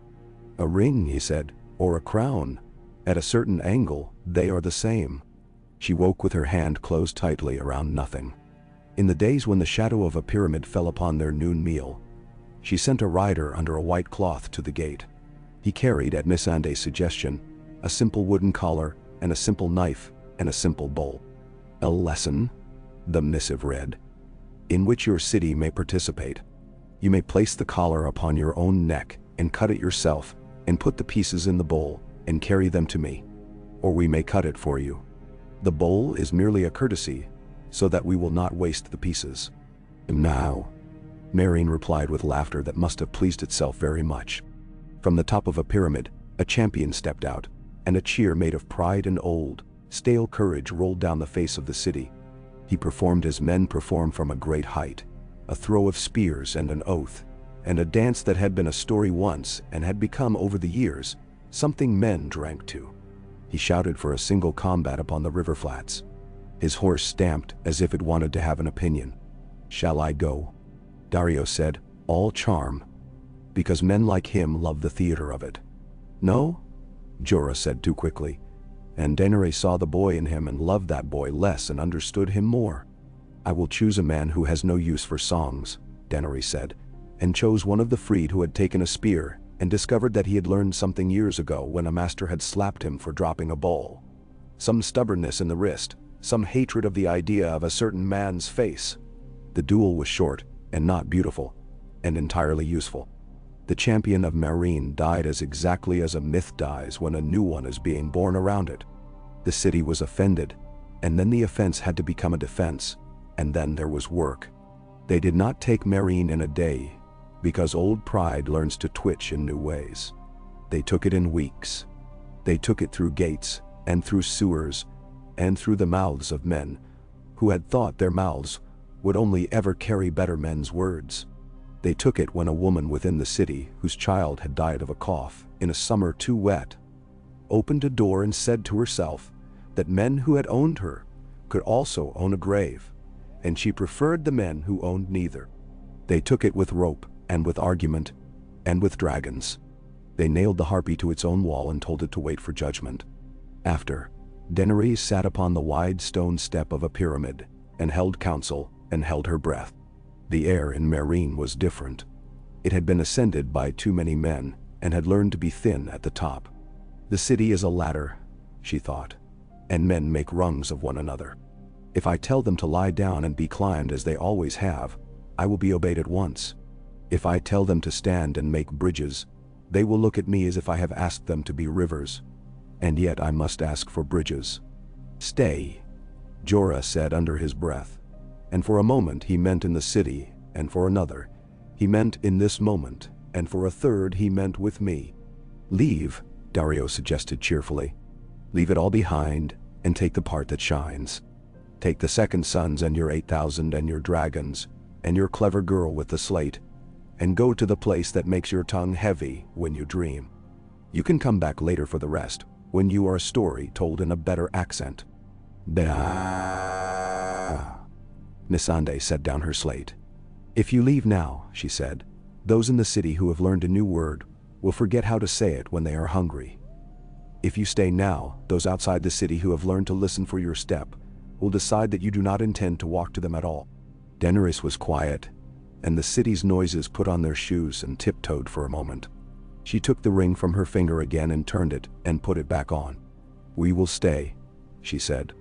"A ring," he said, "or a crown. At a certain angle, they are the same." She woke with her hand closed tightly around nothing. In the days when the shadow of a pyramid fell upon their noon meal, she sent a rider under a white cloth to the gate. He carried, at Missandei's suggestion, a simple wooden collar and a simple knife and a simple bowl. "A lesson," the missive read, "in which your city may participate. You may place the collar upon your own neck and cut it yourself and put the pieces in the bowl and carry them to me, or we may cut it for you. The bowl is merely a courtesy, so that we will not waste the pieces." "Now," Meereen replied with laughter that must have pleased itself very much. From the top of a pyramid, a champion stepped out, and a cheer made of pride and old, stale courage rolled down the face of the city. He performed as men perform from a great height, a throw of spears and an oath, and a dance that had been a story once and had become over the years something men drank to. He shouted for a single combat upon the river flats. His horse stamped as if it wanted to have an opinion. "Shall I go?" Dario said, all charm, because men like him love the theater of it. "No?" Jorah said too quickly, and Daenerys saw the boy in him and loved that boy less and understood him more. "I will choose a man who has no use for songs," Daenerys said, and chose one of the freed who had taken a spear and discovered that he had learned something years ago when a master had slapped him for dropping a ball. Some stubbornness in the wrist, some hatred of the idea of a certain man's face. The duel was short and not beautiful, and entirely useful. The champion of Meereen died as exactly as a myth dies when a new one is being born around it. The city was offended, and then the offense had to become a defense, and then there was work. They did not take Meereen in a day, because old pride learns to twitch in new ways. They took it in weeks. They took it through gates, and through sewers, and through the mouths of men who had thought their mouths would only ever carry better men's words. They took it when a woman within the city whose child had died of a cough in a summer too wet opened a door and said to herself that men who had owned her could also own a grave, and she preferred the men who owned neither. They took it with rope and with argument and with dragons. They nailed the harpy to its own wall and told it to wait for judgment. After, Daenerys sat upon the wide stone step of a pyramid and held counsel and held her breath. The air in Meereen was different. It had been ascended by too many men and had learned to be thin at the top. The city is a ladder, she thought, and men make rungs of one another. If I tell them to lie down and be climbed as they always have, I will be obeyed at once. If I tell them to stand and make bridges, they will look at me as if I have asked them to be rivers. And yet I must ask for bridges. "Stay," Jorah said under his breath. And for a moment he meant in the city, and for another, he meant in this moment, and for a third he meant with me. "Leave," Dario suggested cheerfully. "Leave it all behind, and take the part that shines. Take the second sons and your 8,000 and your dragons, and your clever girl with the slate, and go to the place that makes your tongue heavy when you dream. You can come back later for the rest, when you are a story told in a better accent." Missandei set down her slate. "If you leave now," she said, "those in the city who have learned a new word will forget how to say it when they are hungry. If you stay now, those outside the city who have learned to listen for your step will decide that you do not intend to walk to them at all." Daenerys was quiet, and the city's noises put on their shoes and tiptoed for a moment. She took the ring from her finger again and turned it and put it back on. "We will stay," she said.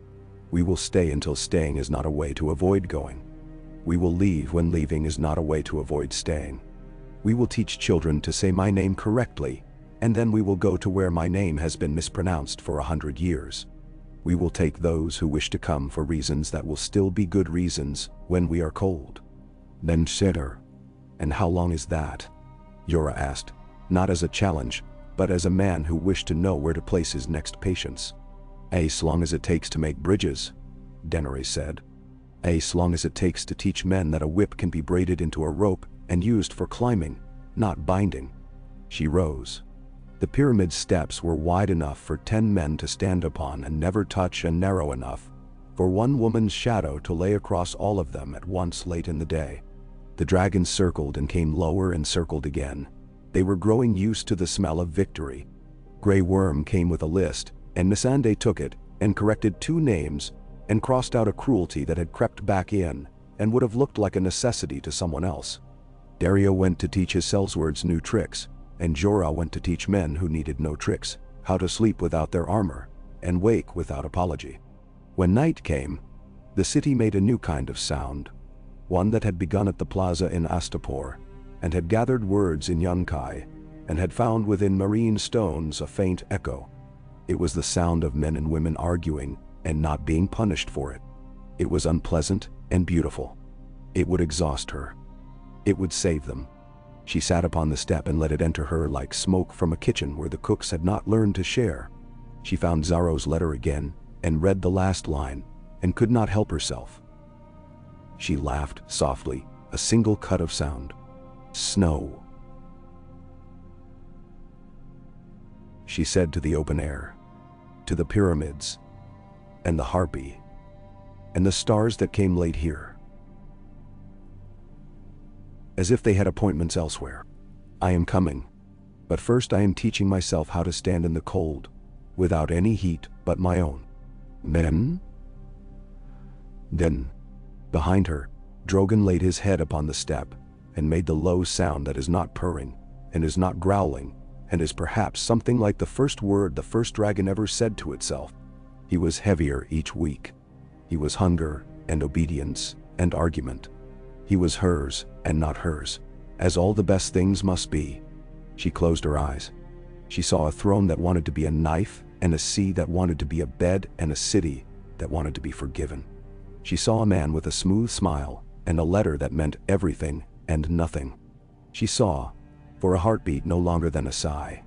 "We will stay until staying is not a way to avoid going. We will leave when leaving is not a way to avoid staying. We will teach children to say my name correctly, and then we will go to where my name has been mispronounced for 100 years. We will take those who wish to come for reasons that will still be good reasons when we are cold." Then Xaro. "And how long is that?" Xhoan asked, not as a challenge, but as a man who wished to know where to place his next patience. "As long as it takes to make bridges," Daenerys said. "As long as it takes to teach men that a whip can be braided into a rope and used for climbing, not binding." She rose. The pyramid steps were wide enough for 10 men to stand upon and never touch, and narrow enough for one woman's shadow to lay across all of them at once late in the day. The dragons circled and came lower and circled again. They were growing used to the smell of victory. Grey Worm came with a list, and Missandei took it and corrected 2 names and crossed out a cruelty that had crept back in and would have looked like a necessity to someone else. Dario went to teach his sellswords new tricks, and Xhoan went to teach men who needed no tricks how to sleep without their armor and wake without apology. When night came, the city made a new kind of sound, one that had begun at the plaza in Astapor, and had gathered words in Yunkai, and had found within marine stones a faint echo. It was the sound of men and women arguing and not being punished for it. It was unpleasant and beautiful. It would exhaust her. It would save them. She sat upon the step and let it enter her like smoke from a kitchen where the cooks had not learned to share. She found Xaro's letter again and read the last line and could not help herself. She laughed softly, a single cut of sound. "Snow," she said, to the open air, to the pyramids, and the harpy, and the stars that came late here, as if they had appointments elsewhere. "I am coming, but first I am teaching myself how to stand in the cold, without any heat but my own." Then, behind her, Drogon laid his head upon the step, and made the low sound that is not purring, and is not growling, and is perhaps something like the first word the first dragon ever said to itself. He was heavier each week. He was hunger and obedience and argument. He was hers and not hers, as all the best things must be. She closed her eyes. She saw a throne that wanted to be a knife, and a sea that wanted to be a bed, and a city that wanted to be forgiven. She saw a man with a smooth smile, and a letter that meant everything and nothing. She saw, for a heartbeat no longer than a sigh,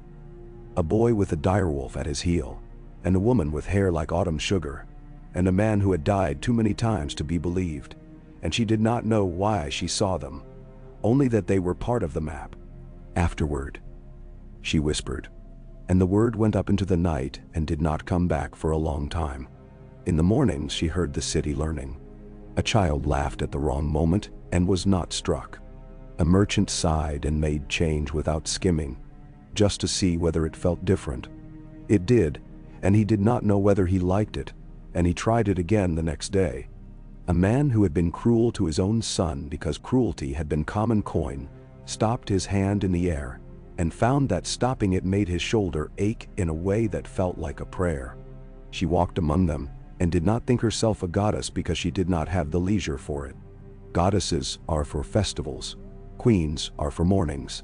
a boy with a direwolf at his heel, and a woman with hair like autumn sugar, and a man who had died too many times to be believed, and she did not know why she saw them, only that they were part of the map. "Afterward," she whispered, and the word went up into the night and did not come back for a long time. In the mornings she heard the city learning. A child laughed at the wrong moment and was not struck. A merchant sighed and made change without skimming, just to see whether it felt different. It did, and he did not know whether he liked it, and he tried it again the next day. A man who had been cruel to his own son because cruelty had been common coin stopped his hand in the air and found that stopping it made his shoulder ache in a way that felt like a prayer. She walked among them and did not think herself a goddess because she did not have the leisure for it. Goddesses are for festivals. Queens are for mornings.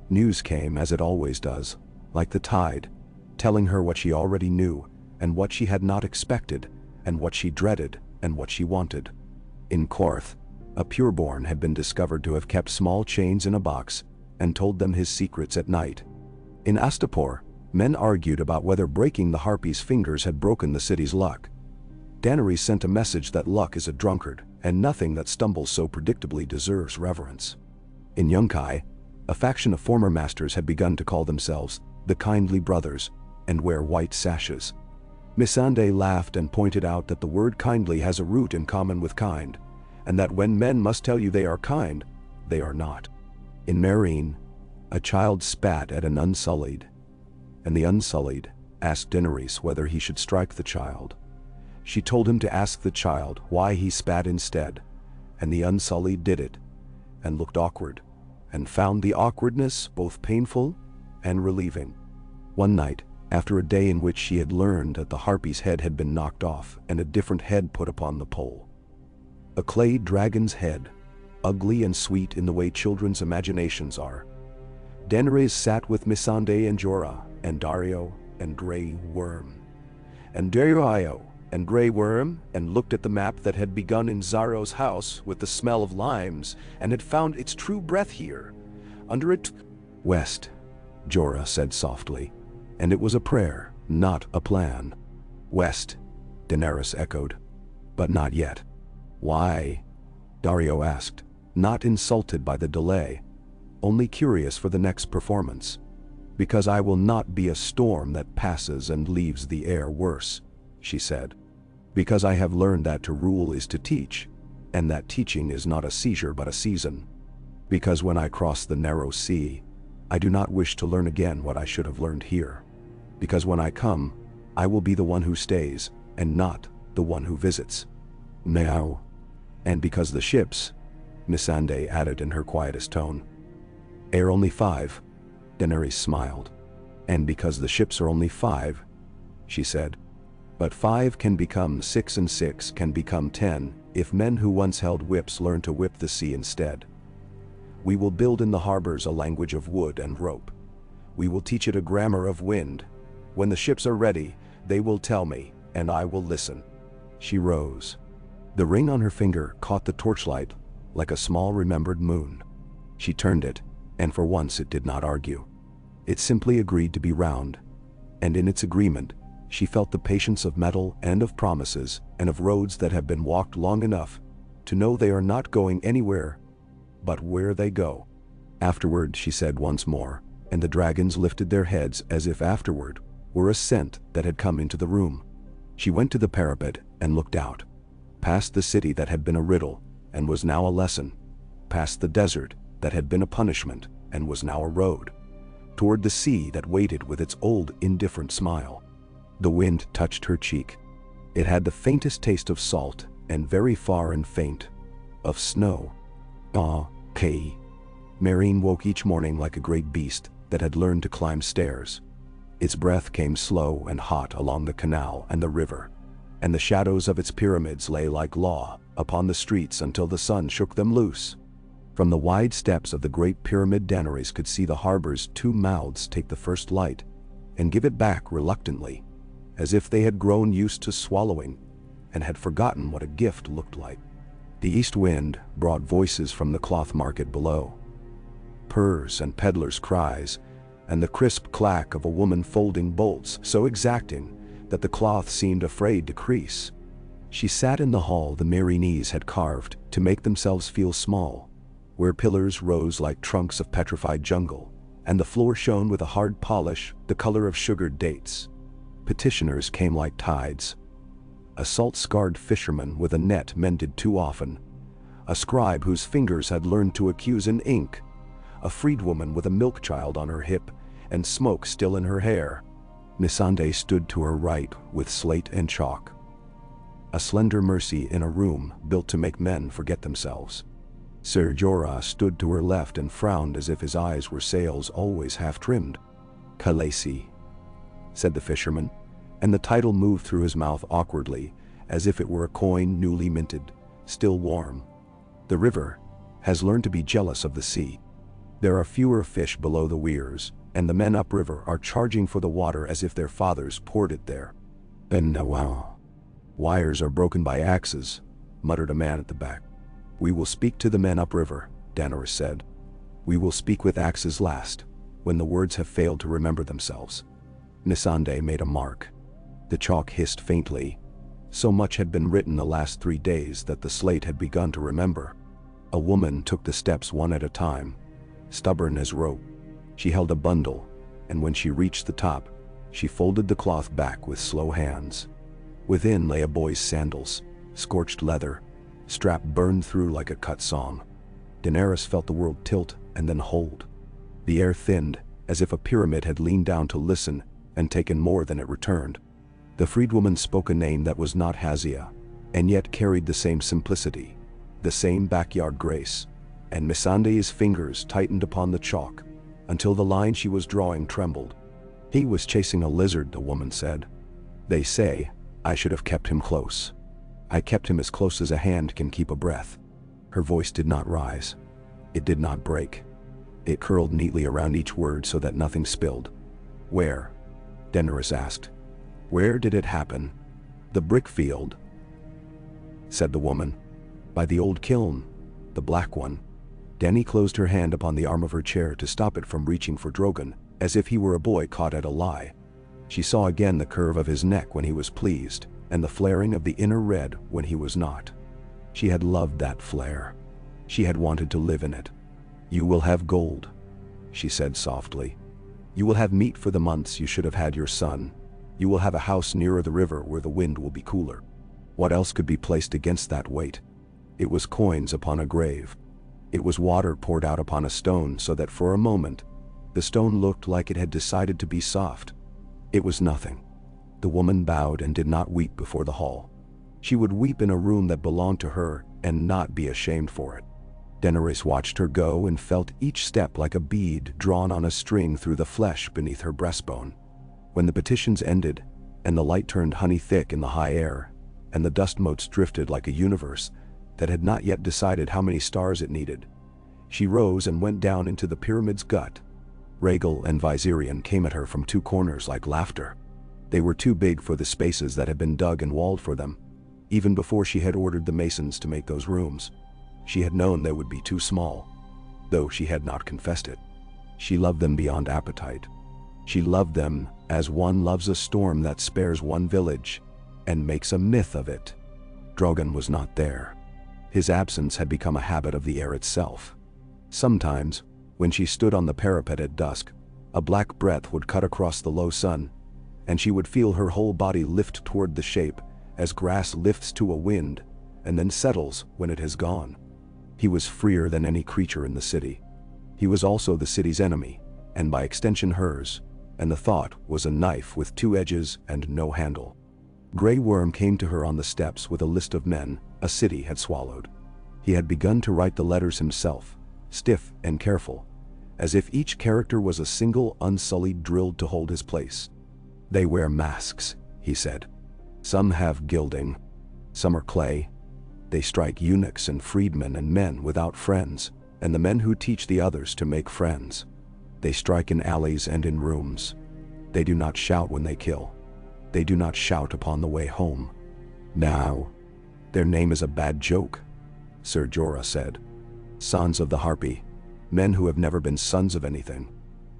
News came as it always does, like the tide, telling her what she already knew and what she had not expected and what she dreaded and what she wanted. In Korth, a pureborn had been discovered to have kept small chains in a box and told them his secrets at night. In Astapor, men argued about whether breaking the harpy's fingers had broken the city's luck. Daenerys sent a message that luck is a drunkard, and nothing that stumbles so predictably deserves reverence. In Yunkai, a faction of former masters had begun to call themselves the Kindly Brothers and wear white sashes. Missandei laughed and pointed out that the word kindly has a root in common with kind, and that when men must tell you they are kind, they are not. In Meereen, a child spat at an Unsullied, and the Unsullied asked Daenerys whether he should strike the child. She told him to ask the child why he spat instead, and the Unsullied did it, and looked awkward, and found the awkwardness both painful and relieving. One night, after a day in which she had learned that the harpy's head had been knocked off and a different head put upon the pole. A clay dragon's head, ugly and sweet in the way children's imaginations are. Daenerys sat with Missandei and Jorah, and Dario and Grey Worm. And Dario and Grey Worm, and looked at the map that had begun in Xaro's house with the smell of limes, and had found its true breath here, under it. West, Jorah said softly, and it was a prayer, not a plan. West, Daenerys echoed. But not yet. Why? Dario asked, not insulted by the delay, only curious for the next performance. Because I will not be a storm that passes and leaves the air worse, she said. Because I have learned that to rule is to teach, and that teaching is not a seizure but a season. Because when I cross the narrow sea, I do not wish to learn again what I should have learned here. Because when I come, I will be the one who stays, and not the one who visits. Now. And because the ships, Missandei added in her quietest tone. Are only 5, Daenerys smiled. And because the ships are only 5, she said. But 5 can become 6 and 6 can become 10 if men who once held whips learn to whip the sea instead. We will build in the harbors a language of wood and rope. We will teach it a grammar of wind. When the ships are ready, they will tell me, and I will listen. She rose. The ring on her finger caught the torchlight like a small remembered moon. She turned it, and for once it did not argue. It simply agreed to be round, and in its agreement, she felt the patience of metal and of promises and of roads that have been walked long enough to know they are not going anywhere but where they go. Afterward, she said once more, and the dragons lifted their heads as if afterward were a scent that had come into the room. She went to the parapet and looked out, past the city that had been a riddle and was now a lesson, past the desert that had been a punishment and was now a road, toward the sea that waited with its old indifferent smile. The wind touched her cheek. It had the faintest taste of salt and very far and faint of snow. K. Meereen woke each morning like a great beast that had learned to climb stairs. Its breath came slow and hot along the canal and the river, and the shadows of its pyramids lay like law upon the streets until the sun shook them loose. From the wide steps of the great pyramid, Daenerys could see the harbor's 2 mouths take the first light and give it back reluctantly, as if they had grown used to swallowing and had forgotten what a gift looked like. The east wind brought voices from the cloth market below, purrs and peddlers' cries, and the crisp clack of a woman folding bolts so exacting that the cloth seemed afraid to crease. She sat in the hall the Meereenese had carved to make themselves feel small, where pillars rose like trunks of petrified jungle, and the floor shone with a hard polish the color of sugared dates. Petitioners came like tides. A salt-scarred fisherman with a net mended too often, a scribe whose fingers had learned to accuse in ink, a freedwoman with a milk child on her hip and smoke still in her hair. Missandei stood to her right with slate and chalk, a slender mercy in a room built to make men forget themselves. Ser Jorah stood to her left and frowned as if his eyes were sails always half-trimmed. Khaleesi, said the fisherman, and the title moved through his mouth awkwardly, as if it were a coin newly minted, still warm. The river has learned to be jealous of the sea. There are fewer fish below the weirs, and the men upriver are charging for the water as if their fathers poured it there. And wow. Wires are broken by axes, muttered a man at the back. We will speak to the men upriver, Daenerys said. We will speak with axes last, when the words have failed to remember themselves. Missandei made a mark. The chalk hissed faintly. So much had been written the last 3 days that the slate had begun to remember. A woman took the steps one at a time, stubborn as rope. She held a bundle, and when she reached the top, she folded the cloth back with slow hands. Within lay a boy's sandals, scorched leather, strap burned through like a cut song. Daenerys felt the world tilt and then hold. The air thinned, as if a pyramid had leaned down to listen and taken more than it returned. The freedwoman spoke a name that was not Hazia, and yet carried the same simplicity, the same backyard grace. and Missandei's fingers tightened upon the chalk, until the line she was drawing trembled. "He was chasing a lizard," the woman said. "They say I should have kept him close. I kept him as close as a hand can keep a breath." Her voice did not rise. It did not break. It curled neatly around each word so that nothing spilled. "Where?" Daenerys asked. "Where did it happen?" "The brick field," said the woman. "By the old kiln, the black one." Dany closed her hand upon the arm of her chair to stop it from reaching for Drogon, as if he were a boy caught at a lie. She saw again the curve of his neck when he was pleased, and the flaring of the inner red when he was not. She had loved that flare. She had wanted to live in it. "You will have gold," she said softly. "You will have meat for the months you should have had your son. You will have a house nearer the river where the wind will be cooler." What else could be placed against that weight? It was coins upon a grave. It was water poured out upon a stone so that for a moment, the stone looked like it had decided to be soft. It was nothing. The woman bowed and did not weep before the hall. She would weep in a room that belonged to her and not be ashamed for it. Daenerys watched her go and felt each step like a bead drawn on a string through the flesh beneath her breastbone. When the petitions ended, and the light turned honey thick in the high air, and the dust motes drifted like a universe that had not yet decided how many stars it needed, she rose and went down into the pyramid's gut. Rhaegal and Viserion came at her from two corners like laughter. They were too big for the spaces that had been dug and walled for them. Even before she had ordered the masons to make those rooms, she had known they would be too small, though she had not confessed it. She loved them beyond appetite. She loved them as one loves a storm that spares one village and makes a myth of it. Drogon was not there. His absence had become a habit of the air itself. Sometimes, when she stood on the parapet at dusk, a black breath would cut across the low sun, and she would feel her whole body lift toward the shape as grass lifts to a wind and then settles when it has gone. He was freer than any creature in the city. He was also the city's enemy, and by extension hers, and the thought was a knife with two edges and no handle. Grey Worm came to her on the steps with a list of men a city had swallowed. He had begun to write the letters himself, stiff and careful, as if each character was a single unsullied drilled to hold his place. "They wear masks," he said. "Some have gilding. Some are clay. They strike eunuchs and freedmen and men without friends, and the men who teach the others to make friends. They strike in alleys and in rooms. They do not shout when they kill. They do not shout upon the way home. Now, their name is a bad joke," Ser Jorah said. "Sons of the Harpy, men who have never been sons of anything."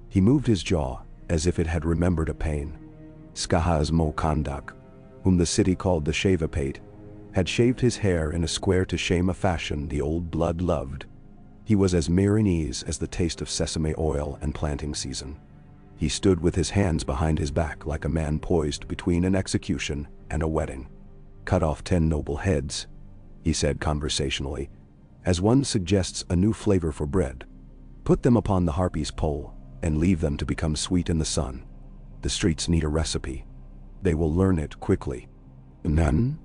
He moved his jaw as if it had remembered a pain. Skahaz Mo Kandak, whom the city called the Shavapate, had shaved his hair in a square to shame a fashion the old blood loved. He was as Myronese as the taste of sesame oil and planting season. He stood with his hands behind his back like a man poised between an execution and a wedding. "Cut off 10 noble heads," he said conversationally, as one suggests a new flavor for bread. "Put them upon the Harpy's pole and leave them to become sweet in the sun. The streets need a recipe. They will learn it quickly." "None?"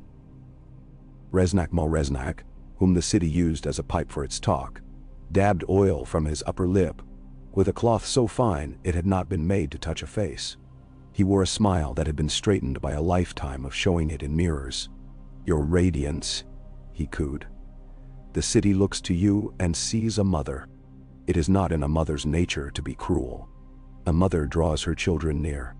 Reznak Mo Reznak, whom the city used as a pipe for its talk, dabbed oil from his upper lip, with a cloth so fine it had not been made to touch a face. He wore a smile that had been straightened by a lifetime of showing it in mirrors. "Your radiance," he cooed. "The city looks to you and sees a mother. It is not in a mother's nature to be cruel. A mother draws her children near."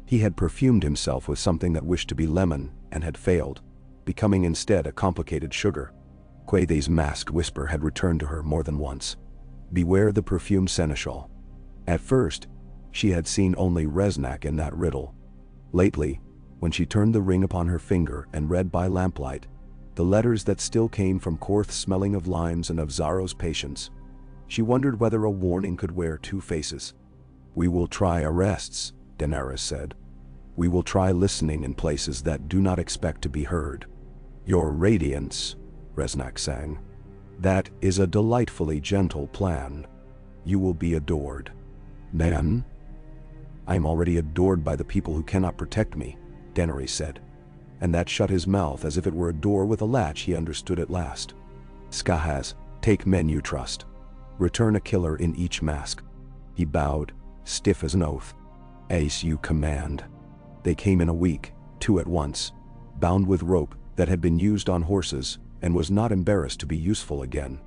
He had perfumed himself with something that wished to be lemon and had failed, becoming instead a complicated sugar. Quaithe's masked whisper had returned to her more than once. "Beware the perfumed seneschal." At first, she had seen only Reznak in that riddle. Lately, when she turned the ring upon her finger and read by lamplight the letters that still came from Korth smelling of limes and of Xaro's patience, she wondered whether a warning could wear two faces. "We will try arrests," Daenerys said. "We will try listening in places that do not expect to be heard." "Your radiance," Reznak sang. "That is a delightfully gentle plan. You will be adored." "Nan?" "I am already adored by the people who cannot protect me," Daenerys said, and that shut his mouth as if it were a door with a latch he understood at last. "Skahaz, take men you trust. Return a killer in each mask. He bowed, stiff as an oath. As you command. They came in a week, 2 at once, bound with rope that had been used on horses and was not embarrassed to be useful again.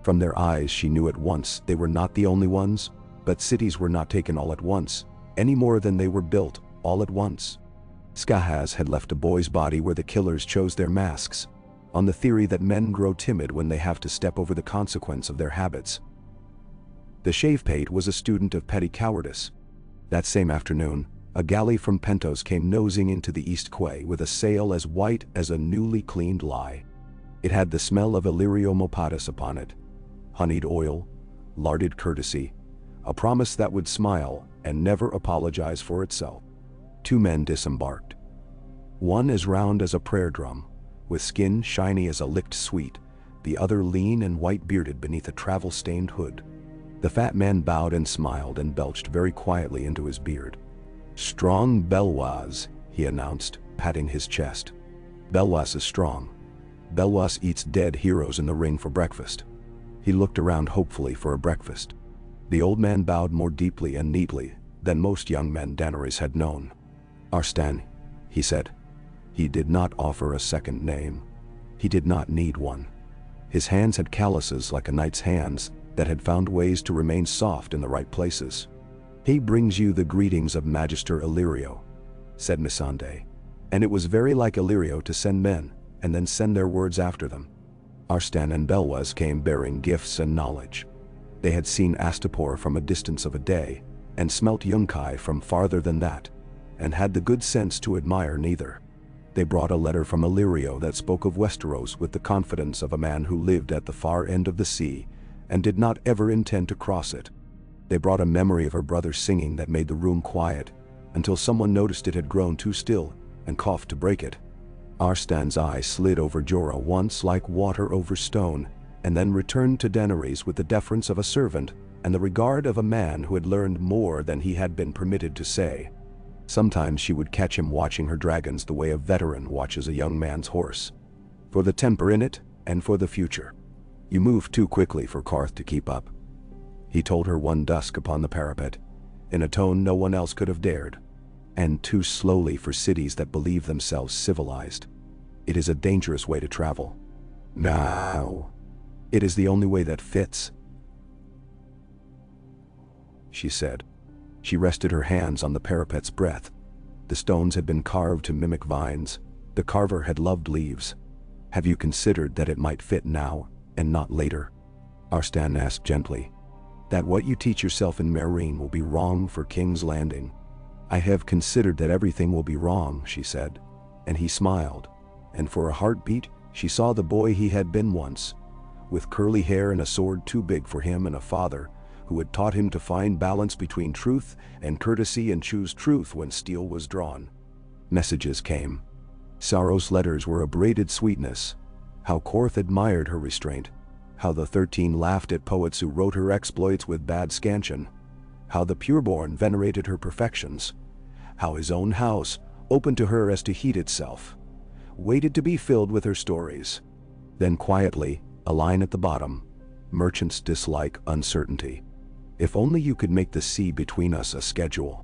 From their eyes she knew at once they were not the only ones, but cities were not taken all at once, any more than they were built all at once. Skahaz had left a boy's body where the killers chose their masks, on the theory that men grow timid when they have to step over the consequence of their habits. The Shavepate was a student of petty cowardice. That same afternoon, a galley from Pentos came nosing into the East Quay with a sail as white as a newly cleaned lye. It had the smell of Illyrio Mopatis upon it, honeyed oil, larded courtesy, a promise that would smile and never apologize for itself. 2 men disembarked. One as round as a prayer drum, with skin shiny as a licked sweet, the other lean and white-bearded beneath a travel-stained hood. The fat man bowed and smiled and belched very quietly into his beard. "Strong Belwas," he announced, patting his chest. "Belwas is strong. Belwas eats dead heroes in the ring for breakfast." He looked around hopefully for a breakfast. The old man bowed more deeply and neatly than most young men Daenerys had known. "Arstan," he said. He did not offer a second name. He did not need one. His hands had calluses like a knight's hands that had found ways to remain soft in the right places. "He brings you the greetings of Magister Illyrio," said Missandei, and it was very like Illyrio to send men and then send their words after them. Arstan and Belwas came bearing gifts and knowledge. They had seen Astapor from a distance of a day, and smelt Yunkai from farther than that, and had the good sense to admire neither. They brought a letter from Illyrio that spoke of Westeros with the confidence of a man who lived at the far end of the sea and did not ever intend to cross it. They brought a memory of her brother's singing that made the room quiet, until someone noticed it had grown too still and coughed to break it. Arstan's eye slid over Jorah once like water over stone, and then returned to Daenerys with the deference of a servant and the regard of a man who had learned more than he had been permitted to say. Sometimes she would catch him watching her dragons the way a veteran watches a young man's horse. For the temper in it, and for the future. "You move too quickly for Qarth to keep up," he told her one dusk upon the parapet, in a tone no one else could have dared. "And too slowly for cities that believe themselves civilized. It is a dangerous way to travel. Now, it is the only way that fits," she said. She rested her hands on the parapet's breadth. The stones had been carved to mimic vines. The carver had loved leaves. "Have you considered that it might fit now, and not later?" Arstan asked gently. "That what you teach yourself in Meereen will be wrong for King's Landing?" "I have considered that everything will be wrong," she said, and he smiled, and for a heartbeat she saw the boy he had been once, with curly hair and a sword too big for him and a father who had taught him to find balance between truth and courtesy and choose truth when steel was drawn. Messages came. Xaro's letters were a braided sweetness. How Qarth admired her restraint. How the 13 laughed at poets who wrote her exploits with bad scansion. How the pureborn venerated her perfections. How his own house, open to her as to heat itself, waited to be filled with her stories. Then quietly, a line at the bottom, "Merchants dislike uncertainty. If only you could make the sea between us a schedule."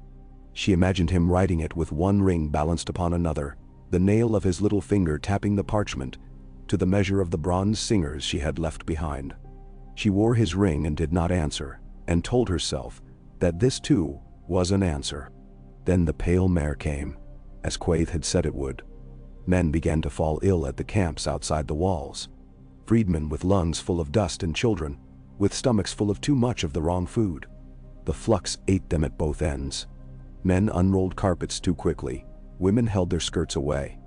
She imagined him writing it with one ring balanced upon another, the nail of his little finger tapping the parchment, to the measure of the bronze singers she had left behind. She wore his ring and did not answer, and told herself that this too was an answer. Then the pale mare came, as Quaithe had said it would. Men began to fall ill at the camps outside the walls. Freedmen with lungs full of dust and children, with stomachs full of too much of the wrong food. The flux ate them at both ends. Men unrolled carpets too quickly. Women held their skirts away.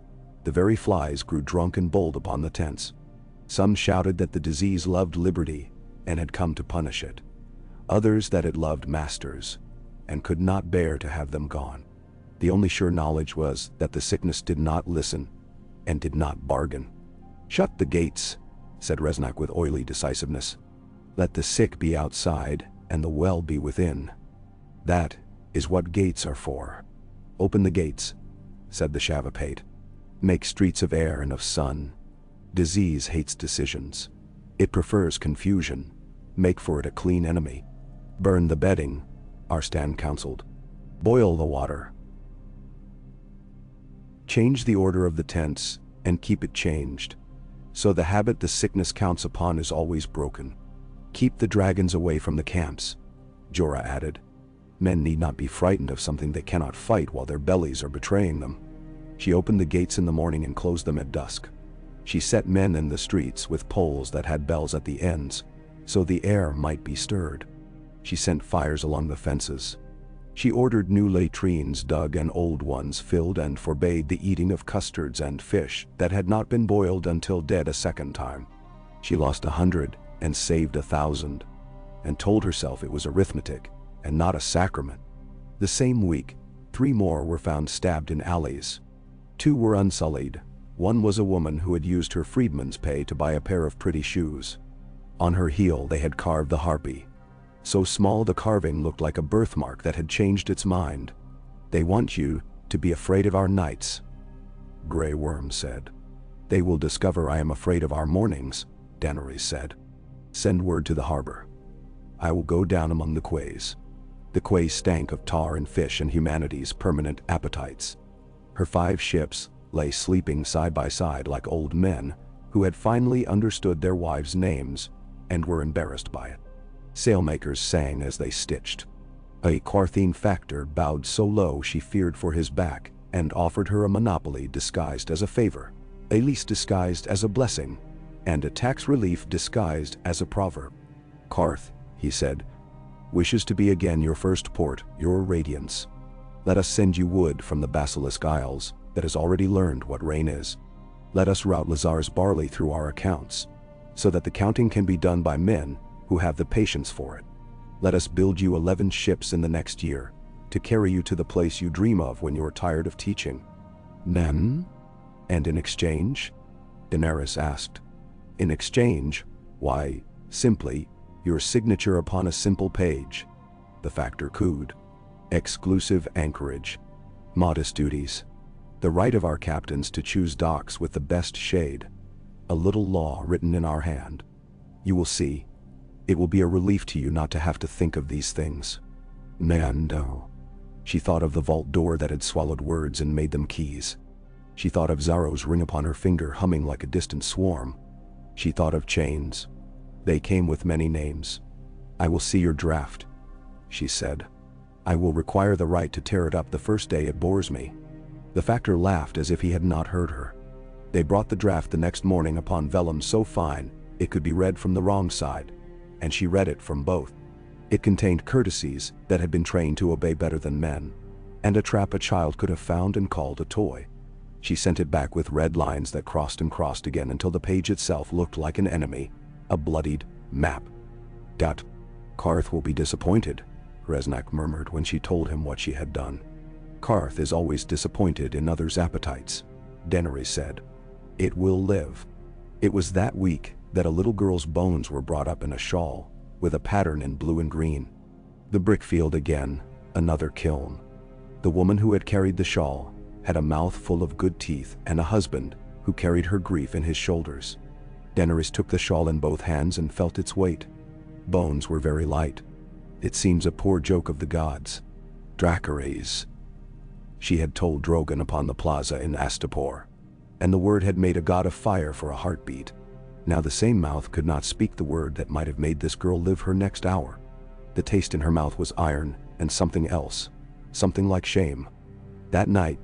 The very flies grew drunk and bold upon the tents. Some shouted that the disease loved liberty and had come to punish it. Others that it loved masters and could not bear to have them gone. The only sure knowledge was that the sickness did not listen and did not bargain. "Shut the gates," said Resnack with oily decisiveness. "Let the sick be outside and the well be within. That is what gates are for." "Open the gates," said the Shavapate. "Make streets of air and of sun. Disease hates decisions. It prefers confusion. Make for it a clean enemy. Burn the bedding, Arstan counseled. Boil the water. Change the order of the tents, and keep it changed. So the habit the sickness counts upon is always broken. Keep the dragons away from the camps, Jorah added. Men need not be frightened of something they cannot fight while their bellies are betraying them. She opened the gates in the morning and closed them at dusk. She set men in the streets with poles that had bells at the ends, so the air might be stirred. She sent fires along the fences. She ordered new latrines dug and old ones filled and forbade the eating of custards and fish that had not been boiled until dead a second time. She lost 100 and saved 1,000, and told herself it was arithmetic and not a sacrament. The same week, 3 more were found stabbed in alleys. 2 were unsullied. One was a woman who had used her freedman's pay to buy a pair of pretty shoes. On her heel they had carved the harpy. So small the carving looked like a birthmark that had changed its mind. They want you to be afraid of our nights, Grey Worm said. They will discover I am afraid of our mornings, Daenerys said. Send word to the harbor. I will go down among the quays. The quays stank of tar and fish and humanity's permanent appetites. Her 5 ships lay sleeping side by side like old men who had finally understood their wives' names and were embarrassed by it. Sailmakers sang as they stitched. A Qartheen factor bowed so low she feared for his back and offered her a monopoly disguised as a favor, a lease disguised as a blessing, and a tax relief disguised as a proverb. Qarth, he said, wishes to be again your first port, your radiance. Let us send you wood from the Basilisk Isles that has already learned what rain is. Let us route Lazar's barley through our accounts, so that the counting can be done by men who have the patience for it. Let us build you 11 ships in the next year, to carry you to the place you dream of when you are tired of teaching. Then? And in exchange? Daenerys asked. In exchange? Why, simply, your signature upon a simple page, the factor cooed. Exclusive anchorage. Modest duties. The right of our captains to choose docks with the best shade. A little law written in our hand. You will see. It will be a relief to you not to have to think of these things. Mando. She thought of the vault door that had swallowed words and made them keys. She thought of Xaro's ring upon her finger humming like a distant swarm. She thought of chains. They came with many names. I will see your draft, she said. I will require the right to tear it up the first day it bores me. The factor laughed as if he had not heard her. They brought the draft the next morning upon vellum so fine it could be read from the wrong side, and she read it from both. It contained courtesies that had been trained to obey better than men, and a trap a child could have found and called a toy. She sent it back with red lines that crossed and crossed again until the page itself looked like an enemy, a bloodied map. Qarth will be disappointed, Reznak murmured when she told him what she had done. Qarth is always disappointed in others' appetites, Daenerys said. It will live. It was that week that a little girl's bones were brought up in a shawl, with a pattern in blue and green. The brickfield again, another kiln. The woman who had carried the shawl had a mouth full of good teeth and a husband who carried her grief in his shoulders. Daenerys took the shawl in both hands and felt its weight. Bones were very light. It seems a poor joke of the gods. Dracarys, she had told Drogon upon the plaza in Astapor, and the word had made a god of fire for a heartbeat. Now the same mouth could not speak the word that might have made this girl live her next hour. The taste in her mouth was iron and something else, something like shame. That night,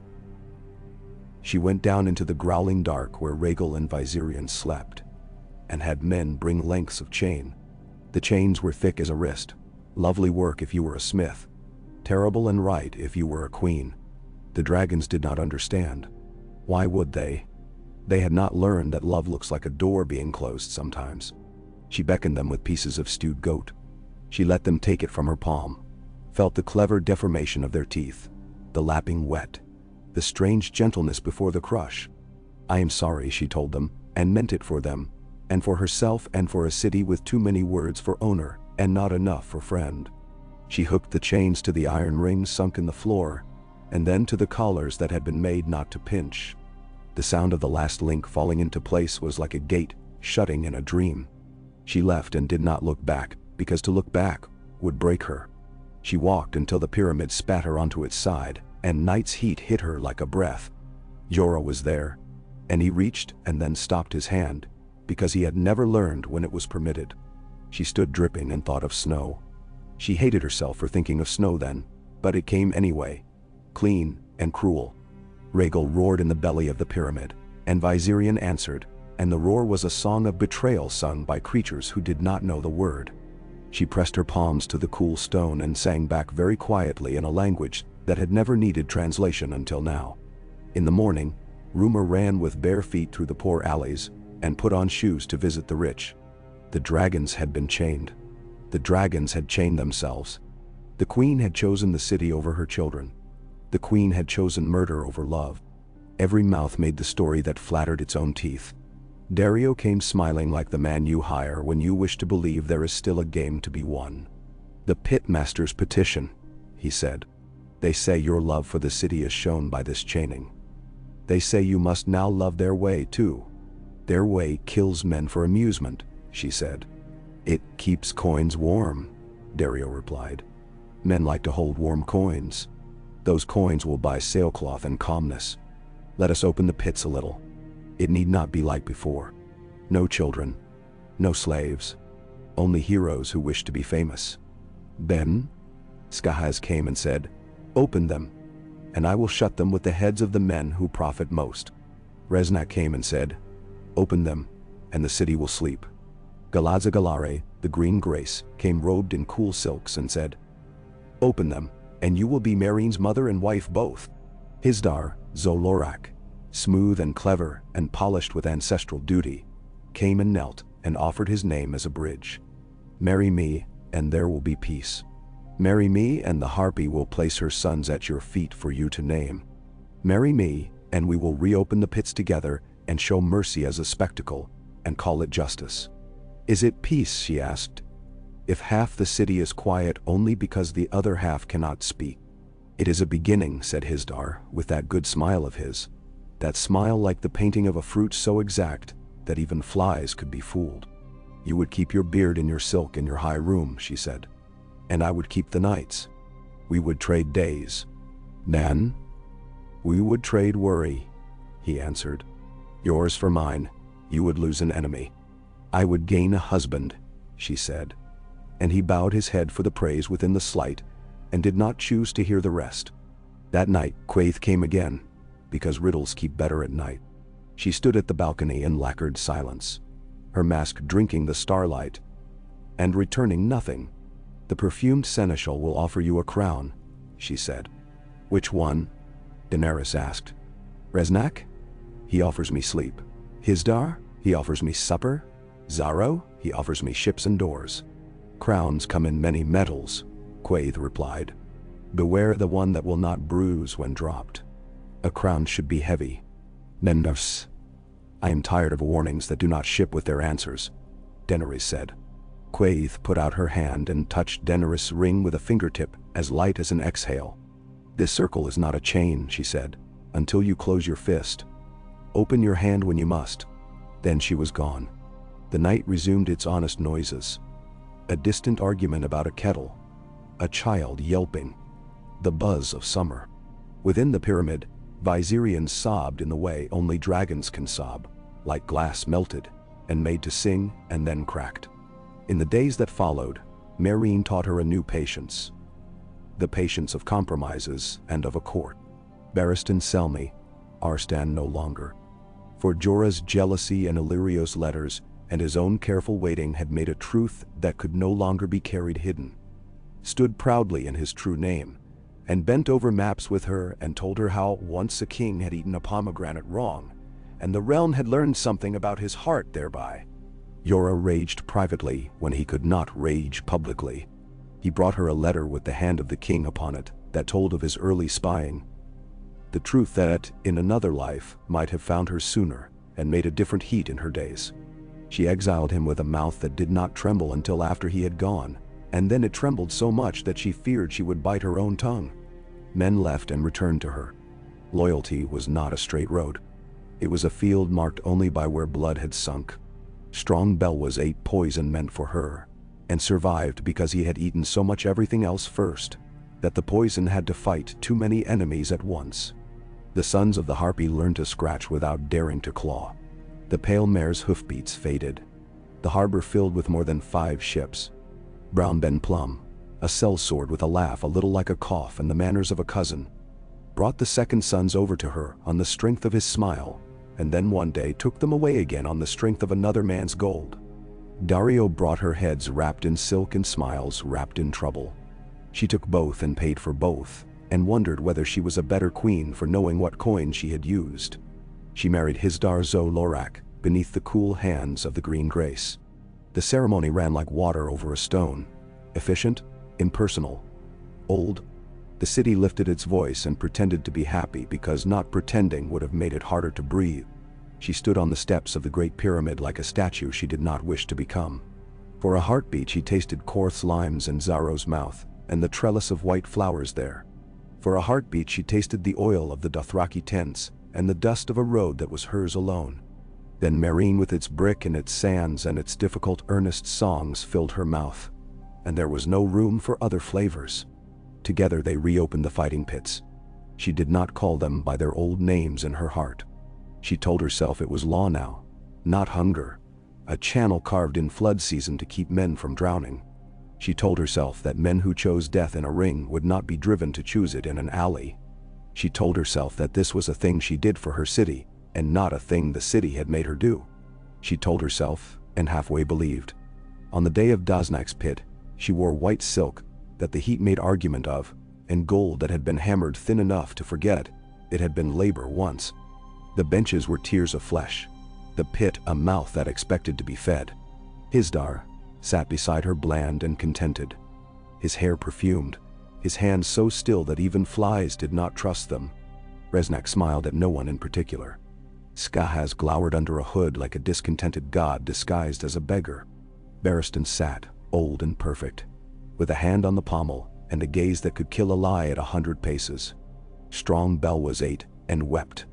she went down into the growling dark where Rhaegal and Viserion slept, and had men bring lengths of chain. The chains were thick as a wrist, lovely work if you were a smith, terrible and right if you were a queen. The dragons did not understand. Why would they? They had not learned that love looks like a door being closed sometimes. She beckoned them with pieces of stewed goat. She let them take it from her palm, felt the clever deformation of their teeth, the lapping wet, the strange gentleness before the crush. I am sorry, she told them, and meant it for them, and for herself and for a city with too many words for owner and not enough for friend. She hooked the chains to the iron rings sunk in the floor, and then to the collars that had been made not to pinch. The sound of the last link falling into place was like a gate shutting in a dream. She left and did not look back. because to look back would break her. She walked until the pyramid spat her onto its side, and night's heat hit her like a breath. Xaro was there, and he reached and then stopped his hand, because he had never learned when it was permitted. She stood dripping and thought of snow. She hated herself for thinking of snow then, but it came anyway, clean and cruel. Rhaegal roared in the belly of the pyramid, and Viserion answered, and the roar was a song of betrayal sung by creatures who did not know the word. She pressed her palms to the cool stone and sang back very quietly in a language that had never needed translation until now. In the morning, rumor ran with bare feet through the poor alleys, and put on shoes to visit the rich. The dragons had been chained. The dragons had chained themselves. The queen had chosen the city over her children. The queen had chosen murder over love. Every mouth made the story that flattered its own teeth. Dario came smiling like the man you hire when you wish to believe there is still a game to be won. "The pitmaster's petition," he said. "They say your love for the city is shown by this chaining. They say you must now love their way too." "Their way kills men for amusement," she said. "It keeps coins warm," Dario replied. "Men like to hold warm coins. Those coins will buy sailcloth and calmness. Let us open the pits a little. It need not be like before. No children, no slaves, only heroes who wish to be famous." Then Skahaz came and said, "Open them, and I will shut them with the heads of the men who profit most." Reznak came and said, "Open them, and the city will sleep." Galaza Galare, the green grace, came robed in cool silks and said, "Open them, and you will be Meereen's mother and wife both." Hisdar, Zolorak, smooth and clever and polished with ancestral duty, came and knelt and offered his name as a bridge. "Marry me, and there will be peace. Marry me, and the harpy will place her sons at your feet for you to name. Marry me, and we will reopen the pits together and show mercy as a spectacle, and call it justice." "Is it peace?" she asked. "If half the city is quiet only because the other half cannot speak." "It is a beginning," said Hisdar, with that good smile of his. That smile like the painting of a fruit so exact that even flies could be fooled. "You would keep your beard in your silk in your high room," she said. "And I would keep the nights. We would trade days. Then we would trade worry," he answered. "Yours for mine, you would lose an enemy. I would gain a husband," she said. And he bowed his head for the praise within the slight, and did not choose to hear the rest. That night Quaithe came again, because riddles keep better at night. She stood at the balcony in lacquered silence, her mask drinking the starlight, and returning nothing. "The perfumed seneschal will offer you a crown," she said. "Which one?" Daenerys asked. "Reznak? He offers me sleep. Hisdar? He offers me supper. Xaro? He offers me ships and doors." "Crowns come in many metals," Quaithe replied. "Beware the one that will not bruise when dropped. A crown should be heavy." "Nendars. I am tired of warnings that do not ship with their answers," Daenerys said. Quaithe put out her hand and touched Daenerys' ring with a fingertip as light as an exhale. "This circle is not a chain," she said, "until you close your fist. Open your hand when you must." Then she was gone. The night resumed its honest noises. A distant argument about a kettle. A child yelping. The buzz of summer. Within the pyramid, Viserion sobbed in the way only dragons can sob, like glass melted, and made to sing and then cracked. In the days that followed, Meereen taught her a new patience. The patience of compromises and of a court. Barristan Selmy, Arstan no longer. For Jorah's jealousy and Illyrio's letters and his own careful waiting had made a truth that could no longer be carried hidden. Stood proudly in his true name, and bent over maps with her and told her how once a king had eaten a pomegranate wrong, and the realm had learned something about his heart thereby. Jorah raged privately when he could not rage publicly. He brought her a letter with the hand of the king upon it that told of his early spying. The truth that, in another life, might have found her sooner and made a different heat in her days. She exiled him with a mouth that did not tremble until after he had gone, and then it trembled so much that she feared she would bite her own tongue. Men left and returned to her. Loyalty was not a straight road. It was a field marked only by where blood had sunk. Strong Belwas ate poison meant for her, and survived because he had eaten so much everything else first, that the poison had to fight too many enemies at once. The sons of the Harpy learned to scratch without daring to claw. The pale mare's hoofbeats faded. The harbor filled with more than 5 ships. Brown Ben Plum, a sellsword with a laugh a little like a cough and the manners of a cousin, brought the second sons over to her on the strength of his smile, and then one day took them away again on the strength of another man's gold. Dario brought her heads wrapped in silk and smiles wrapped in trouble. She took both and paid for both, and wondered whether she was a better queen for knowing what coin she had used. She married Hisdar Zo Lorak beneath the cool hands of the Green Grace. The ceremony ran like water over a stone, efficient, impersonal, old. The city lifted its voice and pretended to be happy because not pretending would have made it harder to breathe. She stood on the steps of the Great Pyramid like a statue she did not wish to become. For a heartbeat she tasted Korth's limes in Xaro's mouth, and the trellis of white flowers there. For a heartbeat she tasted the oil of the Dothraki tents, and the dust of a road that was hers alone. Then Meereen with its brick and its sands and its difficult earnest songs filled her mouth, and there was no room for other flavors. Together they reopened the fighting pits. She did not call them by their old names in her heart. She told herself it was law now, not hunger, a channel carved in flood season to keep men from drowning. She told herself that men who chose death in a ring would not be driven to choose it in an alley. She told herself that this was a thing she did for her city, and not a thing the city had made her do. She told herself, and halfway believed. On the day of Daznak's pit, she wore white silk that the heat made argument of, and gold that had been hammered thin enough to forget it had been labor once. The benches were tiers of flesh, the pit a mouth that expected to be fed. Hisdar sat beside her bland and contented, his hair perfumed, his hands so still that even flies did not trust them. Reznak smiled at no one in particular. Skahaz glowered under a hood like a discontented god disguised as a beggar. Barristan sat, old and perfect, with a hand on the pommel and a gaze that could kill a lie at 100 paces. Strong Belwas ate and wept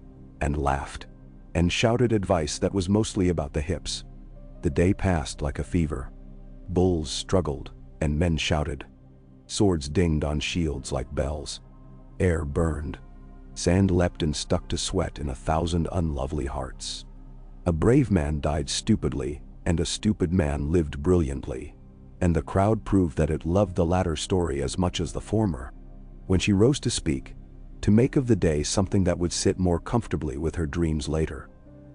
and laughed and shouted advice that was mostly about the hips. The day passed like a fever. Bulls struggled and men shouted. Swords dinged on shields like bells. Air burned. Sand leapt and stuck to sweat in 1,000 unlovely hearts. A brave man died stupidly, and a stupid man lived brilliantly, and the crowd proved that it loved the latter story as much as the former. When she rose to speak, to make of the day something that would sit more comfortably with her dreams later,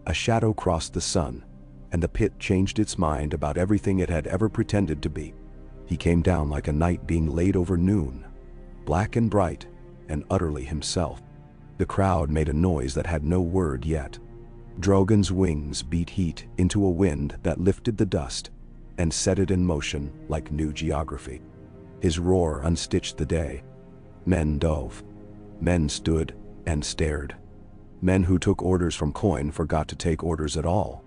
a shadow crossed the sun, and the pit changed its mind about everything it had ever pretended to be. He came down like a night being laid over noon, black and bright, and utterly himself. The crowd made a noise that had no word yet. Drogon's wings beat heat into a wind that lifted the dust and set it in motion like new geography. His roar unstitched the day. Men dove. Men stood and stared. Men who took orders from coin forgot to take orders at all.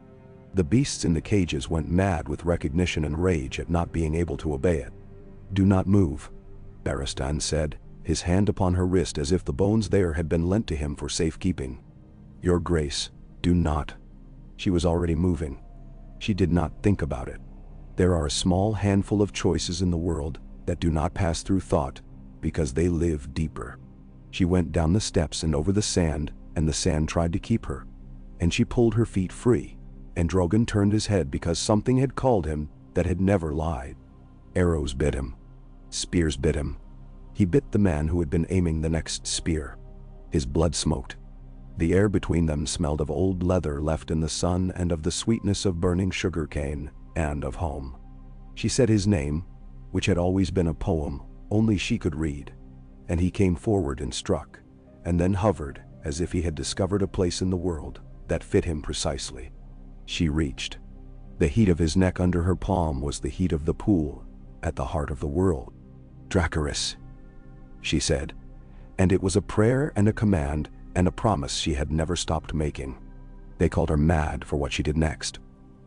The beasts in the cages went mad with recognition and rage at not being able to obey it. "Do not move," Barristan said, his hand upon her wrist as if the bones there had been lent to him for safekeeping. "Your Grace, do not." She was already moving. She did not think about it. There are a small handful of choices in the world that do not pass through thought because they live deeper. She went down the steps and over the sand, and the sand tried to keep her. And she pulled her feet free, and Drogon turned his head because something had called him that had never lied. Arrows bit him. Spears bit him. He bit the man who had been aiming the next spear. His blood smoked. The air between them smelled of old leather left in the sun and of the sweetness of burning sugar cane and of home. She said his name, which had always been a poem only she could read, and he came forward and struck, and then hovered as if he had discovered a place in the world that fit him precisely. She reached. The heat of his neck under her palm was the heat of the pool at the heart of the world. "Dracarys," she said, and it was a prayer and a command and a promise she had never stopped making. They called her mad for what she did next,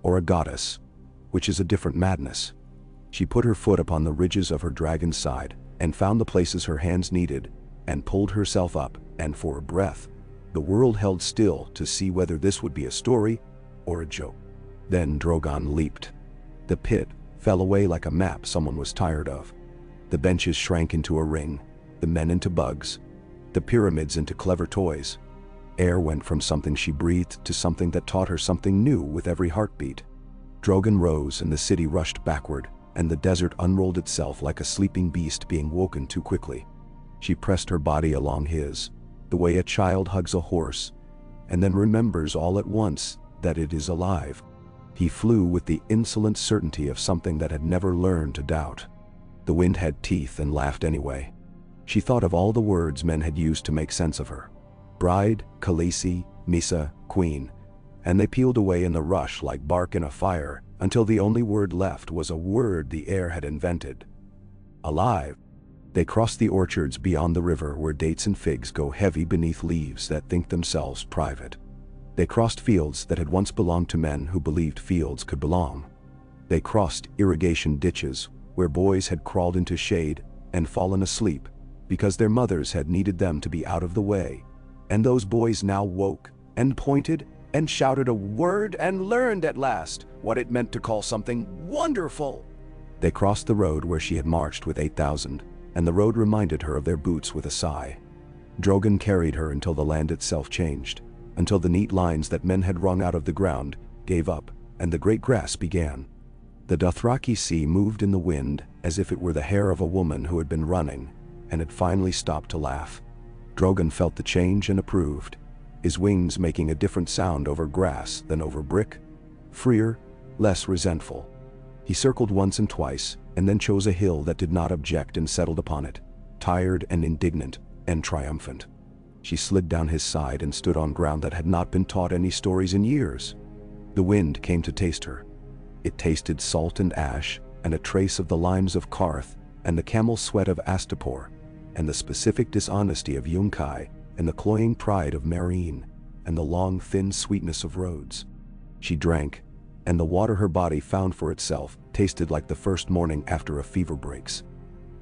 or a goddess, which is a different madness. She put her foot upon the ridges of her dragon's side and found the places her hands needed and pulled herself up, and for a breath, the world held still to see whether this would be a story or a joke. Then Drogon leaped. The pit fell away like a map someone was tired of. The benches shrank into a ring, the men into bugs, the pyramids into clever toys. Air went from something she breathed to something that taught her something new with every heartbeat. Drogon rose and the city rushed backward, and the desert unrolled itself like a sleeping beast being woken too quickly. She pressed her body along his, the way a child hugs a horse, and then remembers all at once that it is alive. He flew with the insolent certainty of something that had never learned to doubt. The wind had teeth and laughed anyway. She thought of all the words men had used to make sense of her. Bride, Khaleesi, Misa, Queen, and they peeled away in the rush like bark in a fire until the only word left was a word the air had invented. Alive. They crossed the orchards beyond the river where dates and figs go heavy beneath leaves that think themselves private. They crossed fields that had once belonged to men who believed fields could belong. They crossed irrigation ditches where boys had crawled into shade and fallen asleep because their mothers had needed them to be out of the way. And those boys now woke and pointed and shouted a word and learned at last what it meant to call something wonderful. They crossed the road where she had marched with 8,000, and the road reminded her of their boots with a sigh. Drogon carried her until the land itself changed, until the neat lines that men had wrung out of the ground gave up, and the great grass began. The Dothraki sea moved in the wind as if it were the hair of a woman who had been running, and had finally stopped to laugh. Drogon felt the change and approved, his wings making a different sound over grass than over brick, freer, less resentful. He circled once and twice, and then chose a hill that did not object and settled upon it, tired and indignant and triumphant. She slid down his side and stood on ground that had not been taught any stories in years. The wind came to taste her. It tasted salt and ash, and a trace of the limes of Karth, and the camel sweat of Astapor, and the specific dishonesty of Yunkai, and the cloying pride of Meereen, and the long thin sweetness of roads. She drank, and the water her body found for itself tasted like the first morning after a fever breaks.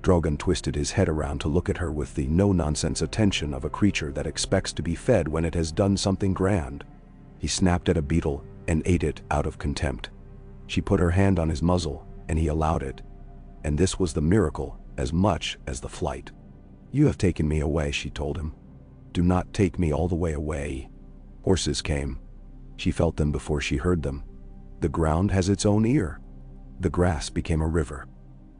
Drogon twisted his head around to look at her with the no-nonsense attention of a creature that expects to be fed when it has done something grand. He snapped at a beetle and ate it out of contempt. She put her hand on his muzzle, and he allowed it. And this was the miracle as much as the flight. "You have taken me away," she told him. "Do not take me all the way away." Horses came. She felt them before she heard them. The ground has its own ear. The grass became a river.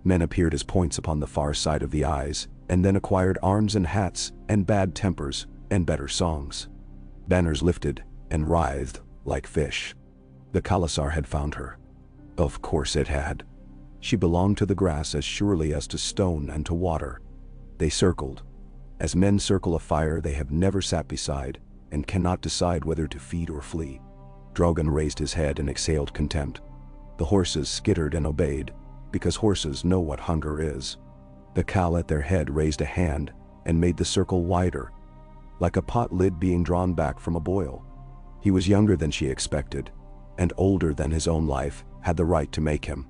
Men appeared as points upon the far side of the eyes, and then acquired arms and hats, and bad tempers, and better songs. Banners lifted, and writhed like fish. The Khalasar had found her. Of course it had. She belonged to the grass as surely as to stone and to water. They circled. As men circle a fire they have never sat beside, and cannot decide whether to feed or flee. Drogon raised his head and exhaled contempt. The horses skittered and obeyed, because horses know what hunger is. The Khal at their head raised a hand and made the circle wider, like a pot lid being drawn back from a boil. He was younger than she expected, and older than his own life had the right to make him.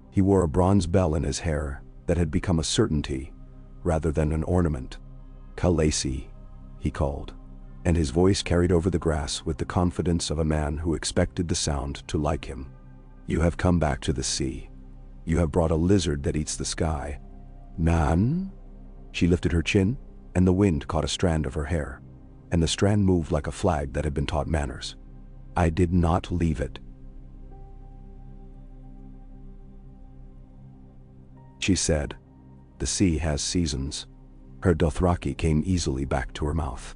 He wore a bronze bell in his hair that had become a certainty rather than an ornament. "Khaleesi," he called, and his voice carried over the grass with the confidence of a man who expected the sound to like him. "You have come back to the sea. You have brought a lizard that eats the sky." "Nan?" She lifted her chin, and the wind caught a strand of her hair, and the strand moved like a flag that had been taught manners. "I did not leave it." She said, "The sea has seasons." Her Dothraki came easily back to her mouth.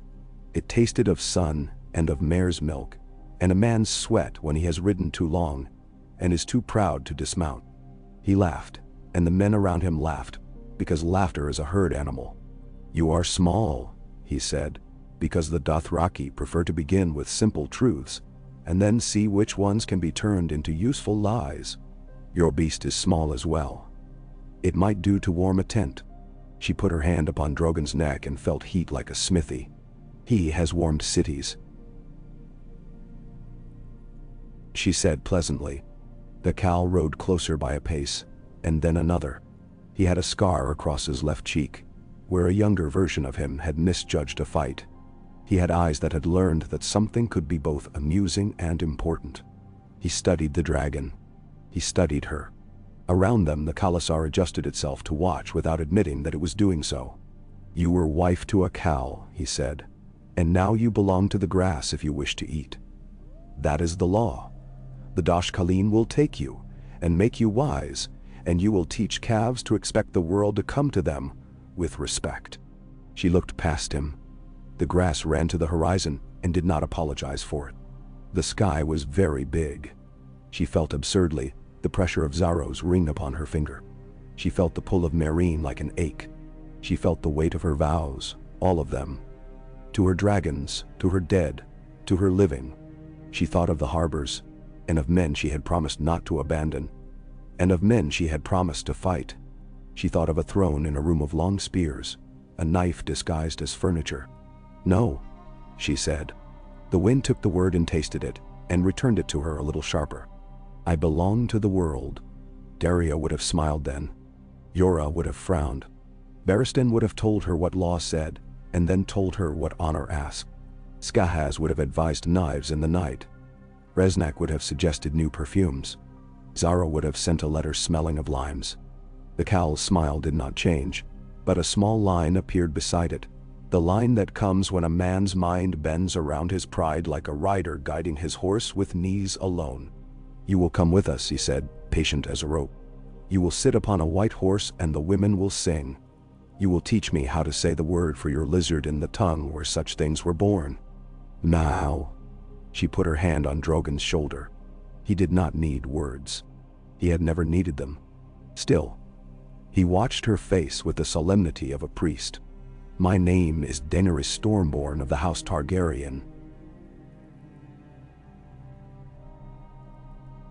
It tasted of sun and of mare's milk, and a man's sweat when he has ridden too long, and is too proud to dismount. He laughed, and the men around him laughed, because laughter is a herd animal. "You are small," he said, "because the Dothraki prefer to begin with simple truths, and then see which ones can be turned into useful lies. Your beast is small as well. It might do to warm a tent." She put her hand upon Drogon's neck and felt heat like a smithy. "He has warmed cities," she said pleasantly. The Khal rode closer by a pace, and then another. He had a scar across his left cheek, where a younger version of him had misjudged a fight. He had eyes that had learned that something could be both amusing and important. He studied the dragon. He studied her. Around them the Khalasar adjusted itself to watch without admitting that it was doing so. "You were wife to a cow," he said, "and now you belong to the grass if you wish to eat. That is the law. The Dashkaleen will take you and make you wise, and you will teach calves to expect the world to come to them with respect." She looked past him. The grass ran to the horizon and did not apologize for it. The sky was very big. She felt absurdly the pressure of Xaro's ring upon her finger. She felt the pull of Meereen like an ache. She felt the weight of her vows, all of them. To her dragons, to her dead, to her living. She thought of the harbors, and of men she had promised not to abandon, and of men she had promised to fight. She thought of a throne in a room of long spears, a knife disguised as furniture. "No," she said. The wind took the word and tasted it, and returned it to her a little sharper. "I belong to the world." Daria would have smiled then. Yora would have frowned. Barristan would have told her what law said, and then told her what honor asked. Skahaz would have advised knives in the night. Resnak would have suggested new perfumes. Xaro would have sent a letter smelling of limes. The cowl's smile did not change, but a small line appeared beside it, the line that comes when a man's mind bends around his pride like a rider guiding his horse with knees alone. "You will come with us," he said, patient as a rope. "You will sit upon a white horse and the women will sing. You will teach me how to say the word for your lizard in the tongue where such things were born." "Now." She put her hand on Drogon's shoulder. He did not need words. He had never needed them. Still, he watched her face with the solemnity of a priest. "My name is Daenerys Stormborn of the House Targaryen,"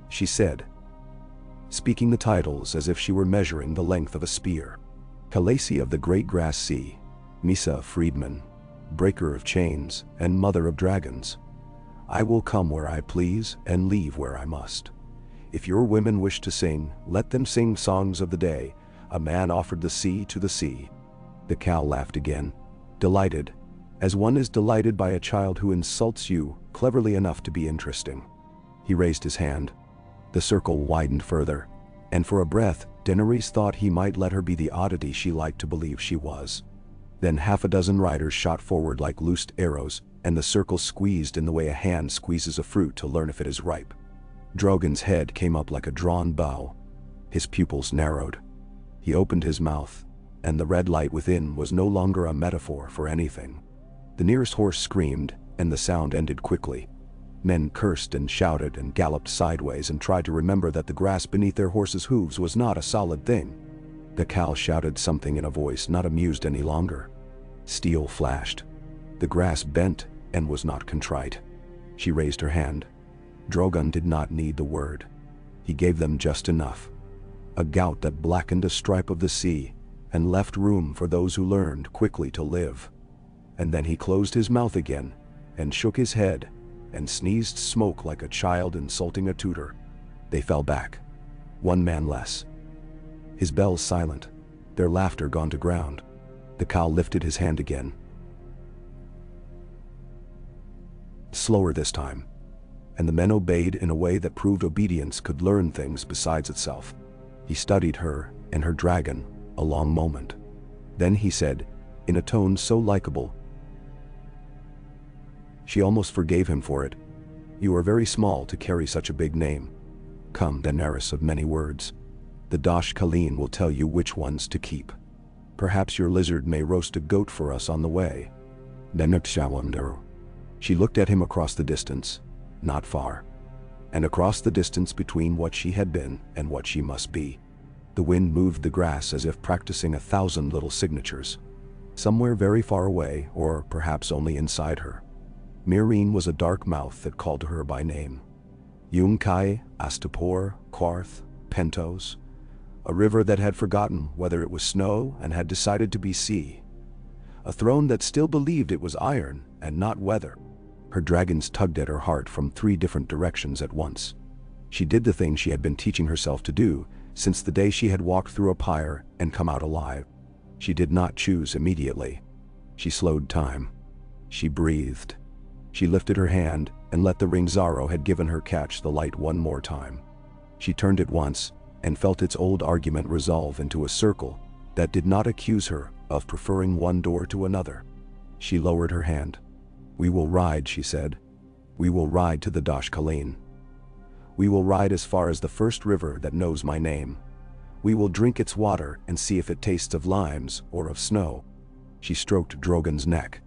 she said, speaking the titles as if she were measuring the length of a spear. "Khaleesi of the Great Grass Sea, Misa of Freedmen, Breaker of Chains, and Mother of Dragons. I will come where I please and leave where I must. If your women wish to sing, let them sing songs of the day. A man offered the sea to the sea." The cow laughed again, delighted, as one is delighted by a child who insults you cleverly enough to be interesting. He raised his hand. The circle widened further, and for a breath, Daenerys thought he might let her be the oddity she liked to believe she was. Then half a dozen riders shot forward like loosed arrows, and the circle squeezed in the way a hand squeezes a fruit to learn if it is ripe. Drogon's head came up like a drawn bow. His pupils narrowed. He opened his mouth, and the red light within was no longer a metaphor for anything. The nearest horse screamed, and the sound ended quickly. Men cursed and shouted and galloped sideways and tried to remember that the grass beneath their horses' hooves was not a solid thing. The cow shouted something in a voice not amused any longer. Steel flashed. The grass bent and was not contrite. She raised her hand. Drogon did not need the word. He gave them just enough. A gout that blackened a stripe of the sea and left room for those who learned quickly to live. And then he closed his mouth again and shook his head and sneezed smoke like a child insulting a tutor. They fell back. One man less. His bells silent, their laughter gone to ground. The cow lifted his hand again. Slower this time, and the men obeyed in a way that proved obedience could learn things besides itself. He studied her and her dragon a long moment. Then he said, in a tone so likable, she almost forgave him for it, "You are very small to carry such a big name. Come, Daenerys of many words. The Dashkaleen will tell you which ones to keep. Perhaps your lizard may roast a goat for us on the way." She looked at him across the distance, not far, and across the distance between what she had been and what she must be. The wind moved the grass as if practicing 1,000 little signatures. Somewhere very far away, or perhaps only inside her, Meereen was a dark mouth that called to her by name. Yunkai, Astapor, Qarth, Pentos, a river that had forgotten whether it was snow and had decided to be sea. A throne that still believed it was iron and not weather. Her dragons tugged at her heart from 3 different directions at once. She did the thing she had been teaching herself to do since the day she had walked through a pyre and come out alive. She did not choose immediately. She slowed time. She breathed. She lifted her hand and let the ring Xaro had given her catch the light one more time. She turned it once, and felt its old argument resolve into a circle that did not accuse her of preferring one door to another. She lowered her hand. "We will ride," she said. "We will ride to the Dosh Khaleen. We will ride as far as the first river that knows my name. We will drink its water and see if it tastes of limes or of snow." She stroked Drogon's neck.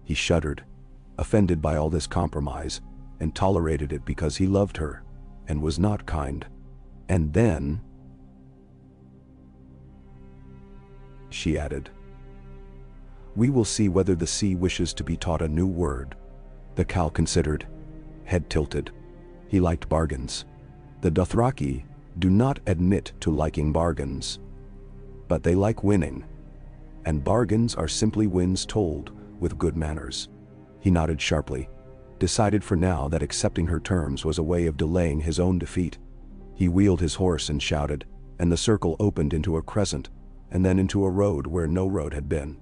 He shuddered, offended by all this compromise, and tolerated it because he loved her and was not kind. "And then," she added, "we will see whether the sea wishes to be taught a new word." The Khal considered, head tilted. He liked bargains. The Dothraki do not admit to liking bargains, but they like winning, and bargains are simply wins told with good manners. He nodded sharply, decided for now that accepting her terms was a way of delaying his own defeat. He wheeled his horse and shouted, and the circle opened into a crescent, and then into a road where no road had been.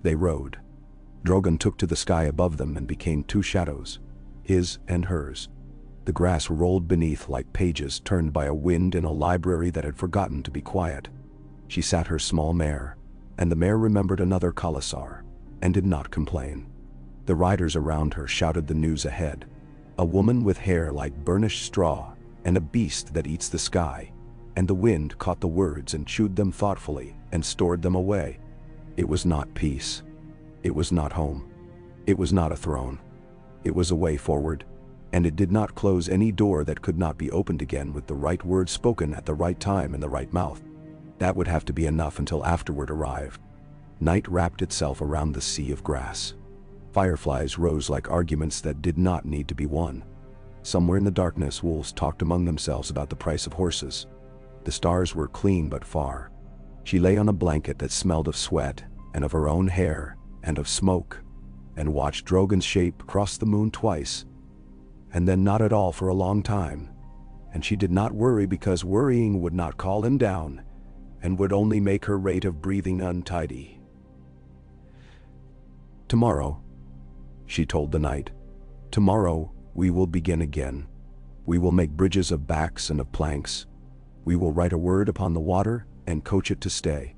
They rode. Drogon took to the sky above them and became two shadows, his and hers. The grass rolled beneath like pages turned by a wind in a library that had forgotten to be quiet. She sat her small mare, and the mare remembered another Khalasar, and did not complain. The riders around her shouted the news ahead. A woman with hair like burnished straw, and a beast that eats the sky, and the wind caught the words and chewed them thoughtfully and stored them away. It was not peace. It was not home. It was not a throne. It was a way forward, and it did not close any door that could not be opened again with the right words spoken at the right time in the right mouth. That would have to be enough until afterward arrived. Night wrapped itself around the sea of grass. Fireflies rose like arguments that did not need to be won. Somewhere in the darkness, wolves talked among themselves about the price of horses. The stars were clean but far. She lay on a blanket that smelled of sweat and of her own hair and of smoke, and watched Drogon's shape cross the moon twice, and then not at all for a long time. And she did not worry because worrying would not calm him down and would only make her rate of breathing untidy. "Tomorrow," she told the night, "tomorrow we will begin again. We will make bridges of backs and of planks. We will write a word upon the water and coach it to stay.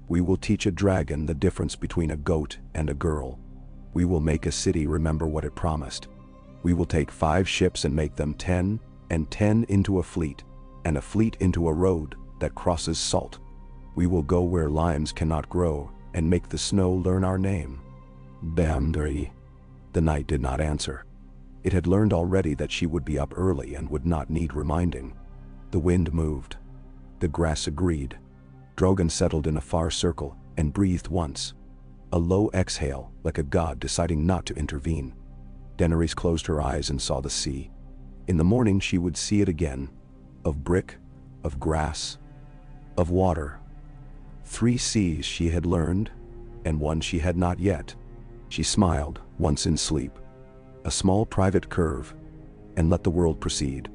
We will teach a dragon the difference between a goat and a girl. We will make a city remember what it promised. We will take 5 ships and make them 10, and 10 into a fleet, and a fleet into a road that crosses salt. We will go where limes cannot grow and make the snow learn our name." Damdri. The night did not answer. It had learned already that she would be up early and would not need reminding. The wind moved. The grass agreed. Drogon settled in a far circle and breathed once. A low exhale, like a god deciding not to intervene. Daenerys closed her eyes and saw the sea. In the morning she would see it again, of brick, of grass, of water. 3 seas she had learned, and one she had not yet. She smiled, once in sleep. A small private curve, and let the world proceed.